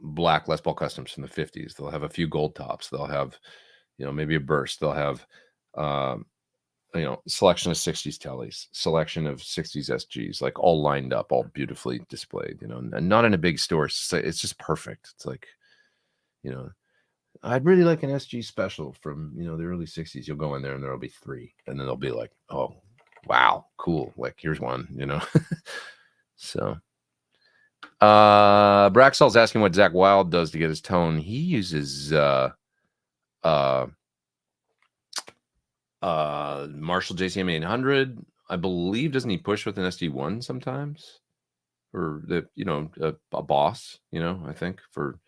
black Les Paul Customs from the 50s. They'll have a few gold tops. They'll have, maybe a burst. They'll have, selection of 60s tellies, selection of 60s SGs, like all lined up, all beautifully displayed, and not in a big store. It's just perfect. It's like, I'd really like an SG special from, the early 60s. You'll go in there and there'll be 3, and then they'll be like, oh, wow, cool. Like, here's one, So, Braxall's asking what Zach Wilde does to get his tone. He uses, Marshall JCM 800, I believe. Doesn't he push with an SD1 sometimes, or a Boss? I think for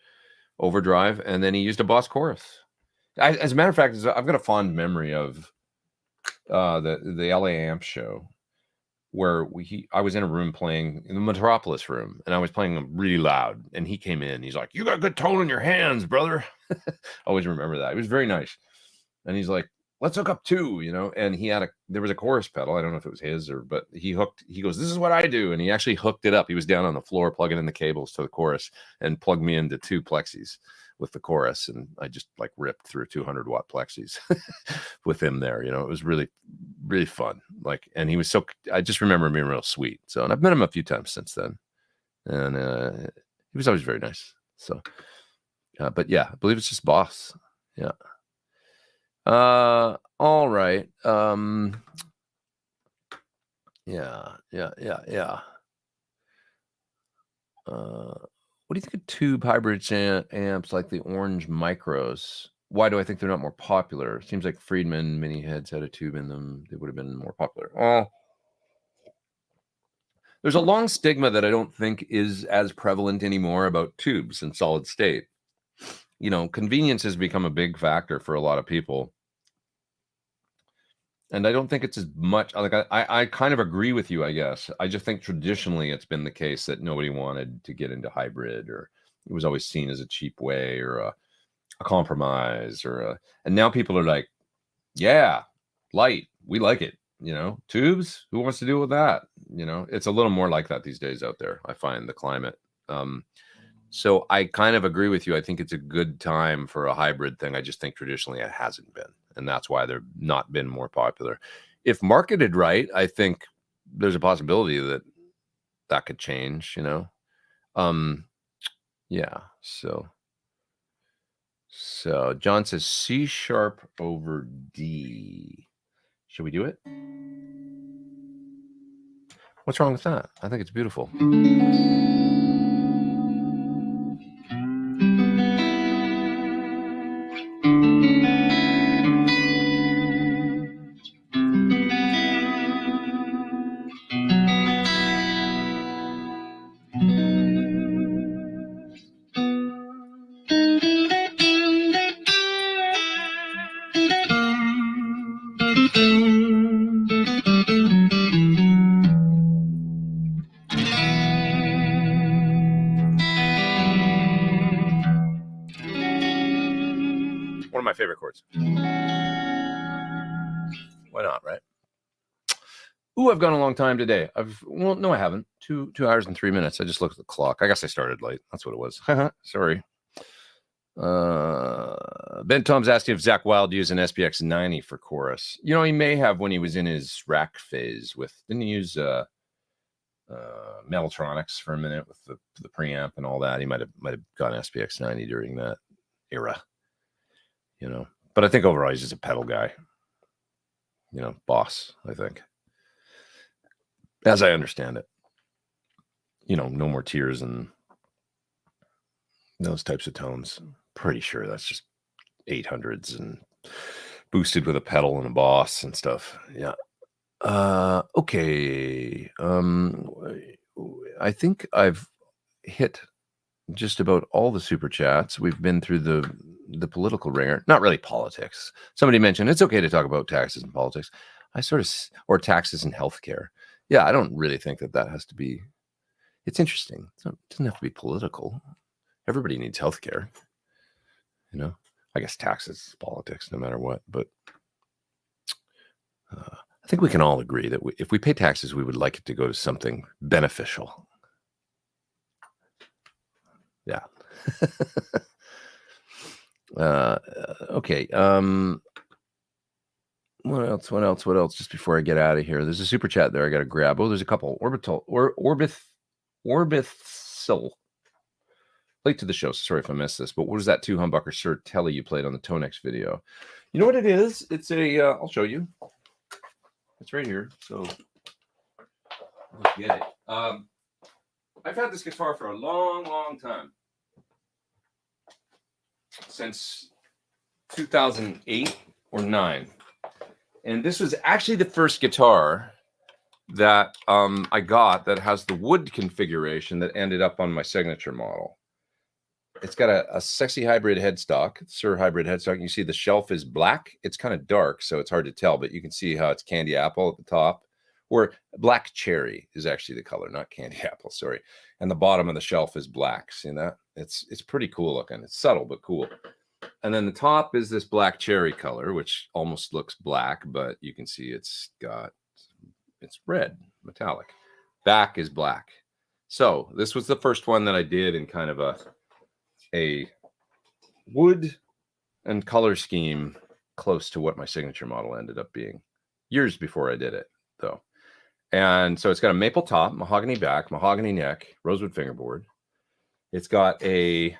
overdrive, and then he used a Boss chorus. As a matter of fact, I've got a fond memory of the LA Amp show where I was in a room playing in the Metropolis room, and I was playing them really loud, and he came in. He's like, "You got good tone in your hands, brother." I always remember that. It was very nice, and he's like, "Let's hook up 2," and there was a chorus pedal. I don't know if it was his but he goes, "This is what I do." And he actually hooked it up. He was down on the floor plugging in the cables to the chorus and plugged me into 2 plexis with the chorus. And I just like ripped through 200 watt plexis with him there. It was really, really fun. Like, and he was I just remember him being real sweet. So, and I've met him a few times since then, and he was always very nice. So, but yeah, I believe it's just Boss. Yeah. All right. Yeah. What do you think of tube hybrid amps like the Orange Micros? Why do I think they're not more popular? Seems like Friedman mini heads had a tube in them. They would have been more popular. There's a long stigma that I don't think is as prevalent anymore about tubes in solid state. Convenience has become a big factor for a lot of people. And I don't think it's as much like I kind of agree with you, I guess. I just think traditionally it's been the case that nobody wanted to get into hybrid, or it was always seen as a cheap way or a compromise and now people are like, yeah, light, we like it. Tubes, who wants to deal with that? It's a little more like that these days out there. I find the climate. So I kind of agree with you. I think it's a good time for a hybrid thing. I just think traditionally it hasn't been, and that's why they've not been more popular. If marketed right, I think there's a possibility that could change, yeah. So John says C# over D. Should we do it? What's wrong with that? I think it's beautiful. One of my favorite chords. Why not, right? Ooh, I've gone a long time today. No, I haven't. 2 hours and 3 minutes. I just looked at the clock. I guess I started late. That's what it was. Sorry. Ben Tom's asking if Zach Wilde used an SPX 90 for chorus. He may have when he was in his rack phase didn't he use Metaltronics for a minute with the preamp and all that. He might have gone SPX 90 during that era. But I think overall he's just a pedal guy. Boss, I think. As I understand it. No more tears and those types of tones. Pretty sure that's just 800s and boosted with a pedal and a Boss and stuff. Yeah. Okay. I think I've hit just about all the super chats. We've been through the political ringer. Not really politics. Somebody mentioned it's okay to talk about taxes and politics. Or taxes and healthcare. Yeah, I don't really think that has to be. It's interesting. It doesn't have to be political. Everybody needs healthcare. You know, I guess taxes, politics, no matter what. But I think we can all agree that if we pay taxes, we would like it to go to something beneficial. Yeah. Okay. What else? Just before I get out of here, there's a super chat there I got to grab. Oh, there's a couple. Orbithsil. Late to the show. Sorry if I missed this, but what was that 2 humbucker Sir Telly you played on the Tonex video? You know what it is? It's a. I'll show you. It's right here. So let's get it. I've had this guitar for a long time. Since 2008 or 9. And this was actually the first guitar that I got that has the wood configuration that ended up on my signature model. It's got a sexy hybrid headstock, Sir hybrid headstock. You see the shelf is black. It's kind of dark, so it's hard to tell, but you can see how it's candy apple at the top, or black cherry is actually the color, not candy apple, sorry. And the bottom of the shelf is black. See that? It's pretty cool looking. It's subtle, but cool. And then the top is this black cherry color, which almost looks black, but you can see it's red, metallic. Back is black. So this was the first one that I did in kind of a wood and color scheme close to what my signature model ended up being. Years before I did it, though. And so it's got a maple top, mahogany back, mahogany neck, rosewood fingerboard. It's got a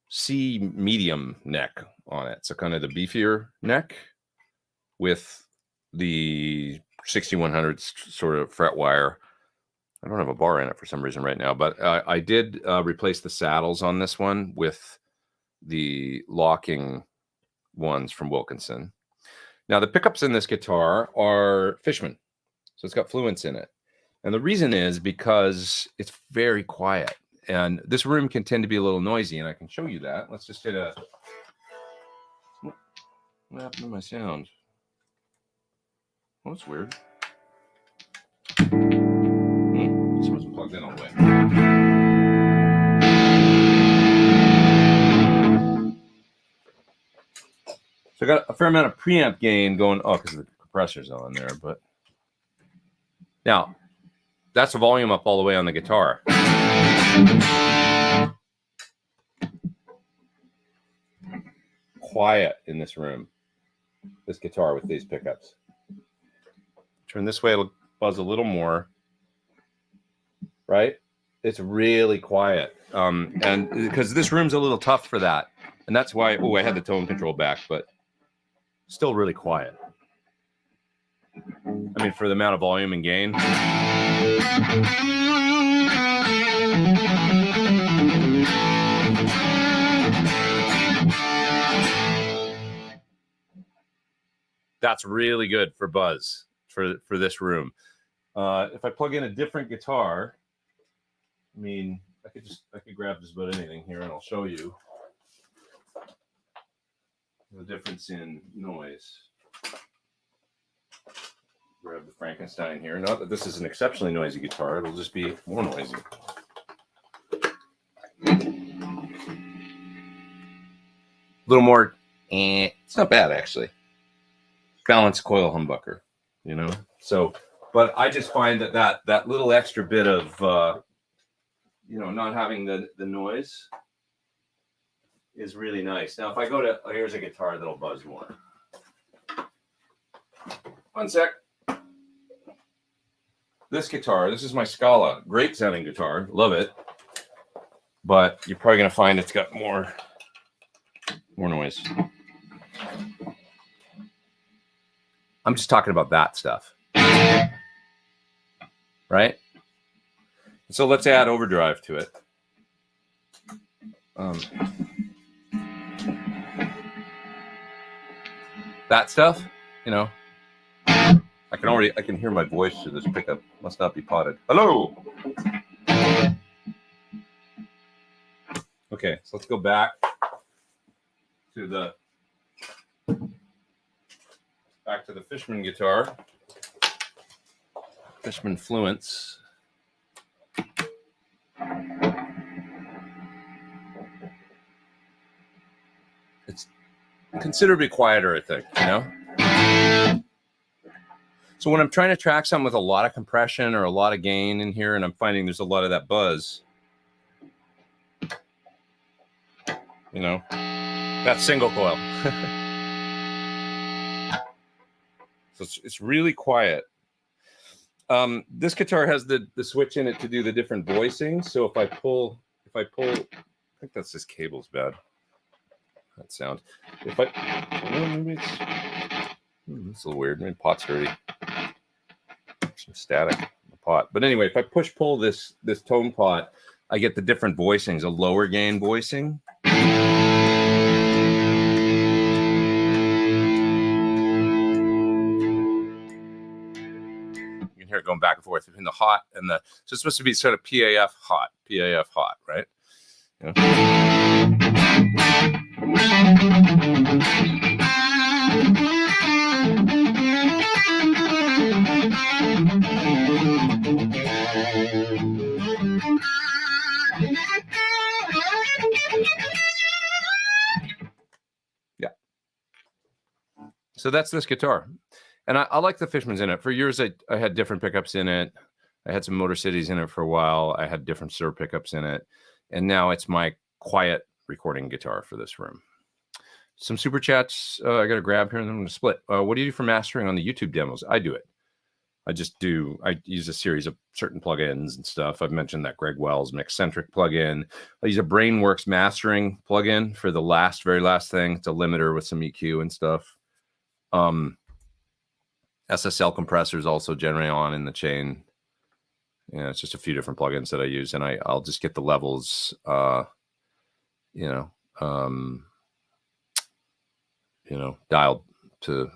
C medium neck on it. So kind of the beefier neck with the 6100 sort of fret wire. I don't have a bar in it for some reason right now, but I did replace the saddles on this one with the locking ones from Wilkinson. Now the pickups in this guitar are Fishman. So it's got fluence in it. And the reason is because it's very quiet. And this room can tend to be a little noisy, and I can show you that. Let's just hit a... What happened to my sound? Oh, that's weird. This wasn't plugged in all the way. So I got a fair amount of preamp gain going... Oh, because the compressor's on there, but... Now, that's the volume up all the way on the guitar. Quiet in this room. This guitar with these pickups. Turn this way, it'll buzz a little more. Right? It's really quiet. And because this room's a little tough for that. And that's why, I had the tone control back, but still really quiet. I mean, for the amount of volume and gain. That's really good for buzz for this room. If I plug in a different guitar, I mean, I could grab just about anything here and I'll show you the difference in noise. Grab the Frankenstein here. Not that this is an exceptionally noisy guitar, it'll just be more noisy. A little more, it's not bad actually. Balanced coil humbucker, you know? So, but I just find that little extra bit of, not having the noise is really nice. Now, if I go to, here's a guitar that'll buzz more. One sec. This guitar, this is my Scala. Great sounding guitar. Love it. But you're probably going to find it's got more noise. I'm just talking about that stuff. Right? So let's add overdrive to it. That stuff, I can hear my voice through this pickup. Must not be potted. Hello. Okay, so let's go back to the Fishman guitar. Fishman Fluence. it's considerably quieter, I think, you know? So when I'm trying to track something with a lot of compression or a lot of gain in here, and I'm finding there's a lot of that buzz, you know, that's single coil. So it's really quiet. This guitar has the switch in it to do the different voicings. So if I pull, I think that's just cable's bad. That sound. If I, well, maybe it's a little weird. Maybe pot's dirty. Some static in the pot. But anyway, if I pull this tone pot, I get the different voicings. A lower gain voicing. You can hear it going back and forth between the hot and the. So it's supposed to be sort of PAF hot, right? Yeah. Yeah. So that's this guitar. And I like the Fishman's in it. For years, I had different pickups in it. I had some Motor Cities in it for a while. I had different Sir pickups in it. And now it's my quiet recording guitar for this room. Some super chats I got to grab here and then I'm going to split. What do you do for mastering on the YouTube demos? I do it. I use a series of certain plugins and stuff. I've mentioned that Greg Wells Mixcentric plugin. I use a Brainworks mastering plugin for the very last thing. It's a limiter with some EQ and stuff. SSL compressors also generally on in the chain. Yeah, it's just a few different plugins that I use, and I'll just get the levels, dialed to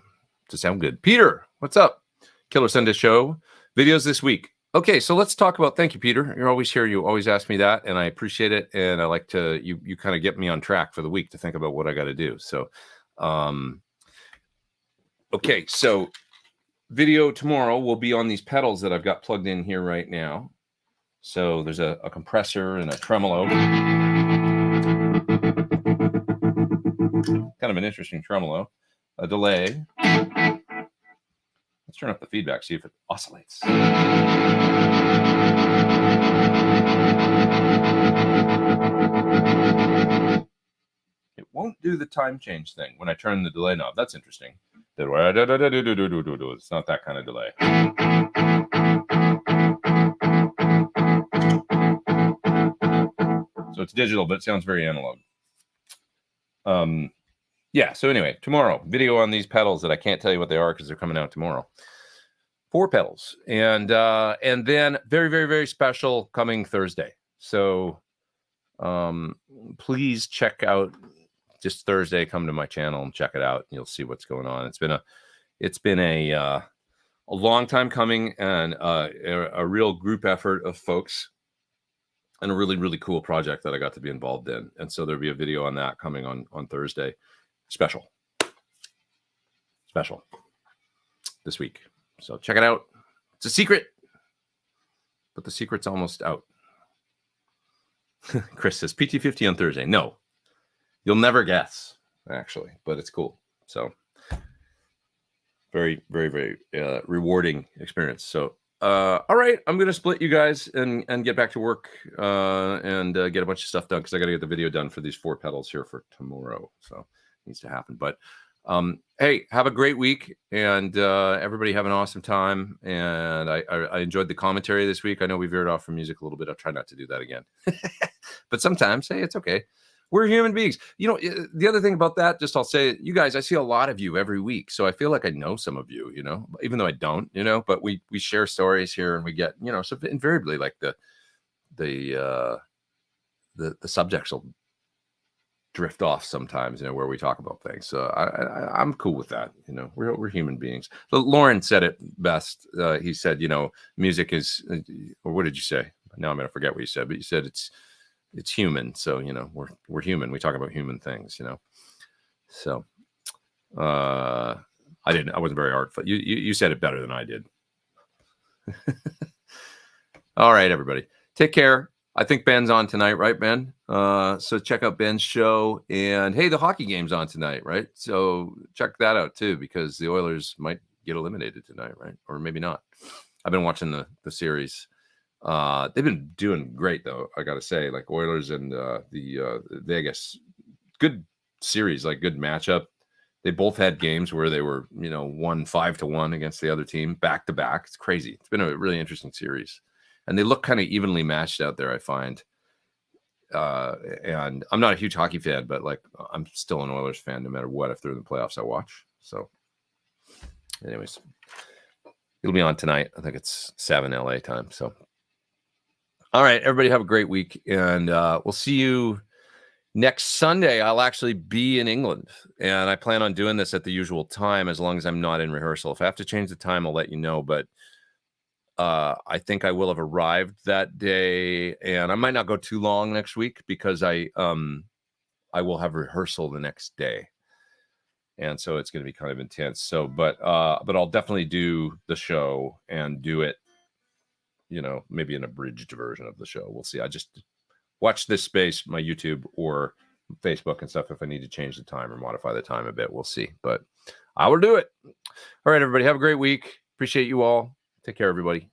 sound good. Peter, what's up? Killer Sunday Show videos this week. Okay, so let's talk about. Thank you, Peter. You're always here. You always ask me that, and I appreciate it. And I like to you kind of get me on track for the week to think about what I got to do. So, okay, so. Video tomorrow will be on these pedals that I've got plugged in here right now. So there's a compressor and a tremolo. Kind of an interesting tremolo. A delay. Let's turn up the feedback, see if it oscillates. It won't do the time change thing when I turn the delay knob. That's interesting. It's not that kind of delay. So it's digital, but it sounds very analog. Yeah, so anyway, tomorrow, video on these pedals that I can't tell you what they are because they're coming out tomorrow. 4 pedals. And then very, very, very special coming Thursday. So please check out just Thursday, come to my channel and check it out. You'll see what's going on. It's been a long time coming and a real group effort of folks and a really, really cool project that I got to be involved in. And so there'll be a video on that coming on Thursday. Special this week. So check it out. It's a secret, but the secret's almost out. Chris says PT50 on Thursday. No, you'll never guess actually, but it's cool. So very, very, very rewarding experience. So, all right, I'm going to split you guys and get back to work and get a bunch of stuff done because I got to get the video done for these 4 pedals here for tomorrow. So it needs to happen. But hey, have a great week and everybody have an awesome time. And I enjoyed the commentary this week. I know we veered off from music a little bit. I'll try not to do that again. But sometimes, hey, it's okay. We're human beings. You know, the other thing about that, just I'll say, you guys, I see a lot of you every week. So I feel like I know some of you, you know, even though I don't, you know, but we share stories here and we get, you know, so invariably like the subjects will drift off sometimes, you know, where we talk about things. So I'm cool with that. You know, we're human beings. So Lauren said it best. He said, you know, music is, or what did you say? Now I'm going to forget what you said, but you said it's human. So, you know, we're human. We talk about human things, you know. So I wasn't very artful. You said it better than I did. All right, everybody. Take care. I think Ben's on tonight, right, Ben? So check out Ben's show. And hey, the hockey game's on tonight, right? So check that out too, because the Oilers might get eliminated tonight, right? Or maybe not. I've been watching the series. They've been doing great though, I gotta say. Like Oilers and the Vegas, good series, like good matchup. They both had games where they were, won 5-1 against the other team back to back. It's crazy. It's been a really interesting series, and they look kind of evenly matched out there, I find. And I'm not a huge hockey fan, but like I'm still an Oilers fan no matter what. If they're in the playoffs, I watch. So, anyways, it'll be on tonight. I think it's 7 LA time. So, all right, everybody have a great week, and we'll see you next Sunday. I'll actually be in England, and I plan on doing this at the usual time as long as I'm not in rehearsal. If I have to change the time, I'll let you know, but I think I will have arrived that day, and I might not go too long next week because I will have rehearsal the next day, and so it's going to be kind of intense. So, but I'll definitely do the show and do it, maybe an abridged version of the show. We'll see. I just watch this space, my YouTube or Facebook and stuff. If I need to change the time or modify the time a bit, we'll see. But I will do it. All right, everybody, have a great week. Appreciate you all. Take care, everybody.